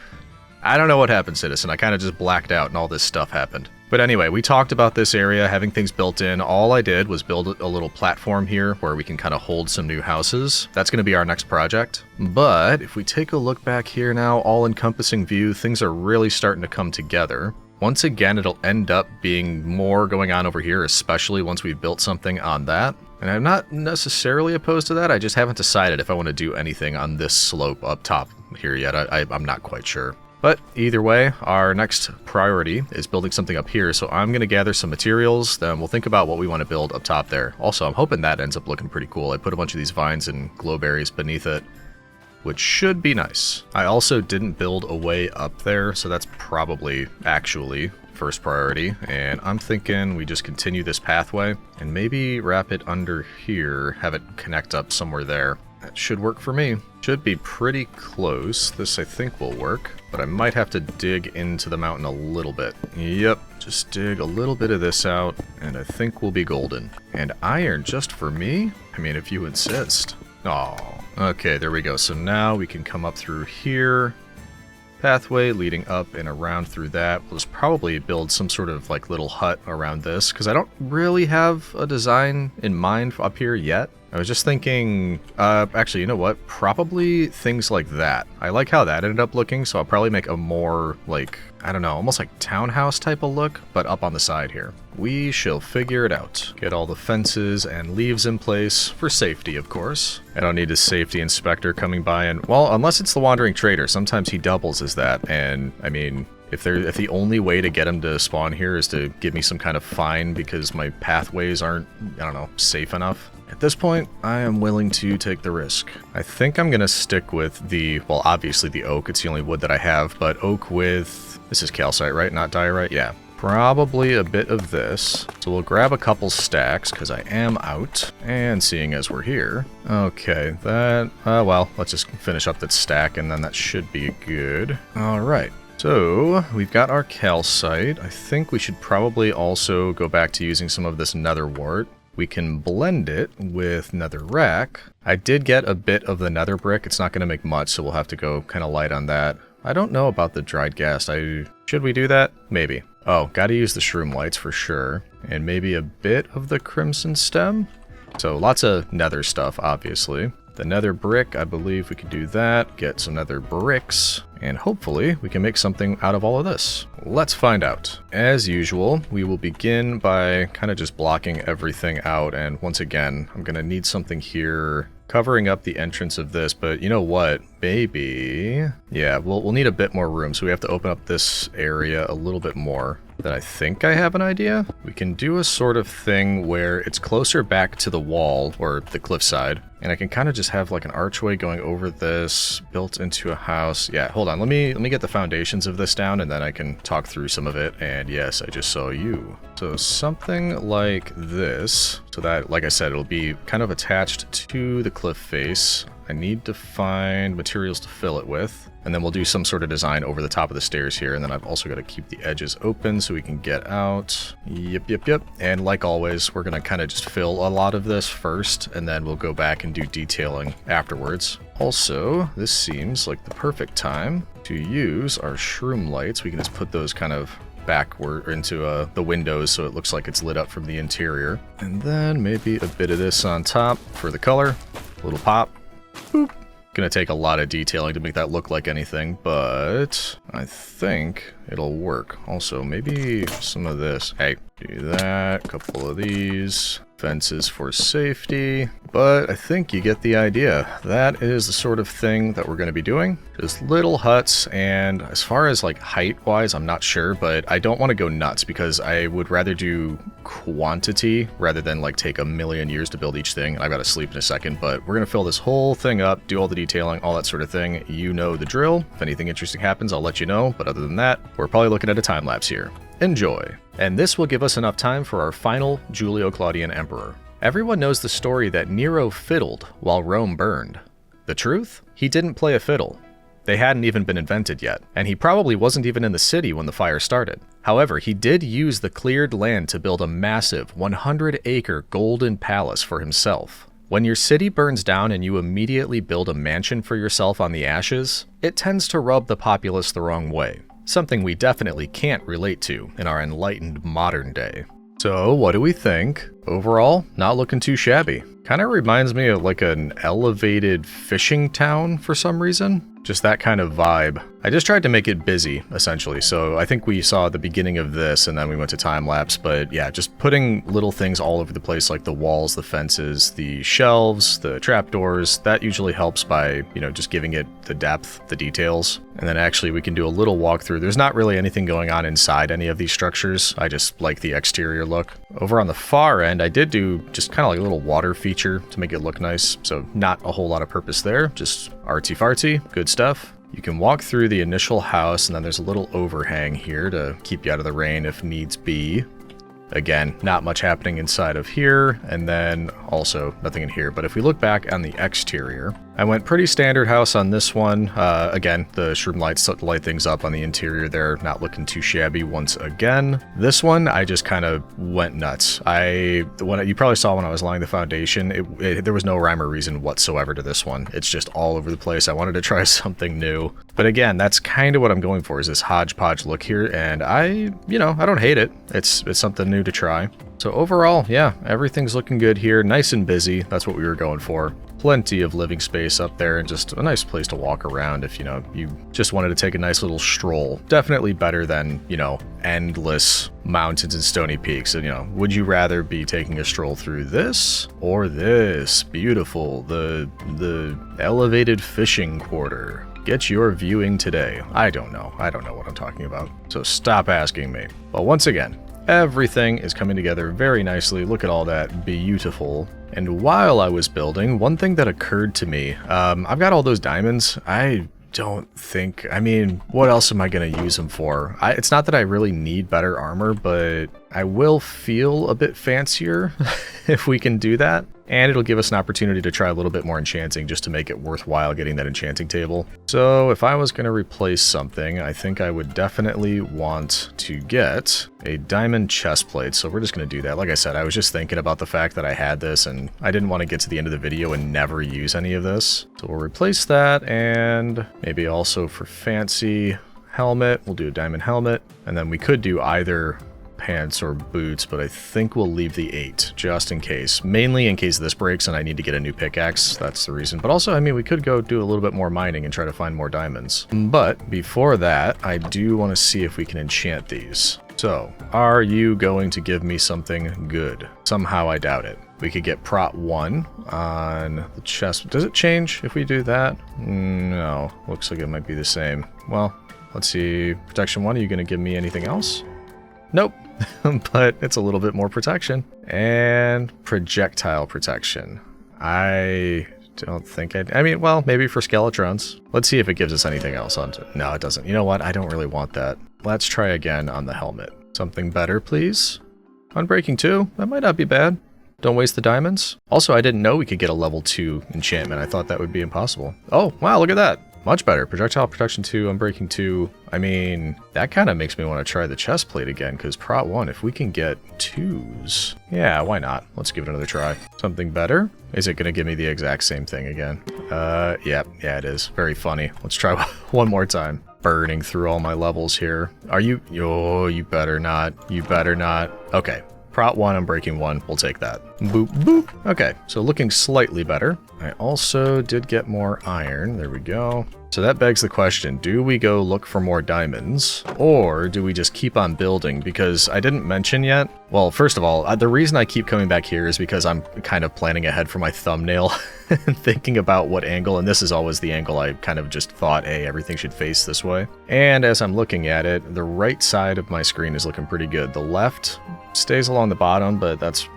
I don't know what happened, Citizen. I kind of just blacked out and all this stuff happened. But anyway, we talked about this area, having things built in. All I did was build a little platform here where we can kind of hold some new houses. That's going to be our next project. But if we take a look back here now, all-encompassing view, things are really starting to come together. Once again, it'll end up being more going on over here, especially once we've built something on that. And I'm not necessarily opposed to that. I just haven't decided if I want to do anything on this slope up top here yet. I'm not quite sure. But either way, our next priority is building something up here, so I'm going to gather some materials, then we'll think about what we want to build up top there. Also, I'm hoping that ends up looking pretty cool. I put a bunch of these vines and glowberries beneath it, which should be nice. I also didn't build a way up there, so that's probably actually first priority, and I'm thinking we just continue this pathway and maybe wrap it under here, have it connect up somewhere there. That should work for me. Should be pretty close. This I think will work, but I might have to dig into the mountain a little bit. Yep, just dig a little bit of this out, and I think we'll be golden. And iron just for me? I mean, if you insist. Oh, okay, there we go. So now we can come up through here. Pathway leading up and around through that. We'll just probably build some sort of like little hut around this, because I don't really have a design in mind up here yet. I was just thinking, actually, you know what? Probably things like that. I like how that ended up looking, so I'll probably make a more, like, I don't know, almost like townhouse type of look, but up on the side here. We shall figure it out. Get all the fences and leaves in place, for safety, of course. I don't need a safety inspector coming by and, well, unless it's the Wandering Trader, sometimes he doubles as that, and, I mean, if the only way to get him to spawn here is to give me some kind of fine because my pathways aren't, I don't know, safe enough. At this point, I am willing to take the risk. I think I'm going to stick with the, well, obviously the oak. It's the only wood that I have, but oak with, this is calcite, right? Not diorite? Yeah. Probably a bit of this. So we'll grab a couple stacks because I am out. And seeing as we're here, okay, that, well, let's just finish up that stack and then that should be good. All right. So, we've got our calcite. I think we should probably also go back to using some of this nether wart. We can blend it with nether rack. I did get a bit of the nether brick. It's not going to make much, so we'll have to go kind of light on that. I don't know about the dried gas. Should we do that? Maybe. Oh, gotta use the shroom lights for sure. And maybe a bit of the crimson stem. So lots of nether stuff, obviously. The nether brick, I believe we could do that. Get some nether bricks. And hopefully we can make something out of all of this. Let's find out. As usual, we will begin by kind of just blocking everything out. And once again, I'm going to need something here covering up the entrance of this. But you know what? Maybe... yeah, we'll need a bit more room. So we have to open up this area a little bit more. Then I think I have an idea. We can do a sort of thing where it's closer back to the wall or the cliffside. And I can kind of just have like an archway going over this, built into a house. Yeah, hold on. Let me get the foundations of this down and then I can talk through some of it. And yes, I just saw you. So something like this. So that, like I said, it'll be kind of attached to the cliff face. I need to find materials to fill it with. And then we'll do some sort of design over the top of the stairs here. And then I've also got to keep the edges open so we can get out. Yep. And like always, we're going to kind of just fill a lot of this first. And then we'll go back and do detailing afterwards. Also, this seems like the perfect time to use our shroom lights. We can just put those kind of backward into the windows so it looks like it's lit up from the interior. And then maybe a bit of this on top for the color. A little pop. Boop. Gonna take a lot of detailing to make that look like anything, but I think it'll work. Also, maybe some of this. Hey, do that. A couple of these. Fences for safety. But I think you get the idea. That is the sort of thing that we're going to be doing. Just little huts, and as far as like height-wise, I'm not sure, but I don't want to go nuts because I would rather do quantity rather than like take a million years to build each thing. I've got to sleep in a second, but we're going to fill this whole thing up, do all the detailing, all that sort of thing. You know the drill. If anything interesting happens, I'll let you know, but other than that, we're probably looking at a time-lapse here. Enjoy. And this will give us enough time for our final Julio-Claudian emperor. Everyone knows the story that Nero fiddled while Rome burned. The truth? He didn't play a fiddle. They hadn't even been invented yet, and he probably wasn't even in the city when the fire started. However, he did use the cleared land to build a massive 100-acre golden palace for himself. When your city burns down and you immediately build a mansion for yourself on the ashes, it tends to rub the populace the wrong way. Something we definitely can't relate to in our enlightened modern day. So, what do we think? Overall, not looking too shabby. Kind of reminds me of like an elevated fishing town for some reason. Just that kind of vibe. I just tried to make it busy, essentially, so I think we saw the beginning of this and then we went to time-lapse, but yeah, just putting little things all over the place like the walls, the fences, the shelves, the trapdoors, that usually helps by, you know, just giving it the depth, the details. And then actually we can do a little walkthrough. There's not really anything going on inside any of these structures. I just like the exterior look. Over on the far end, I did do just kind of like a little water feature to make it look nice, so not a whole lot of purpose there, just artsy-fartsy, good stuff. You can walk through the initial house, and then there's a little overhang here to keep you out of the rain if needs be. Again, not much happening inside of here, and then also nothing in here. But if we look back on the exterior, I went pretty standard house on this one. Again, the shroom lights light things up on the interior there, not looking too shabby once again. This one, I just kind of went nuts. You probably saw when I was laying the foundation, there was no rhyme or reason whatsoever to this one. It's just all over the place. I wanted to try something new. But again, that's kind of what I'm going for, is this hodgepodge look here, and I don't hate it. It's something new to try. So overall, yeah, everything's looking good here. Nice and busy. That's what we were going for. Plenty of living space up there and just a nice place to walk around if, you just wanted to take a nice little stroll. Definitely better than, endless mountains and Stony Peaks. And, would you rather be taking a stroll through this or this? Beautiful. The elevated fishing quarter. Get your viewing today. I don't know what I'm talking about. So stop asking me. But once again, everything is coming together very nicely. Look at all that beautiful. And while I was building, one thing that occurred to me, I've got all those diamonds. What else am I going to use them for? It's not that I really need better armor, but I will feel a bit fancier if we can do that. And it'll give us an opportunity to try a little bit more enchanting just to make it worthwhile getting that enchanting table. So if I was going to replace something, I think I would definitely want to get a diamond chest plate. So we're just going to do that. Like I said, I was just thinking about the fact that I had this and I didn't want to get to the end of the video and never use any of this. So we'll replace that, and maybe also for fancy helmet, we'll do a diamond helmet. And then we could do either pants or boots, but I think we'll leave the 8 just in case. Mainly in case this breaks and I need to get a new pickaxe. That's the reason. But also, we could go do a little bit more mining and try to find more diamonds. But before that, I do want to see if we can enchant these. So, are you going to give me something good? Somehow I doubt it. We could get Prot 1 on the chest. Does it change if we do that? No. Looks like it might be the same. Well, let's see. Protection 1, are you going to give me anything else? Nope. But it's a little bit more protection. And projectile protection. I don't think well, maybe for Skeletrons. Let's see if it gives us anything else onto it. No, it doesn't. You know what? I don't really want that. Let's try again on the helmet. Something better, please. Unbreaking 2? That might not be bad. Don't waste the diamonds. Also, I didn't know we could get a level 2 enchantment. I thought that would be impossible. Oh, wow, look at that. Much better. Projectile protection 2, unbreaking 2. That kind of makes me want to try the chest plate again, because Prot 1, if we can get 2s. Yeah, why not? Let's give it another try. Something better? Is it going to give me the exact same thing again? Yeah, it is. Very funny. Let's try one more time. Burning through all my levels here. Are you? Oh, you better not. You better not. Okay. Prot 1, unbreaking 1. We'll take that. Boop, boop. Okay, so looking slightly better. I also did get more iron. There we go. So that begs the question, do we go look for more diamonds, or do we just keep on building? Because I didn't mention yet. Well, first of all, the reason I keep coming back here is because I'm kind of planning ahead for my thumbnail and thinking about what angle, and this is always the angle I kind of just thought, hey, everything should face this way. And as I'm looking at it, the right side of my screen is looking pretty good. The left stays along the bottom, but that's,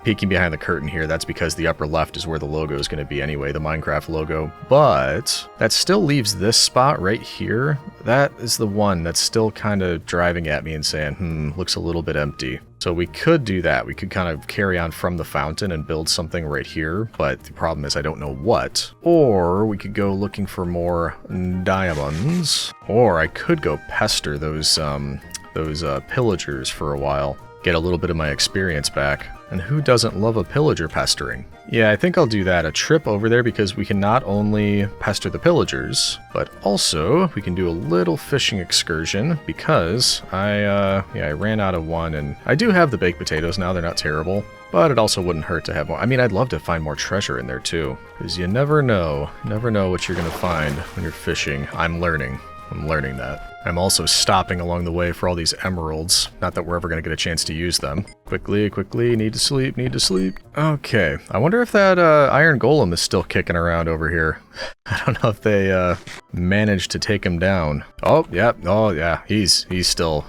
peeking behind the curtain here, that's because the upper left is where the logo is going to be anyway, the Minecraft logo. But that still leaves this spot right here. That is the one that's still kind of driving at me and saying, looks a little bit empty. So we could do that. We could kind of carry on from the fountain and build something right here, but the problem is I don't know what. Or we could go looking for more diamonds, or I could go pester those pillagers for a while. Get a little bit of my experience back. And who doesn't love a pillager pestering? Yeah, I think I'll do that. A trip over there because we can not only pester the pillagers, but also we can do a little fishing excursion because I ran out of one, and I do have the baked potatoes now. They're not terrible, but it also wouldn't hurt to have more. I mean, I'd love to find more treasure in there too, because you never know what you're going to find when you're fishing. I'm learning that. I'm also stopping along the way for all these emeralds. Not that we're ever going to get a chance to use them. Quickly, need to sleep. Okay, I wonder if that iron golem is still kicking around over here. I don't know if they managed to take him down. Oh, yeah, he's still,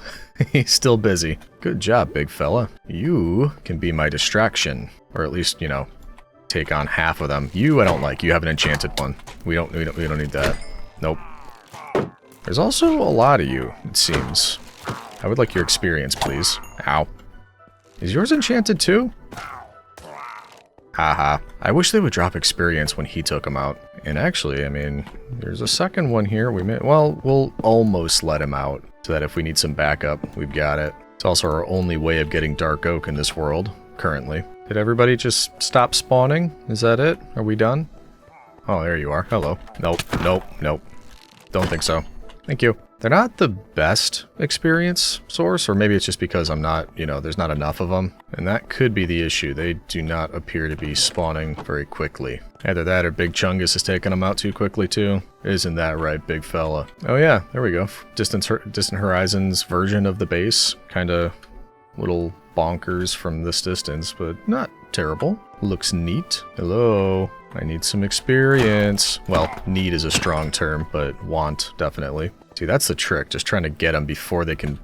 he's still busy. Good job, big fella. You can be my distraction, or at least, you know, take on half of them. You, I don't like. You have an enchanted one. We don't need that. Nope. There's also a lot of you, it seems. I would like your experience, please. Ow. Is yours enchanted too? Haha. I wish they would drop experience when he took him out. And actually, I mean, there's a second one here. We'll almost let him out, so that if we need some backup, we've got it. It's also our only way of getting dark oak in this world, currently. Did everybody just stop spawning? Is that it? Are we done? Oh, there you are. Hello. Nope. Don't think so. Thank you. They're not the best experience source, or maybe it's just because I'm not, you know, there's not enough of them. And that could be the issue. They do not appear to be spawning very quickly. Either that or Big Chungus is taking them out too quickly too. Isn't that right, big fella? Oh yeah, there we go. Distant Horizons version of the base. Kinda little bonkers from this distance, but not terrible. Looks neat. Hello. I need some experience. Well, need is a strong term, but want, definitely. See, that's the trick, just trying to get them before they can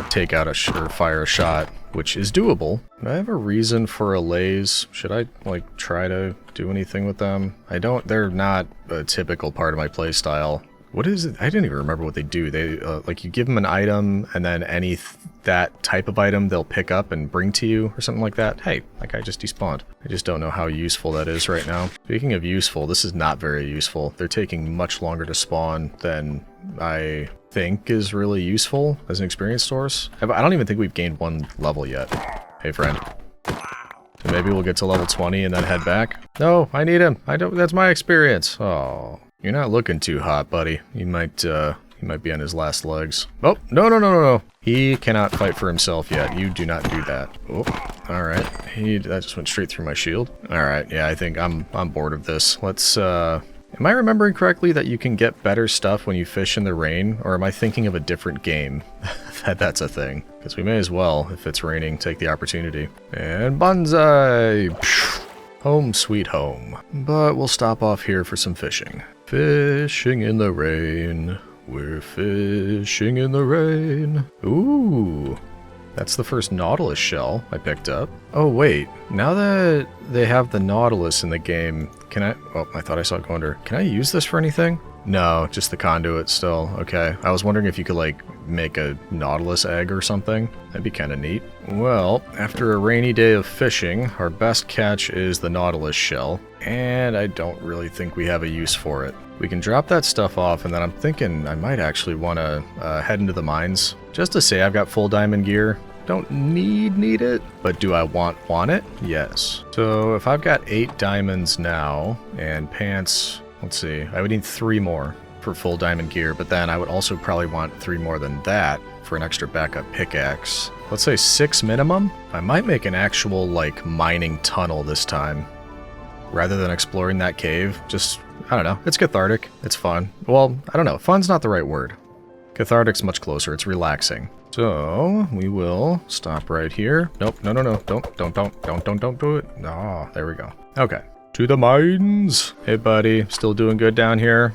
take out or fire a shot, which is doable. Do I have a reason for allays? Should I, like, try to do anything with them? They're not a typical part of my playstyle. What is it? I didn't even remember what they do. They, like, you give them an item, and then that type of item they'll pick up and bring to you, or something like that. Hey, that guy just despawned. I just don't know how useful that is right now. Speaking of useful, this is not very useful. They're taking much longer to spawn than I think is really useful as an experience source. I don't even think we've gained one level yet. Hey, friend. So maybe we'll get to level 20 and then head back. No, I need him. That's my experience. Oh. You're not looking too hot, buddy. He might be on his last legs. Oh, no. He cannot fight for himself yet. You do not do that. Oh, alright. That just went straight through my shield. Alright, yeah, I think I'm bored of this. Let's, am I remembering correctly that you can get better stuff when you fish in the rain? Or am I thinking of a different game? That's a thing. Because we may as well, if it's raining, take the opportunity. And bonsai! Home sweet home. But we'll stop off here for some fishing. Fishing in the rain. We're fishing in the rain. Ooh. That's the first Nautilus shell I picked up. Oh wait, now that they have the Nautilus in the game, can I... Oh, I thought I saw it go under. Can I use this for anything? No, just the conduit still. Okay, I was wondering if you could, like, make a Nautilus egg or something. That'd be kind of neat. Well, after a rainy day of fishing, our best catch is the Nautilus shell, and I don't really think we have a use for it. We can drop that stuff off, and then I'm thinking I might actually want to head into the mines. Just to say I've got full diamond gear. Don't need it, but do I want it? Yes. So if I've got 8 diamonds now, and pants... Let's see, I would need 3 more for full diamond gear, but then I would also probably want 3 more than that for an extra backup pickaxe. Let's say 6 minimum. I might make an actual, like, mining tunnel this time, rather than exploring that cave. Just, I don't know, it's cathartic, it's fun. Well, I don't know, fun's not the right word. Cathartic's much closer, it's relaxing. So, we will stop right here. Nope, no, don't do it. Oh, there we go. Okay. To the mines. Hey, buddy. Still doing good down here?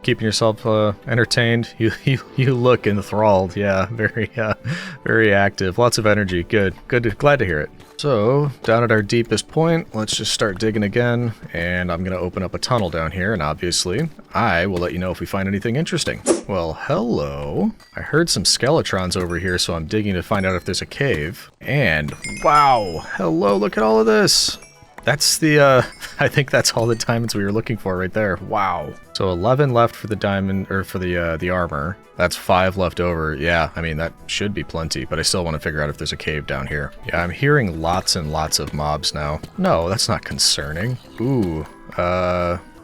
Keeping yourself entertained? You look enthralled. Yeah, very active. Lots of energy. Good. Glad to hear it. So, down at our deepest point, let's just start digging again. And I'm going to open up a tunnel down here. And obviously, I will let you know if we find anything interesting. Well, hello. I heard some skeletrons over here, so I'm digging to find out if there's a cave. And, wow. Hello, look at all of this. That's the, I think that's all the diamonds we were looking for right there. Wow. So 11 left for the diamond, or for the armor. That's 5 left over. Yeah, I mean, that should be plenty, but I still want to figure out if there's a cave down here. Yeah, I'm hearing lots and lots of mobs now. No, that's not concerning. Ooh,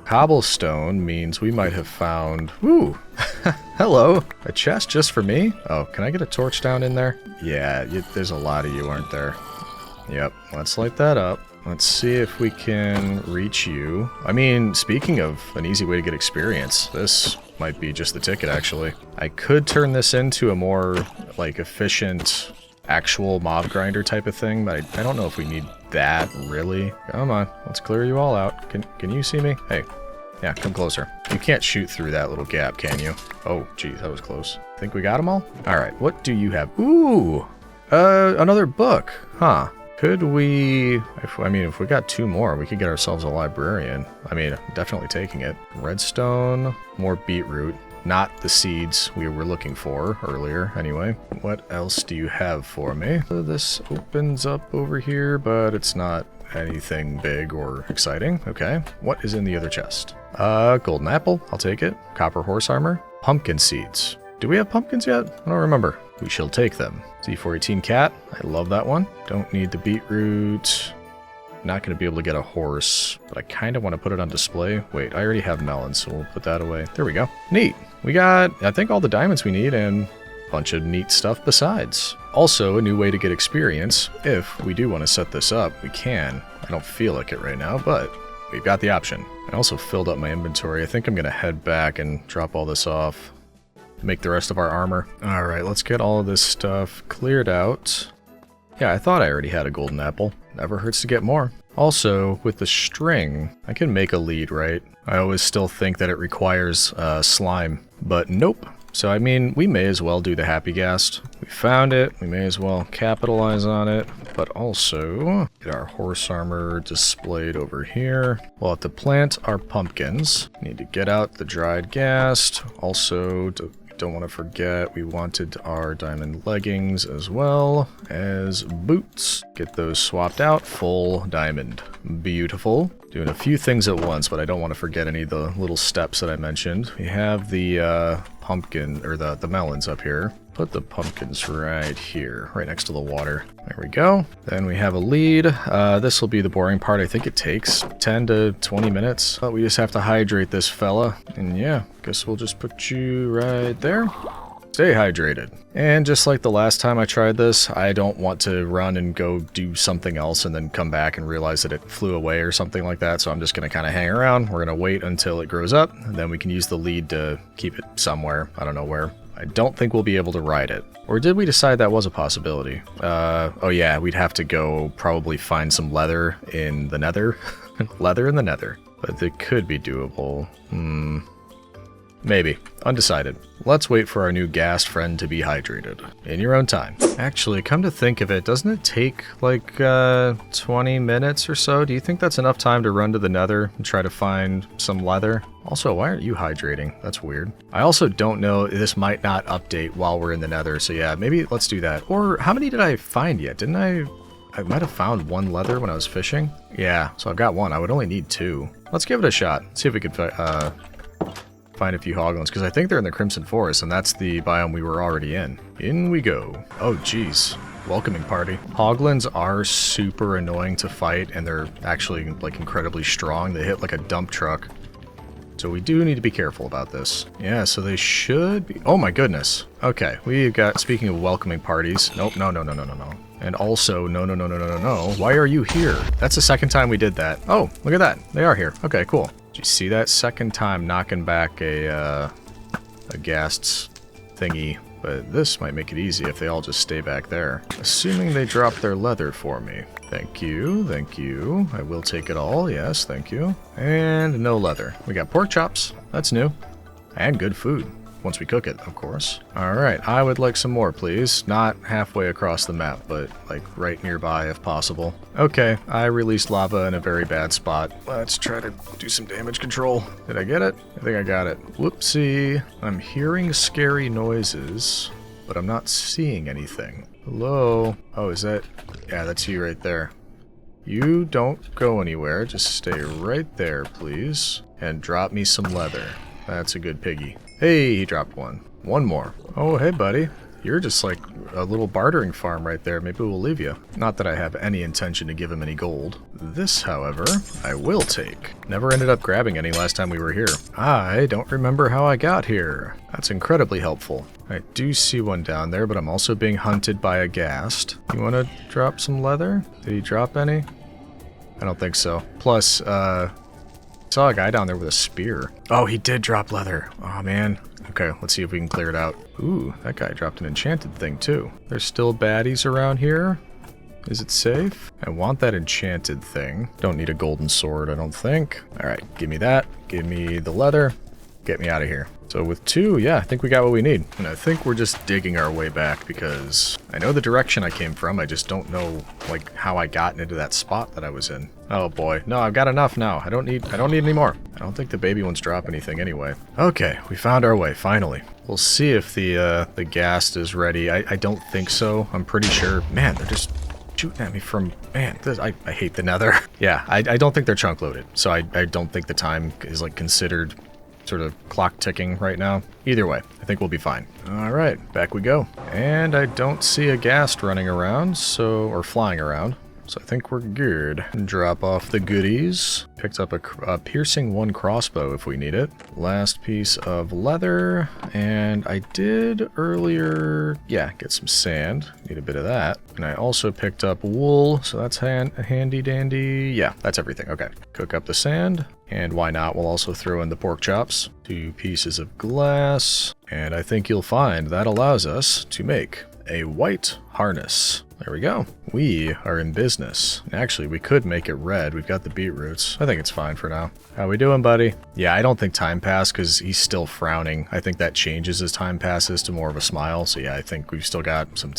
cobblestone means we might have found... Ooh, hello. A chest just for me? Oh, can I get a torch down in there? Yeah, there's a lot of you, aren't there? Yep, let's light that up. Let's see if we can reach you. I mean, speaking of an easy way to get experience, this might be just the ticket, actually. I could turn this into a more, like, efficient, actual mob grinder type of thing, but I don't know if we need that, really. Come on, let's clear you all out. Can you see me? Hey. Yeah, come closer. You can't shoot through that little gap, can you? Oh, geez, that was close. Think we got them all? Alright, what do you have? Ooh! Another book. Huh. Could we... if we got 2 more, we could get ourselves a librarian. I mean, definitely taking it. Redstone, more beetroot. Not the seeds we were looking for earlier, anyway. What else do you have for me? So this opens up over here, but it's not anything big or exciting. Okay. What is in the other chest? Golden apple. I'll take it. Copper horse armor. Pumpkin seeds. Do we have pumpkins yet? I don't remember. We shall take them. Z418 cat. I love that one. Don't need the beetroot. Not going to be able to get a horse, but I kind of want to put it on display. Wait, I already have melons, so we'll put that away. There we go. Neat. We got, I think, all the diamonds we need and a bunch of neat stuff besides. Also, a new way to get experience. If we do want to set this up, we can. I don't feel like it right now, but we've got the option. I also filled up my inventory. I think I'm going to head back and drop all this off. Make the rest of our armor. Alright, let's get all of this stuff cleared out. Yeah, I thought I already had a golden apple. Never hurts to get more. Also, with the string, I can make a lead, right? I always still think that it requires slime, but nope. So, I mean, we may as well do the happy ghast. We found it, we may as well capitalize on it, but also get our horse armor displayed over here. We'll have to plant our pumpkins. Need to get out the dried ghast. Also, don't want to forget, we wanted our diamond leggings as well as boots. Get those swapped out. Full diamond. Beautiful. Doing a few things at once, but I don't want to forget any of the little steps that I mentioned. We have the pumpkin, or the melons up here. Put the pumpkins right here, right next to the water. There we go. Then we have a lead. This will be the boring part. I think it takes 10 to 20 minutes. But we just have to hydrate this fella. And yeah, guess we'll just put you right there. Stay hydrated. And just like the last time I tried this, I don't want to run and go do something else and then come back and realize that it flew away or something like that. So I'm just going to kind of hang around. We're going to wait until it grows up. And then we can use the lead to keep it somewhere. I don't know where. I don't think we'll be able to ride it. Or did we decide that was a possibility? Oh yeah, we'd have to go probably find some leather in the nether. Leather in the nether. But it could be doable. Maybe. Undecided. Let's wait for our new ghast friend to be hydrated. In your own time. Actually, come to think of it, doesn't it take like 20 minutes or so? Do you think that's enough time to run to the nether and try to find some leather? Also, why aren't you hydrating? That's weird. I also don't know, this might not update while we're in the nether, so yeah, maybe let's do that. Or how many did I find yet? Didn't I might have found 1 leather when I was fishing? Yeah, so I've got 1. I would only need 2. Let's give it a shot. See if we could find a few hoglins, because I think they're in the Crimson Forest, and that's the biome we were already in. In we go. Oh, jeez. Welcoming party. Hoglins are super annoying to fight, and they're actually, like, incredibly strong. They hit like a dump truck. So we do need to be careful about this. Yeah, so they should be... Oh my goodness. Okay, we've got... Speaking of welcoming parties... Nope, no. And also, no. Why are you here? That's the second time we did that. Oh, look at that. They are here. Okay, cool. Did you see that? Second time knocking back a ghast's thingy. But this might make it easy if they all just stay back there. Assuming they drop their leather for me. Thank you, thank you. I will take it all, yes, thank you. And no leather. We got pork chops. That's new. And good food. Once we cook it, of course. Alright, I would like some more, please. Not halfway across the map, but like right nearby if possible. Okay, I released lava in a very bad spot. Let's try to do some damage control. Did I get it? I think I got it. Whoopsie. I'm hearing scary noises, but I'm not seeing anything. Hello? Oh, is that... Yeah, that's you right there. You don't go anywhere. Just stay right there, please. And drop me some leather. That's a good piggy. Hey, he dropped one. One more. Oh, hey, buddy. You're just like a little bartering farm right there. Maybe we'll leave you. Not that I have any intention to give him any gold. This, however, I will take. Never ended up grabbing any last time we were here. I don't remember how I got here. That's incredibly helpful. I do see one down there, but I'm also being hunted by a ghast. You want to drop some leather? Did he drop any? I don't think so. Plus, I saw a guy down there with a spear. Oh, he did drop leather. Oh, man. Okay, let's see if we can clear it out. Ooh, that guy dropped an enchanted thing, too. There's still baddies around here. Is it safe? I want that enchanted thing. Don't need a golden sword, I don't think. All right, give me that. Give me the leather. Get me out of here. So with 2, yeah, I think we got what we need. And I think we're just digging our way back because I know the direction I came from. I just don't know, like, how I got into that spot that I was in. Oh boy. No, I've got enough now. I don't need any more. I don't think the baby ones drop anything anyway. Okay, we found our way, finally. We'll see if the ghast is ready. I don't think so. I'm pretty sure. Man, they're just shooting at me from... Man, I hate the nether. Yeah, I don't think they're chunk loaded. So I don't think the time is, like, considered sort of clock ticking right now. Either way, I think we'll be fine. All right, back we go. And I don't see a ghast running around, or flying around. So I think we're good. Drop off the goodies. Picked up a piercing 1 crossbow if we need it. Last piece of leather. And I did earlier, yeah, get some sand. Need a bit of that. And I also picked up wool, so that's handy dandy. Yeah, that's everything. Okay. Cook up the sand. And why not? We'll also throw in the pork chops. 2 pieces of glass. And I think you'll find that allows us to make a white harness. There we go. We are in business. Actually, we could make it red. We've got the beetroots. I think it's fine for now. How we doing, buddy? Yeah, I don't think time passed because he's still frowning. I think that changes as time passes to more of a smile. So yeah, I think we've still got some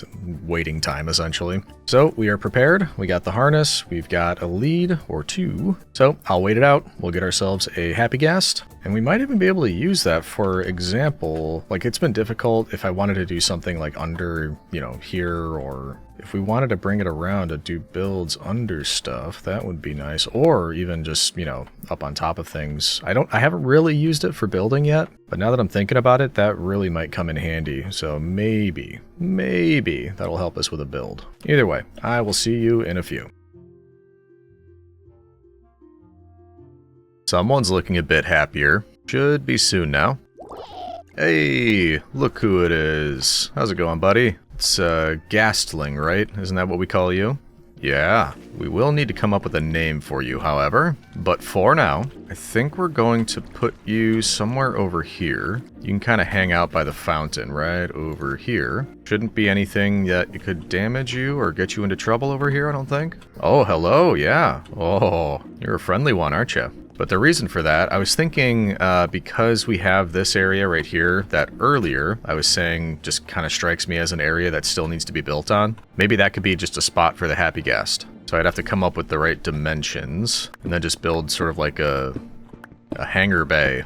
waiting time, essentially. So we are prepared. We got the harness. We've got a lead or 2. So I'll wait it out. We'll get ourselves a happy ghast. And we might even be able to use that, for example, like it's been difficult if I wanted to do something like under, you know, here, or if we wanted to bring it around to do builds under stuff, that would be nice. Or even just, you know, up on top of things. I haven't really used it for building yet, but now that I'm thinking about it, that really might come in handy. So maybe that'll help us with a build. Either way, I will see you in a few. Someone's looking a bit happier. Should be soon now. Hey, look who it is. How's it going, buddy? It's Ghastling, right? Isn't that what we call you? Yeah, we will need to come up with a name for you, however. But for now, I think we're going to put you somewhere over here. You can kind of hang out by the fountain right over here. Shouldn't be anything that could damage you or get you into trouble over here, I don't think. Oh, hello, yeah. Oh, you're a friendly one, aren't you? But the reason for that, I was thinking because we have this area right here that earlier I was saying just kind of strikes me as an area that still needs to be built on. Maybe that could be just a spot for the happy ghast. So I'd have to come up with the right dimensions and then just build sort of like a hangar bay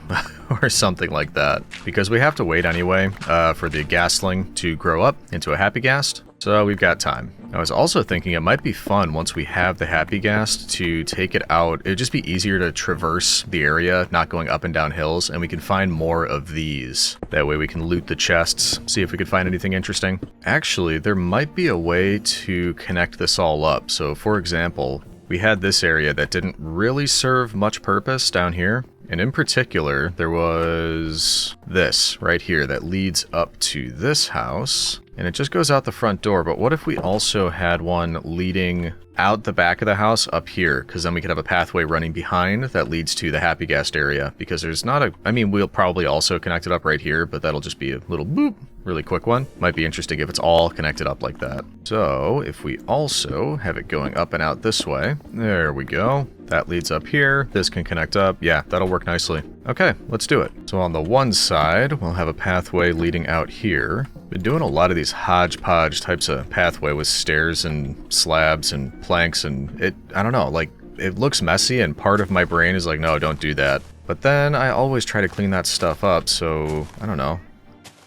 or something like that. Because we have to wait anyway for the ghastling to grow up into a happy ghast. So we've got time. I was also thinking it might be fun once we have the happy ghast to take it out. It'd just be easier to traverse the area, not going up and down hills, and we can find more of these. That way we can loot the chests, see if we can find anything interesting. Actually, there might be a way to connect this all up. So for example, we had this area that didn't really serve much purpose down here. And in particular, there was this right here that leads up to this house. And it just goes out the front door. But what if we also had one leading out the back of the house up here? Because then we could have a pathway running behind that leads to the happy ghast area. Because there's not a... I mean, we'll probably also connect it up right here, but that'll just be a little boop. Really quick one. Might be interesting if it's all connected up like that. So if we also have it going up and out this way, there we go. That leads up here. This can connect up. Yeah, that'll work nicely. Okay, let's do it. So on the one side, we'll have a pathway leading out here. Been doing a lot of these hodgepodge types of pathway with stairs and slabs and planks, and I don't know, like, it looks messy, and part of my brain is like, no, don't do that. But then I always try to clean that stuff up, so I don't know.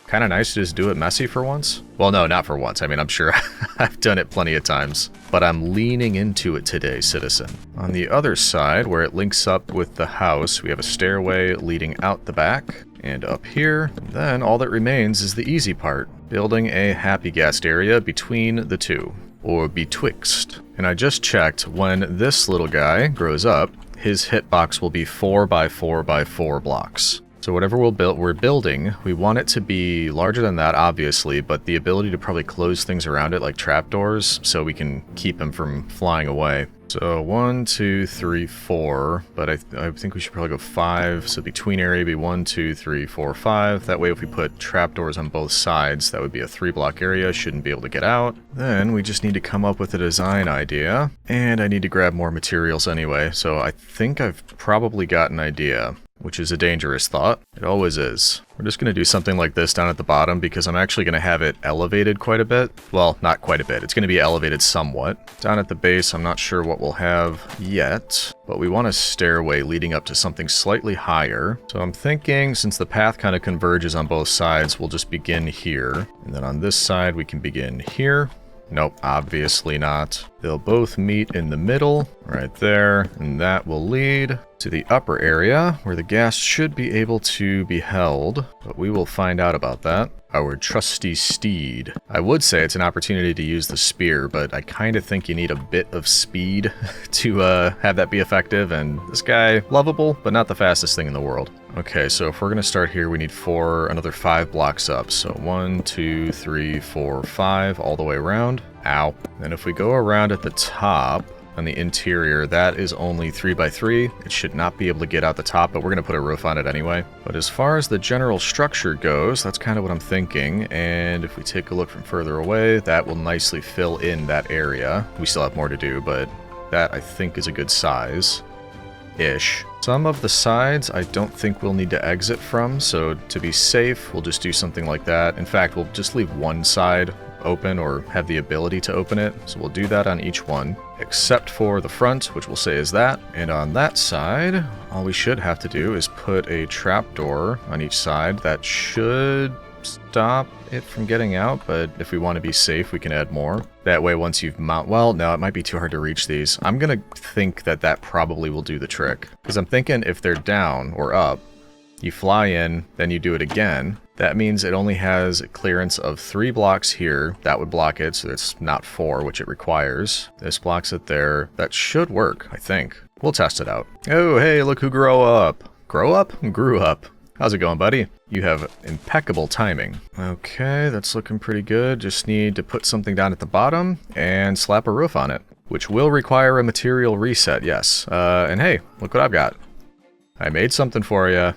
Kind of nice to just do it messy for once. Well, no, not for once. I mean, I'm sure I've done it plenty of times, but I'm leaning into it today, citizen. On the other side, where it links up with the house, we have a stairway leading out the back and up here. Then all that remains is the easy part, building a happy guest area between the two, or betwixt. And I just checked, when this little guy grows up, his hitbox will be 4 by 4 by 4 blocks. So whatever we're building, we want it to be larger than that, obviously, but the ability to probably close things around it like trapdoors so we can keep him from flying away. So 1, 2, 3, 4, but I think we should probably go 5. So between area be 1, 2, 3, 4, 5. That way if we put trapdoors on both sides, that would be a 3-block area, shouldn't be able to get out. Then we just need to come up with a design idea, and I need to grab more materials anyway, so I think I've probably got an idea. Which is a dangerous thought. It always is. We're just going to do something like this down at the bottom because I'm actually going to have it elevated quite a bit. Well, not quite a bit. It's going to be elevated somewhat. Down at the base, I'm not sure what we'll have yet, but we want a stairway leading up to something slightly higher. So I'm thinking since the path kind of converges on both sides, we'll just begin here. And then on this side, we can begin here. Nope, obviously not. They'll both meet in the middle, right there, and that will lead to the upper area, where the ghast should be able to be held, but we will find out about that. Our trusty steed. I would say it's an opportunity to use the spear, but I kind of think you need a bit of speed to have that be effective, and this guy, lovable, but not the fastest thing in the world. Okay, so if we're going to start here, we need another 5 blocks up. So 1, 2, 3, 4, 5, all the way around. Ow. And if we go around at the top, on the interior, that is only 3 by 3. It should not be able to get out the top, but we're going to put a roof on it anyway. But as far as the general structure goes, that's kind of what I'm thinking. And if we take a look from further away, that will nicely fill in that area. We still have more to do, but that I think is a good size-ish. Some of the sides I don't think we'll need to exit from, so to be safe, we'll just do something like that. In fact, we'll just leave one side open or have the ability to open it. So we'll do that on each one, except for the front, which we'll say is that. And on that side, all we should have to do is put a trapdoor on each side that should stop it from getting out, but if we want to be safe, we can add more. That way, once you've well, no, it might be too hard to reach these. I'm gonna think that probably will do the trick, because I'm thinking if they're down or up, you fly in, then you do it again. That means it only has a clearance of 3 blocks here. That would block it, so it's not 4, which it requires. This blocks it there. That should work, I think. We'll test it out. Oh, hey, look who grew up. Grow up? Grew up. How's it going, buddy? You have impeccable timing. Okay, that's looking pretty good. Just need to put something down at the bottom and slap a roof on it, which will require a material reset, yes. And hey, look what I've got. I made something for you.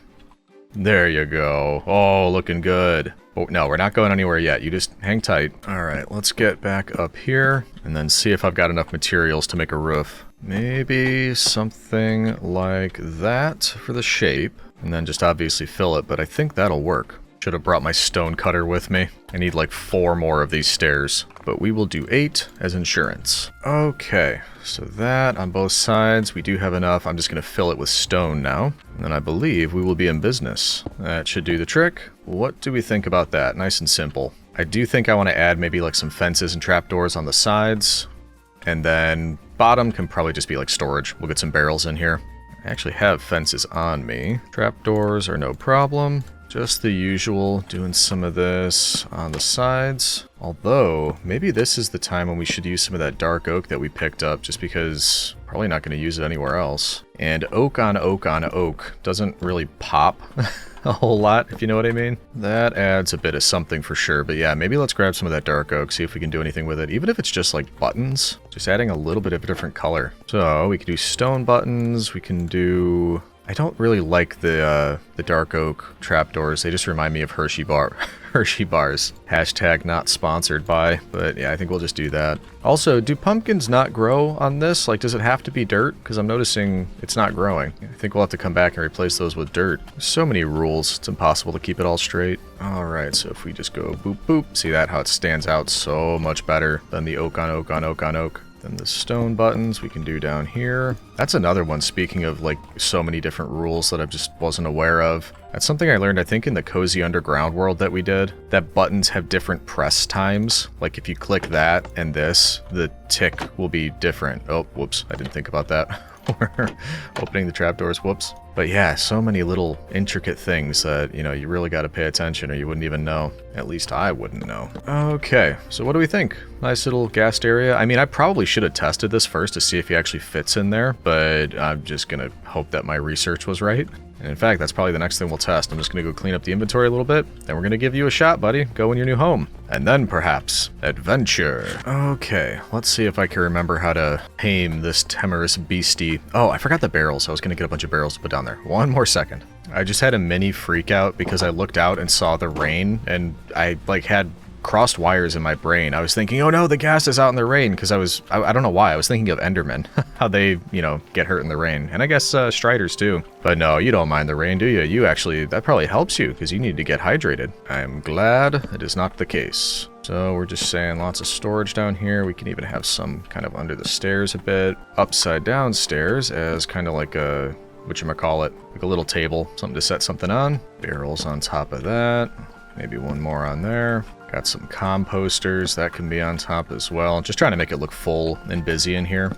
There you go. Oh, looking good. Oh, no, we're not going anywhere yet. You just hang tight. All right, let's get back up here and then see if I've got enough materials to make a roof. Maybe something like that for the shape, and then just obviously fill it, but I think that'll work. Should have brought my stone cutter with me. I need like 4 more of these stairs, but we will do 8 as insurance. Okay, so that on both sides, we do have enough. I'm just going to fill it with stone now, and then I believe we will be in business. That should do the trick. What do we think about that? Nice and simple. I do think I want to add maybe like some fences and trapdoors on the sides, and then bottom can probably just be like storage. We'll get some barrels in here. I actually have fences on me. Trapdoors are no problem. Just the usual, doing some of this on the sides. Although, maybe this is the time when we should use some of that dark oak that we picked up, just because probably not going to use it anywhere else. And oak on oak on oak doesn't really pop a whole lot, if you know what I mean. That adds a bit of something for sure, but yeah, maybe let's grab some of that dark oak, see if we can do anything with it, even if it's just like buttons, just adding a little bit of a different color. So we can do stone buttons, we can do... I don't really like the dark oak trapdoors. They just remind me of Hershey bars. Hashtag not sponsored by, but yeah, I think we'll just do that. Also, do pumpkins not grow on this? Like, does it have to be dirt? Because I'm noticing it's not growing. I think we'll have to come back and replace those with dirt. So many rules, it's impossible to keep it all straight. All right, so if we just go boop boop, see that how it stands out so much better than the oak on oak on oak on oak. Then the stone buttons we can do down here. That's another one, speaking of like so many different rules that I just wasn't aware of. That's something I learned, I think, in the Cozy Underground world that we did, that buttons have different press times. Like if you click that and this, the tick will be different. Oh, whoops, I didn't think about that. We're opening the trapdoors, whoops. But yeah, so many little intricate things that, you know, you really got to pay attention or you wouldn't even know. At least I wouldn't know. Okay, so what do we think? Nice little gassed area. I mean, I probably should have tested this first to see if he actually fits in there, but I'm just gonna hope that my research was right. And in fact, that's probably the next thing we'll test. I'm just gonna go clean up the inventory a little bit, then we're gonna give you a shot, buddy. Go in your new home. And then perhaps adventure. Okay, let's see if I can remember how to tame this timorous beastie. Oh, I forgot the barrels. I was gonna get a bunch of barrels to put down there. One more second. I just had a mini freak out because I looked out and saw the rain and I like had crossed wires in my brain. I was thinking, oh no, the gas is out in the rain, because I don't know why, I was thinking of Endermen, how they, you know, get hurt in the rain. And I guess Striders too. But no, you don't mind the rain, do you? You actually, that probably helps you, because you need to get hydrated. I'm glad it is not the case. So we're just saying lots of storage down here. We can even have some kind of under the stairs a bit. Upside down stairs as kind of like a, whatchamacallit, like a little table, something to set something on. Barrels on top of that. Maybe one more on there. Got some composters that can be on top as well. Just trying to make it look full and busy in here,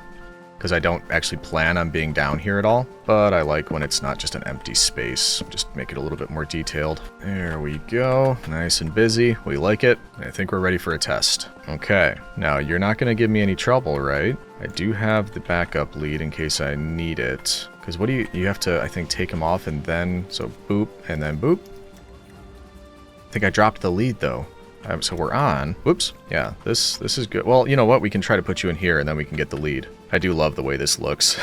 because I don't actually plan on being down here at all, but I like when it's not just an empty space. Just make it a little bit more detailed. There we go. Nice and busy. We like it. I think we're ready for a test. Okay. Now, you're not going to give me any trouble, right? I do have the backup lead in case I need it. Because what do you have to, I think, take them off and then, so boop, and then boop. I think I dropped the lead though. So we're on. Whoops. Yeah, this is good. Well, you know what? We can try to put you in here and then we can get the lead. I do love the way this looks.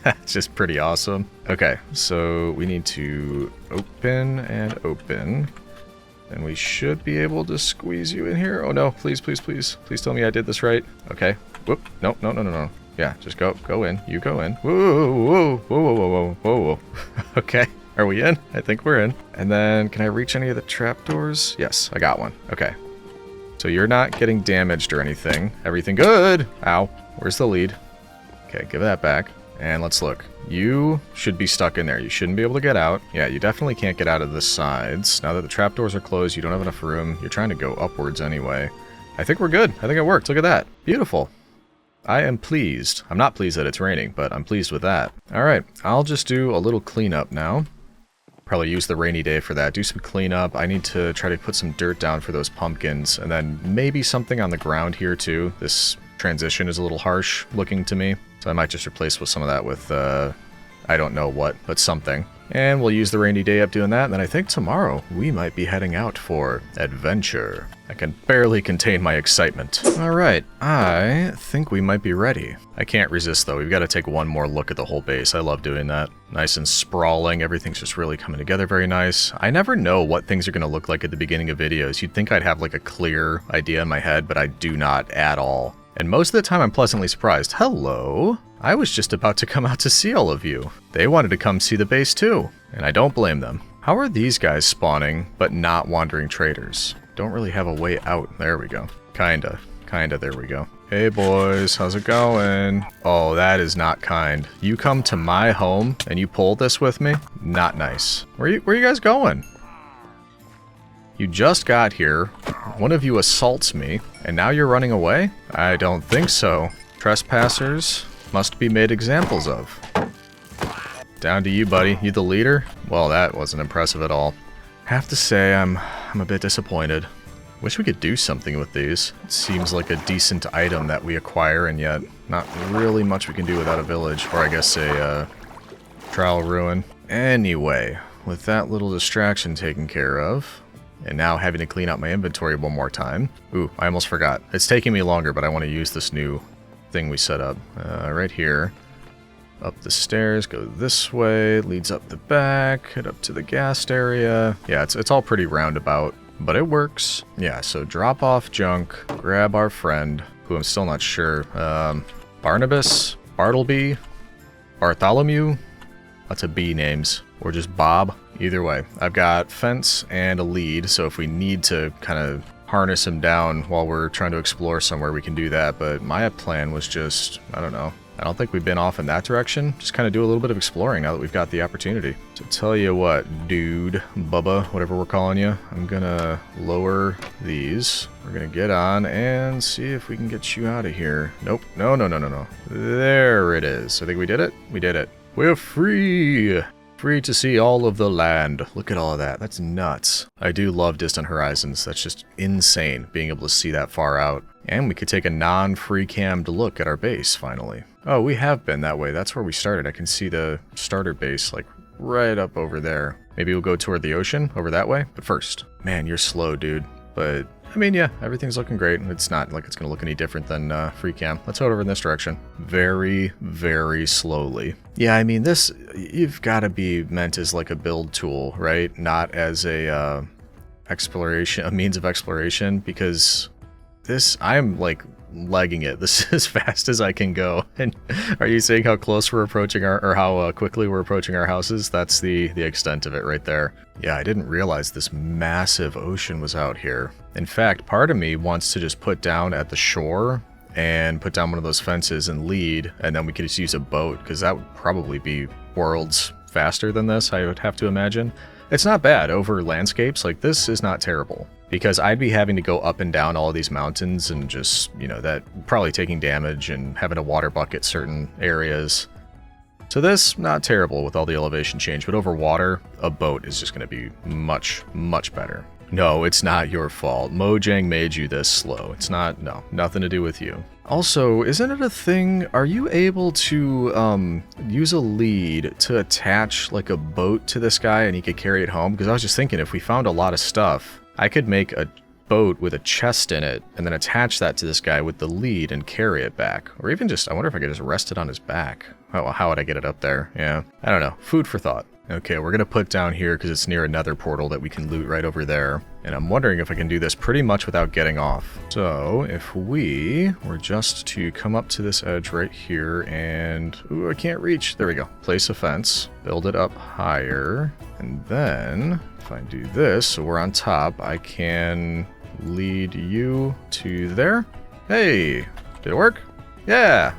It's just pretty awesome. Okay, so we need to open and open. And we should be able to squeeze you in here. Oh no, please, please, please. Please tell me I did this right. Okay. Whoop. No, no, no, no, no. Yeah, just go in. You go in. Whoa, whoa, whoa, whoa, whoa, whoa, whoa. Okay. Are we in? I think we're in. And then, can I reach any of the trapdoors? Yes, I got one. Okay. So you're not getting damaged or anything. Everything good. Ow. Where's the lead? Okay, give that back. And let's look. You should be stuck in there. You shouldn't be able to get out. Yeah, you definitely can't get out of the sides. Now that the trapdoors are closed, you don't have enough room. You're trying to go upwards anyway. I think we're good. I think it worked. Look at that. Beautiful. I am pleased. I'm not pleased that it's raining, but I'm pleased with that. All right, I'll just do a little cleanup now. Probably use the rainy day for that. Do some cleanup. I need to try to put some dirt down for those pumpkins, and then maybe something on the ground here too. This transition is a little harsh looking to me, so I might just replace with some of that with, I don't know what, but something. And we'll use the rainy day up doing that, and then I think tomorrow we might be heading out for adventure. I can barely contain my excitement. Alright, I think we might be ready. I can't resist though, we've got to take one more look at the whole base. I love doing that. Nice and sprawling, everything's just really coming together very nice. I never know what things are going to look like at the beginning of videos. You'd think I'd have like a clear idea in my head, but I do not at all. And most of the time I'm pleasantly surprised. Hello? I was just about to come out to see all of you. They wanted to come see the base too, and I don't blame them. How are these guys spawning, but not wandering traders? Don't really have a way out. There we go. Kinda, there we go. Hey boys, how's it going? Oh, that is not kind. You come to my home and you pull this with me? Not nice. Where you guys going? You just got here, one of you assaults me, and now you're running away? I don't think so. Trespassers must be made examples of. Down to you, buddy. You the leader? Well, that wasn't impressive at all. Have to say, I'm a bit disappointed. Wish we could do something with these. It seems like a decent item that we acquire, and yet not really much we can do without a village, or I guess a trial ruin. Anyway, with that little distraction taken care of, and now having to clean out my inventory one more time. Ooh, I almost forgot. It's taking me longer, but I want to use this new thing we set up. Right here. Up the stairs, go this way, leads up the back, head up to the gassed area. Yeah, it's all pretty roundabout, but it works. Yeah, so drop off junk, grab our friend, who I'm still not sure. Barnabas? Bartleby? Bartholomew? Lots of B names. Or just Bob. Either way, I've got fence and a lead, so if we need to kind of harness him down while we're trying to explore somewhere, we can do that. But my plan was just, I don't know. I don't think we've been off in that direction. Just kind of do a little bit of exploring now that we've got the opportunity. So tell you what, dude, Bubba, whatever we're calling you, I'm gonna lower these. We're gonna get on and see if we can get you out of here. Nope. No. There it is. I think we did it. We did it. We're free. Free to see all of the land. Look at all of that. That's nuts. I do love distant horizons. That's just insane, being able to see that far out. And we could take a non-free cammed look at our base, finally. Oh, we have been that way. That's where we started. I can see the starter base, like, right up over there. Maybe we'll go toward the ocean, over that way. But first, man, you're slow, dude. But, I mean, yeah, everything's looking great. It's not like it's going to look any different than free cam. Let's head over in this direction. Very, very slowly. Yeah, I mean, this, you've got to be meant as like a build tool, right? Not as a exploration, a means of exploration, because this, I'm like legging it. This is as fast as I can go. And are you seeing how close we're approaching our, or how quickly we're approaching our houses? That's the extent of it right there. Yeah, I didn't realize this massive ocean was out here. In fact, part of me wants to just put down at the shore and put down one of those fences and lead, and then we could just use a boat, because that would probably be worlds faster than this, I would have to imagine. It's not bad over landscapes. Like, this is not terrible, because I'd be having to go up and down all of these mountains and just, you know, that probably taking damage and having to water bucket certain areas. So this, not terrible with all the elevation change, but over water, a boat is just going to be much, much better. No, it's not your fault. Mojang made you this slow. It's not, no, nothing to do with you. Also, isn't it a thing, are you able to use a lead to attach like a boat to this guy and he could carry it home? Because I was just thinking, if we found a lot of stuff, I could make a boat with a chest in it and then attach that to this guy with the lead and carry it back. Or even just, I wonder if I could just rest it on his back. Oh, how would I get it up there? Yeah, I don't know. Food for thought. Okay, we're gonna put down here because it's near another portal that we can loot right over there. And I'm wondering if I can do this pretty much without getting off. So if we were just to come up to this edge right here and, ooh, I can't reach. There we go. Place a fence, build it up higher. And then if I do this, so we're on top, I can lead you to there. Hey, did it work? Yeah.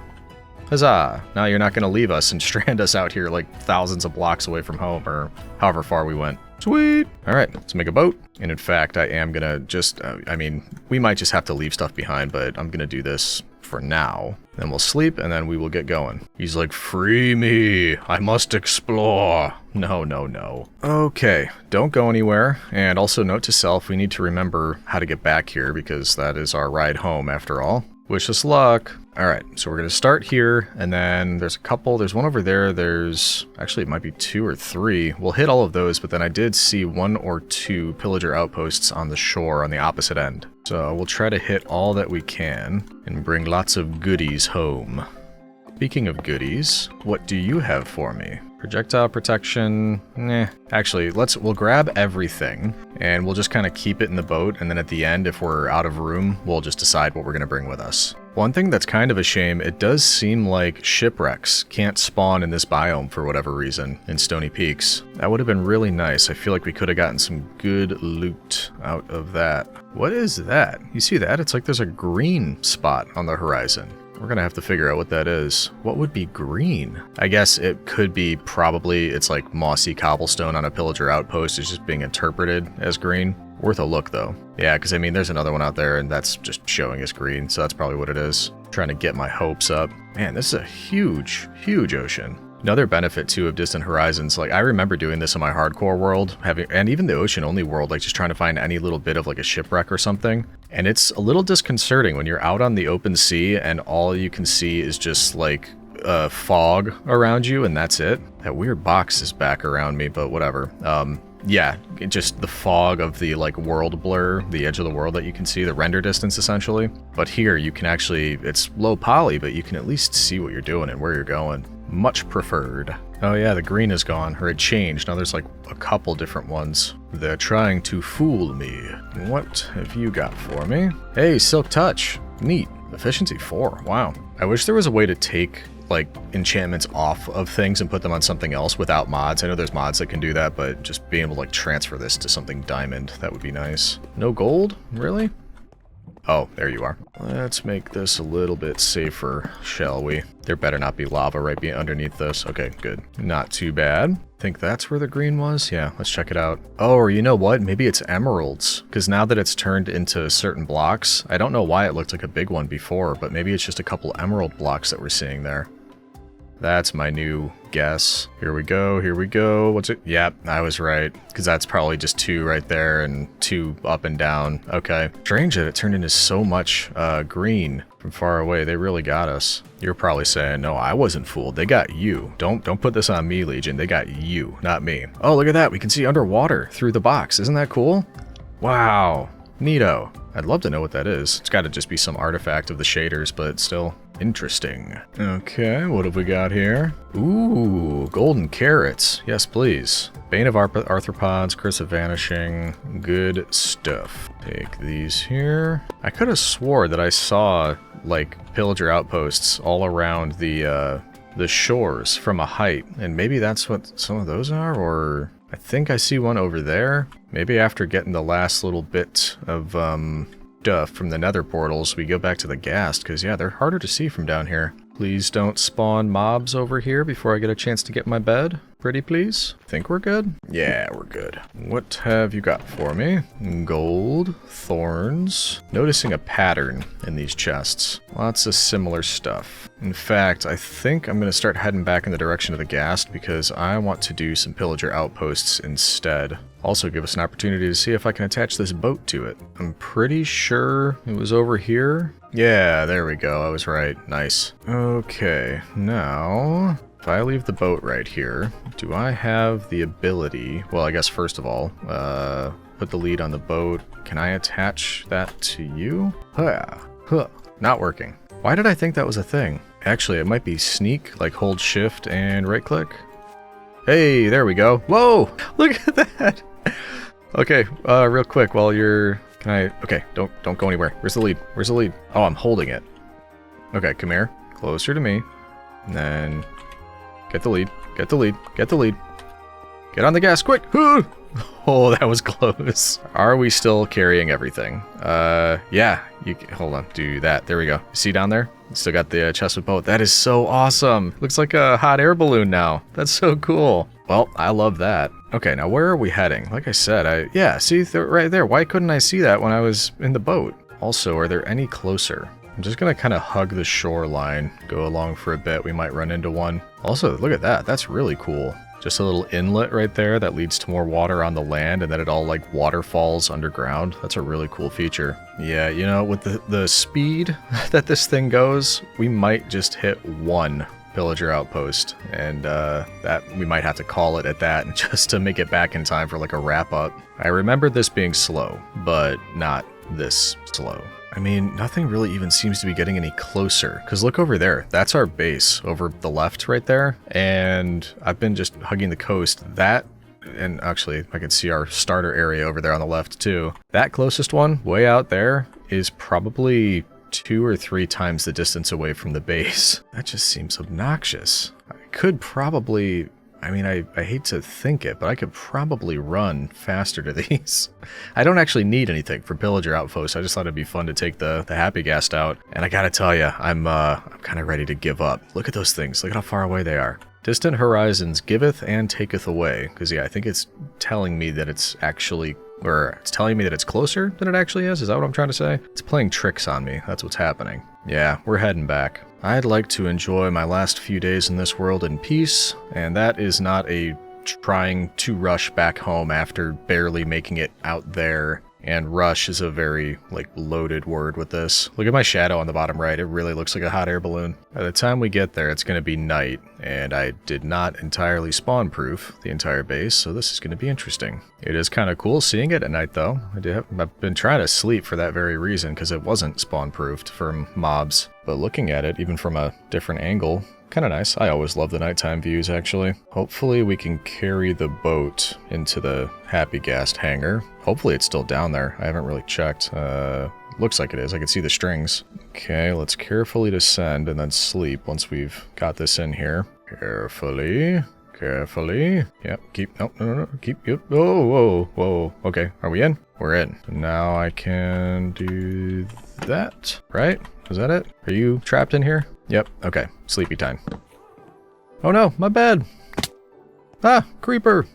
Huzzah! Now you're not going to leave us and strand us out here like thousands of blocks away from home, or however far we went. Sweet! Alright, let's make a boat. And in fact, I am going to just, I mean, we might just have to leave stuff behind, but I'm going to do this for now. Then we'll sleep, and then we will get going. He's like, free me! I must explore! No. Okay, don't go anywhere. And also note to self, we need to remember how to get back here, because that is our ride home after all. Wish us luck. Alright, so we're going to start here, and then there's a couple. There's one over there. There's, actually it might be 2 or 3. We'll hit all of those, but then I did see 1 or 2 pillager outposts on the shore on the opposite end. So we'll try to hit all that we can and bring lots of goodies home. Speaking of goodies, what do you have for me? Projectile protection, Actually, we'll grab everything, and we'll just kind of keep it in the boat, and then at the end, if we're out of room, we'll just decide what we're going to bring with us. One thing that's kind of a shame, it does seem like shipwrecks can't spawn in this biome for whatever reason, in Stony Peaks. That would have been really nice. I feel like we could have gotten some good loot out of that. What is that? You see that? It's like there's a green spot on the horizon. We're gonna have to figure out what that is. What would be green? I guess it could be probably, it's like mossy cobblestone on a pillager outpost. It's just being interpreted as green. Worth a look though. Yeah, because I mean, there's another one out there and that's just showing as green, so that's probably what it is. Trying to get my hopes up. Man, this is a huge, huge ocean. Another benefit too of Distant Horizons, like I remember doing this in my hardcore world, and even the ocean only world, like just trying to find any little bit of like a shipwreck or something. And it's a little disconcerting when you're out on the open sea and all you can see is just like fog around you and that's it. That weird box is back around me, but whatever. Yeah, just the fog of the like world blur, the edge of the world that you can see, the render distance essentially. But here you can actually, it's low poly, but you can at least see what you're doing and where you're going. Much preferred. Oh yeah, the green is gone, or it changed. Now there's like a couple different ones. They're trying to fool me. What have you got for me? Hey, Silk Touch. Neat. Efficiency 4. Wow. I wish there was a way to take like enchantments off of things and put them on something else without mods. I know there's mods that can do that, but just being able to like transfer this to something diamond, that would be nice. No gold? Really? Oh, there you are. Let's make this a little bit safer, shall we? There better not be lava right underneath this. Okay, good. Not too bad. Think that's where the green was? Yeah, let's check it out. Oh, or you know what? Maybe it's emeralds. Because now that it's turned into certain blocks, I don't know why it looked like a big one before, but maybe it's just a couple emerald blocks that we're seeing there. That's my new guess. Here we go, here we go. What's it? Yep, I was right. Because that's probably just 2 right there and 2 up and down. Okay. Strange that it turned into so much green from far away. They really got us. You're probably saying, no, I wasn't fooled. They got you. Don't put this on me, Legion. They got you, not me. Oh, look at that. We can see underwater through the box. Isn't that cool? Wow. Neato. I'd love to know what that is. It's got to just be some artifact of the shaders, but still interesting. Okay, what have we got here? Ooh, golden carrots. Yes, please. Bane of Arthropods, Curse of Vanishing. Good stuff. Take these here. I could have swore that I saw, like, pillager outposts all around the shores from a height, and maybe that's what some of those are, or I think I see one over there. Maybe after getting the last little bit of stuff from the nether portals, we go back to the ghast, because yeah, they're harder to see from down here. Please don't spawn mobs over here before I get a chance to get my bed. Pretty please? Think we're good? Yeah, we're good. What have you got for me? Gold, thorns. Noticing a pattern in these chests. Lots of similar stuff. In fact, I think I'm going to start heading back in the direction of the ghast because I want to do some pillager outposts instead. Also give us an opportunity to see if I can attach this boat to it. I'm pretty sure it was over here. Yeah, there we go. I was right. Nice. Okay, now if I leave the boat right here, do I have the ability? Well, I guess first of all, put the lead on the boat. Can I attach that to you? Not working. Why did I think that was a thing? Actually, it might be sneak, like hold shift and right click. Hey, there we go. Whoa, look at that. Okay, real quick while you're, okay, don't go anywhere. Where's the lead? Where's the lead? Oh, I'm holding it. Okay, come here, closer to me, and then get the lead, get the lead, get the lead. Get on the gas, quick! Oh, that was close. Are we still carrying everything? Yeah, hold on, do that. There we go. See down there? Still got the chest of boat. That is so awesome. Looks like a hot air balloon now. That's so cool. Well, I love that. Okay, now where are we heading? Like I said, yeah, see, right there. Why couldn't I see that when I was in the boat? Also, are there any closer? I'm just gonna kind of hug the shoreline, go along for a bit. We might run into one. Also, look at that. That's really cool. Just a little inlet right there that leads to more water on the land, and then it all like waterfalls underground. That's a really cool feature. Yeah, you know, with the speed that this thing goes, we might just hit one pillager outpost, and that we might have to call it at that just to make it back in time for like a wrap up. I remember this being slow, but not this slow. I mean, nothing really even seems to be getting any closer, because look over there. That's our base over the left right there, and I've been just hugging the coast. That, and actually I can see our starter area over there on the left too. That closest one, way out there, is probably 2 or 3 times the distance away from the base. That just seems obnoxious. I could probably, I mean, I hate to think it, but I could probably run faster to these. I don't actually need anything for pillager outposts. I just thought it'd be fun to take the happy ghast out. And I gotta tell you, I'm kind of ready to give up. Look at those things. Look at how far away they are. Distant horizons giveth and taketh away. Because yeah, I think it's telling me that it's actually, or it's telling me that it's closer than it actually is. Is that what I'm trying to say? It's playing tricks on me. That's what's happening. Yeah, we're heading back. I'd like to enjoy my last few days in this world in peace, and that is not a trying to rush back home after barely making it out there. And rush is a very, like, loaded word with this. Look at my shadow on the bottom right. It really looks like a hot air balloon. By the time we get there, it's going to be night, and I did not entirely spawn-proof the entire base, so this is going to be interesting. It is kind of cool seeing it at night, though. I've been trying to sleep for that very reason, because it wasn't spawn-proofed from mobs. But looking at it, even from a different angle, kind of nice. I always love the nighttime views, actually. Hopefully we can carry the boat into the Happy Ghast hangar. Hopefully it's still down there. I haven't really checked. Looks like it is. I can see the strings. Okay, let's carefully descend and then sleep once we've got this in here. Carefully. Carefully. Yep, keep, no, keep, yep. Whoa. Okay, are we in? we're in. Now I can do that, right? Is that it? Are you trapped in here? Yep, okay, sleepy time. Oh no, my bed! Ah, creeper!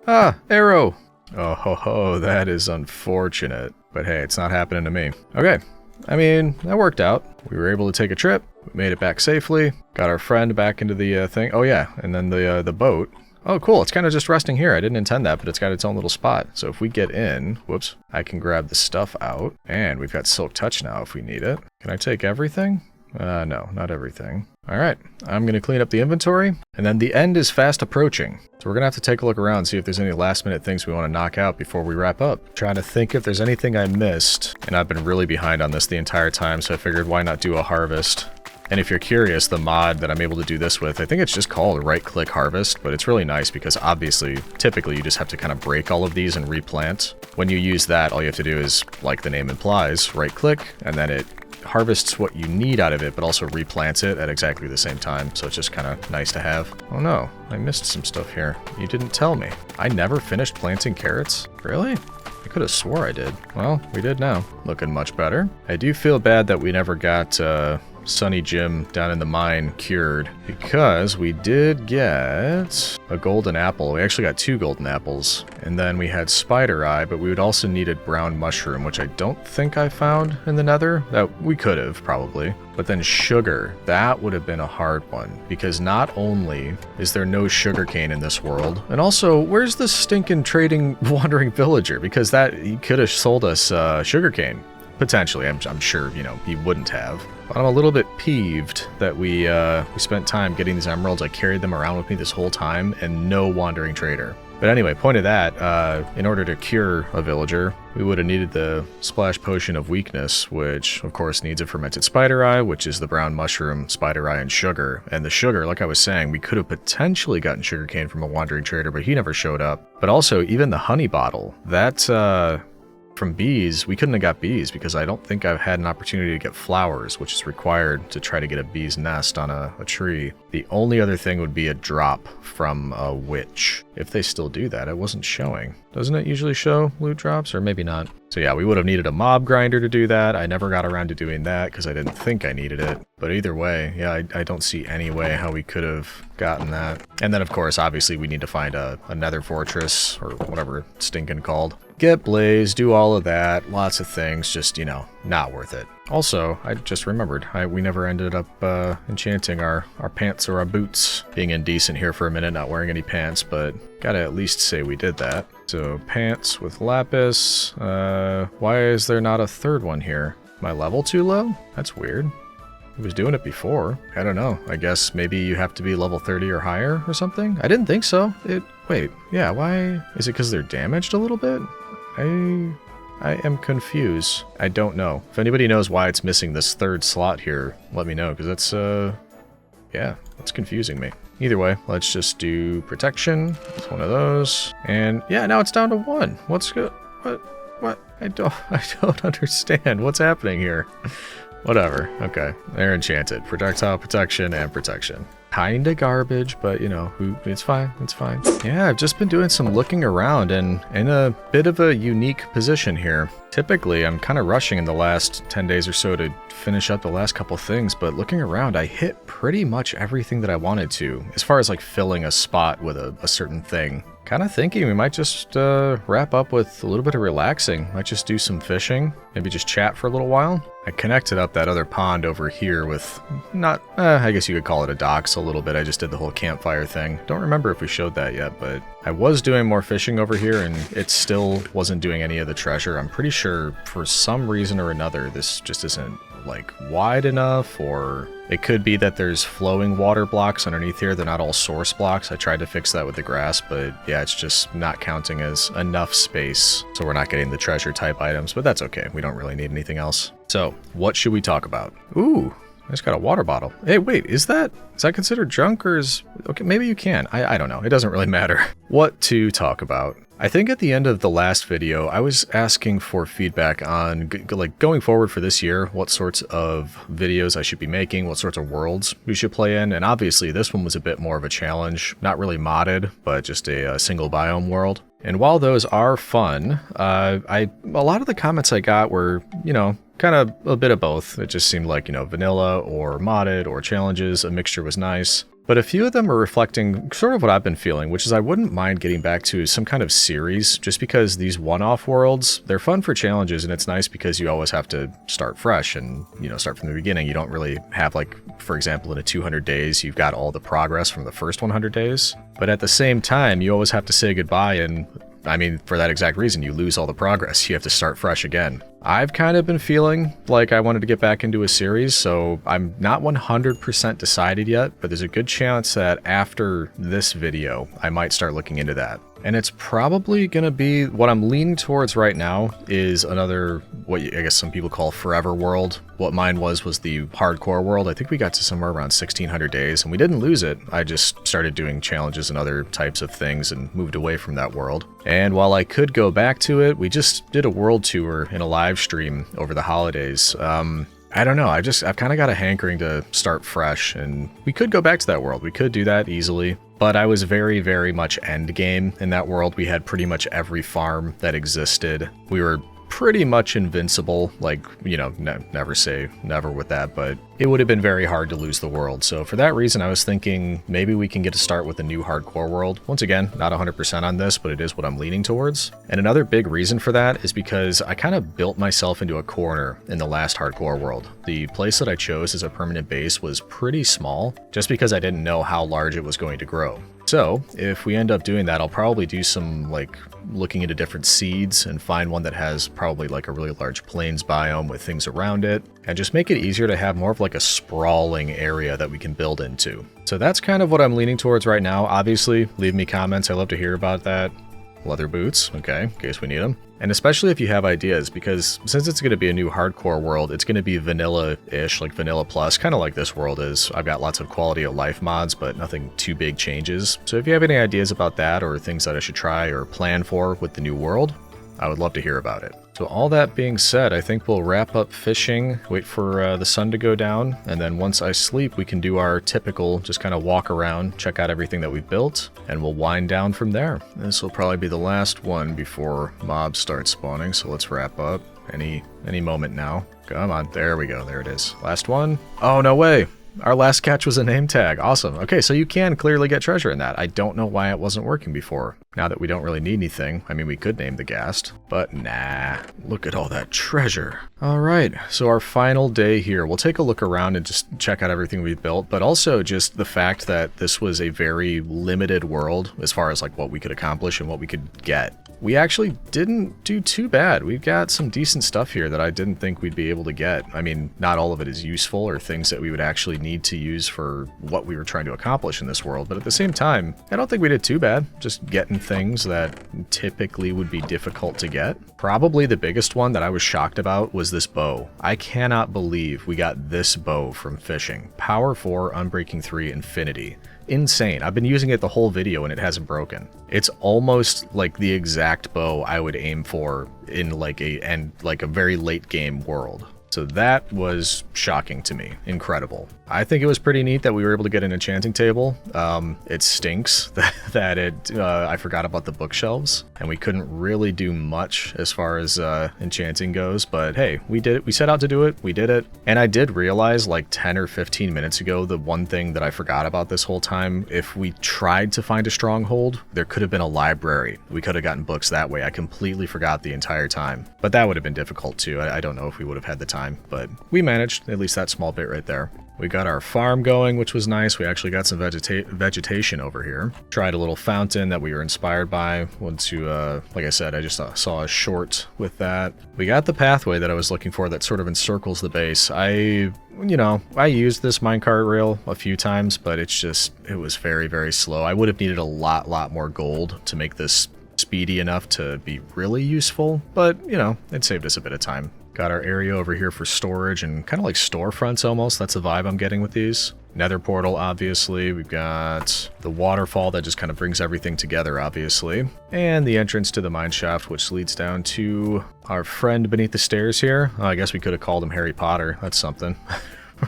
Ah, arrow! Oh ho ho, that is unfortunate. But hey, it's not happening to me. Okay, I mean, that worked out. We were able to take a trip, we made it back safely, got our friend back into the thing. Oh yeah, and then the boat. Oh cool, it's kind of just resting here. I didn't intend that, but it's got its own little spot. So if we get in, whoops, I can grab the stuff out. And we've got Silk Touch now if we need it. Can I take everything? No, not everything. Alright, I'm going to clean up the inventory, and then the end is fast approaching. So we're going to have to take a look around, see if there's any last minute things we want to knock out before we wrap up. Trying to think if there's anything I missed, and I've been really behind on this the entire time, so I figured why not do a harvest. And if you're curious, the mod that I'm able to do this with, I think it's just called right-click harvest, but it's really nice because obviously, typically you just have to kind of break all of these and replant. When you use that, all you have to do is, like the name implies, right-click, and then it harvests what you need out of it, but also replants it at exactly the same time, so it's just kind of nice to have. Oh no, I missed some stuff here. You didn't tell me. I never finished planting carrots? Really? I could have swore I did. Well, we did now. Looking much better. I do feel bad that we never got, Sunny Jim down in the mine cured, because we did get a golden apple. We actually got 2 golden apples, and then we had spider eye, but we would also needed brown mushroom, which I don't think I found in the nether. That we could have probably, but then sugar, that would have been a hard one, because not only is there no sugarcane in this world, and also where's the stinking trading wandering villager, because that he could have sold us sugarcane. Potentially, I'm sure, you know, he wouldn't have. But I'm a little bit peeved that we spent time getting these emeralds. I carried them around with me this whole time, and no wandering trader. But anyway, point of that, in order to cure a villager, we would have needed the Splash Potion of Weakness, which, of course, needs a fermented spider eye, which is the brown mushroom, spider eye, and sugar. And the sugar, like I was saying, we could have potentially gotten sugarcane from a wandering trader, but he never showed up. But also, even the honey bottle, that's, from bees, we couldn't have got bees because I don't think I've had an opportunity to get flowers, which is required to try to get a bee's nest on a tree. The only other thing would be a drop from a witch. If they still do that, it wasn't showing. Doesn't it usually show loot drops? Or maybe not. So yeah, we would have needed a mob grinder to do that. I never got around to doing that because I didn't think I needed it. But either way, yeah, I don't see any way how we could have gotten that. And then of course, obviously we need to find a nether fortress or whatever it's stinking called. Get blaze, do all of that, lots of things, just, you know, not worth it. Also, I just remembered, we never ended up enchanting our pants or our boots. Being indecent here for a minute, not wearing any pants, but gotta at least say we did that. So, pants with lapis. Why is there not a third one here? My level too low? That's weird. I was doing it before. I don't know. I guess maybe you have to be level 30 or higher or something? I didn't think so. Wait, yeah, why? Is it because they're damaged a little bit? I am confused. I don't know. If anybody knows why it's missing this third slot here, let me know, because that's, yeah, that's confusing me. Either way, let's just do protection. It's one of those. And yeah, now it's down to 1. What's good? What? I don't understand. What's happening here? Whatever. Okay. They're enchanted. Projectile protection and protection. Kinda garbage, but you know, it's fine. It's fine. Yeah, I've just been doing some looking around and in a bit of a unique position here. Typically, I'm kind of rushing in the last 10 days or so to finish up the last couple things, but looking around, I hit pretty much everything that I wanted to, as far as like filling a spot with a certain thing. Kind of thinking we might just wrap up with a little bit of relaxing. Might just do some fishing, maybe just chat for a little while. I connected up that other pond over here with not, I guess you could call it a docks a little bit. I just did the whole campfire thing. Don't remember if we showed that yet, but I was doing more fishing over here and it still wasn't doing any of the treasure. I'm pretty sure for some reason or another, this just isn't like wide enough, or it could be that there's flowing water blocks underneath here. They're not all source blocks. I tried to fix that with the grass, but yeah, it's just not counting as enough space. So we're not getting the treasure type items, but that's okay. We don't really need anything else. So what should we talk about? Ooh, I just got a water bottle. Hey, wait, is that considered junk, or is, okay, maybe you can. I don't know. It doesn't really matter. What to talk about? I think at the end of the last video, I was asking for feedback on, like, going forward for this year, what sorts of videos I should be making, what sorts of worlds we should play in, and obviously this one was a bit more of a challenge, not really modded, but just a single biome world. And while those are fun, a lot of the comments I got were, kind of a bit of both. It just seemed like, vanilla or modded or challenges, a mixture was nice. But a few of them are reflecting sort of what I've been feeling, which is I wouldn't mind getting back to some kind of series, just because these one-off worlds, they're fun for challenges, and it's nice because you always have to start fresh and, start from the beginning. You don't really have, like, for example, in a 200 days, you've got all the progress from the first 100 days. But at the same time, you always have to say goodbye, and for that exact reason, you lose all the progress. You have to start fresh again. I've kind of been feeling like I wanted to get back into a series, so I'm not 100% decided yet, but there's a good chance that after this video, I might start looking into that. And it's probably going to be, what I'm leaning towards right now is another, what I guess some people call forever world. What mine was the hardcore world. I think we got to somewhere around 1600 days, and we didn't lose it. I just started doing challenges and other types of things and moved away from that world. And while I could go back to it, we just did a world tour in a live stream over the holidays. I don't know, I've kind of got a hankering to start fresh, and we could go back to that world. We could do that easily. But I was very, very much end game in that world. We had pretty much every farm that existed. We were pretty much invincible, like, never say never with that, but it would have been very hard to lose the world. So for that reason, I was thinking maybe we can get to start with a new hardcore world. Once again, not 100% on this, but it is what I'm leaning towards. And another big reason for that is because I kind of built myself into a corner in the last hardcore world. The place that I chose as a permanent base was pretty small, just because I didn't know how large it was going to grow. So if we end up doing that, I'll probably do some looking into different seeds and find one that has probably like a really large plains biome with things around it, and just make it easier to have more of like a sprawling area that we can build into. So that's kind of what I'm leaning towards right now. Obviously, leave me comments. I love to hear about that. Leather boots, okay, in case we need them. And especially if you have ideas, because since it's going to be a new hardcore world, it's going to be vanilla-ish, like vanilla plus, kind of like this world is. I've got lots of quality of life mods, but nothing too big changes. So if you have any ideas about that or things that I should try or plan for with the new world, I would love to hear about it. So all that being said, I think we'll wrap up fishing, wait for the sun to go down, and then once I sleep, we can do our typical, just kind of walk around, check out everything that we've built, and we'll wind down from there. This will probably be the last one before mobs start spawning, so let's wrap up. Any moment now. Come on, there we go, there it is. Last one. Oh, no way! Our last catch was a name tag. Awesome. Okay, so you can clearly get treasure in that. I don't know why it wasn't working before. Now that we don't really need anything, we could name the ghast, but nah. Look at all that treasure. All right, so our final day here. We'll take a look around and just check out everything we've built, but also just the fact that this was a very limited world as far as like what we could accomplish and what we could get. We actually didn't do too bad. We've got some decent stuff here that I didn't think we'd be able to get. Not all of it is useful or things that we would actually need to use for what we were trying to accomplish in this world, but at the same time, I don't think we did too bad. Just getting things that typically would be difficult to get. Probably the biggest one that I was shocked about was this bow. I cannot believe we got this bow from fishing. Power 4, Unbreaking 3, Infinity. Insane. I've been using it the whole video and it hasn't broken. It's almost like the exact bow I would aim for in like a very late game world. So that was shocking to me. Incredible. I think it was pretty neat that we were able to get an enchanting table. It stinks that I forgot about the bookshelves, and we couldn't really do much as far as enchanting goes, but hey, we did it. We set out to do it. We did it. And I did realize like 10 or 15 minutes ago, the one thing that I forgot about this whole time, if we tried to find a stronghold, there could have been a library. We could have gotten books that way. I completely forgot the entire time, but that would have been difficult too. I don't know if we would have had the time, but we managed at least that small bit right there. We got our farm going, which was nice. We actually got some vegetation over here. Tried a little fountain that we were inspired by. Went to, like I said, I just saw a short with that. We got the pathway that I was looking for that sort of encircles the base. I used this minecart rail a few times, but it was very, very slow. I would have needed a lot more gold to make this speedy enough to be really useful, but, it saved us a bit of time. Got our area over here for storage and kind of like storefronts almost. That's the vibe I'm getting with these. Nether portal, obviously. We've got the waterfall that just kind of brings everything together, obviously. And the entrance to the mine shaft, which leads down to our friend beneath the stairs here. I guess we could have called him Harry Potter. That's something.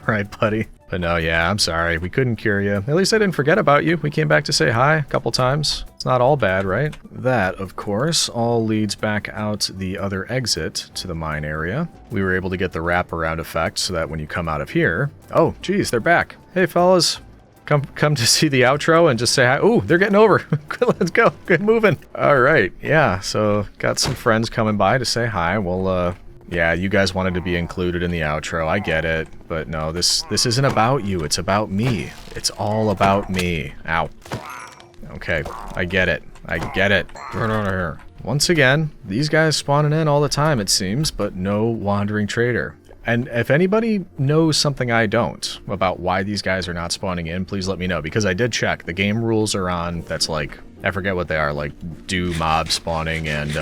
Right, buddy? But no, yeah, I'm sorry. We couldn't cure you. At least I didn't forget about you. We came back to say hi a couple times. It's not all bad, right? That, of course, all leads back out the other exit to the mine area. We were able to get the wraparound effect so that when you come out of here... Oh, geez, they're back. Hey, fellas. Come to see the outro and just say hi. Ooh, they're getting over. Let's go. Get moving. All right. Yeah, so got some friends coming by to say hi. Well, yeah, you guys wanted to be included in the outro. I get it. But no, this isn't about you. It's about me. It's all about me. Ow. Okay, I get it. I get it. Once again, these guys spawning in all the time, it seems, but no wandering trader. And if anybody knows something I don't about why these guys are not spawning in, please let me know, because I did check. The game rules are on, that's like, I forget what they are, like do mob spawning and,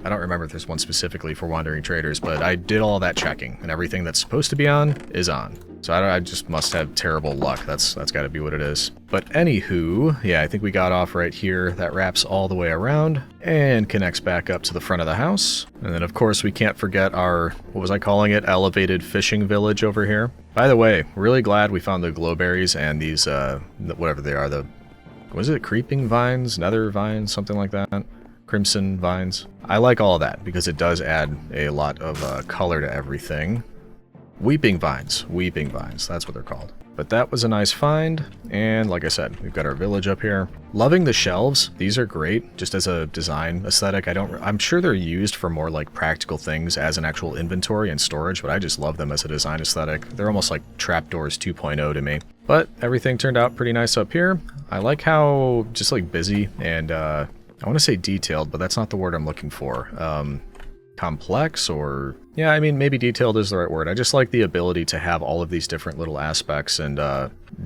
I don't remember if there's one specifically for wandering traders, but I did all that checking, and everything that's supposed to be on is on. So I just must have terrible luck. That's got to be what it is. But anywho, yeah, I think we got off right here. That wraps all the way around and connects back up to the front of the house. And then, of course, we can't forget our, what was I calling it, elevated fishing village over here. By the way, really glad we found the glowberries and these, whatever they are, the, was it creeping vines, nether vines, something like that? Crimson vines. I like all of that because it does add a lot of color to everything. Weeping vines, that's what they're called. But that was a nice find, and like I said, we've got our village up here. Loving the shelves, these are great, just as a design aesthetic. I'm sure they're used for more like practical things as an actual inventory and storage, but I just love them as a design aesthetic. They're almost like trapdoors 2.0 to me. But everything turned out pretty nice up here. I like how just like busy and I want to say detailed, but that's not the word I'm looking for. Complex or... yeah, I mean, maybe detailed is the right word. I just like the ability to have all of these different little aspects and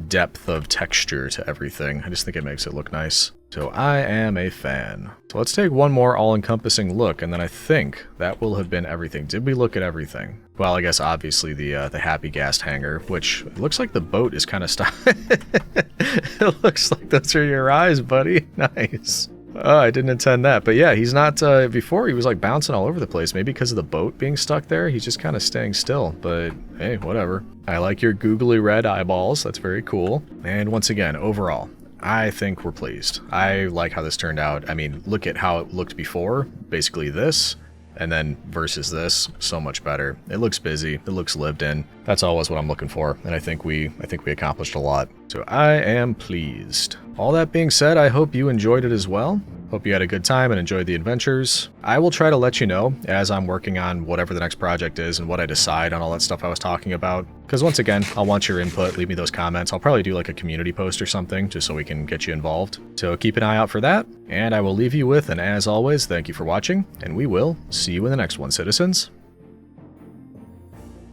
depth of texture to everything. I just think it makes it look nice. So I am a fan. So let's take one more all-encompassing look, and then I think that will have been everything. Did we look at everything? Well, I guess obviously the Happy Gas hangar, which looks like the boat is kind of stopped. It looks like those are your eyes, buddy. Nice. Oh, I didn't intend that. But yeah, he's not, before he was like bouncing all over the place. Maybe because of the boat being stuck there, he's just kind of staying still. But hey, whatever. I like your googly red eyeballs. That's very cool. And once again, overall, I think we're pleased. I like how this turned out. I mean, look at how it looked before. Basically this. And then versus this, so much better. It looks busy. It looks lived in. That's always what I'm looking for. And I think we accomplished a lot. So I am pleased. All that being said, I hope you enjoyed it as well. Hope you had a good time and enjoyed the adventures. I will try to let you know as I'm working on whatever the next project is and what I decide on all that stuff I was talking about. Because once again, I'll want your input. Leave me those comments. I'll probably do like a community post or something just so we can get you involved. So keep an eye out for that. And I will leave you with, and as always, thank you for watching. And we will see you in the next one, citizens.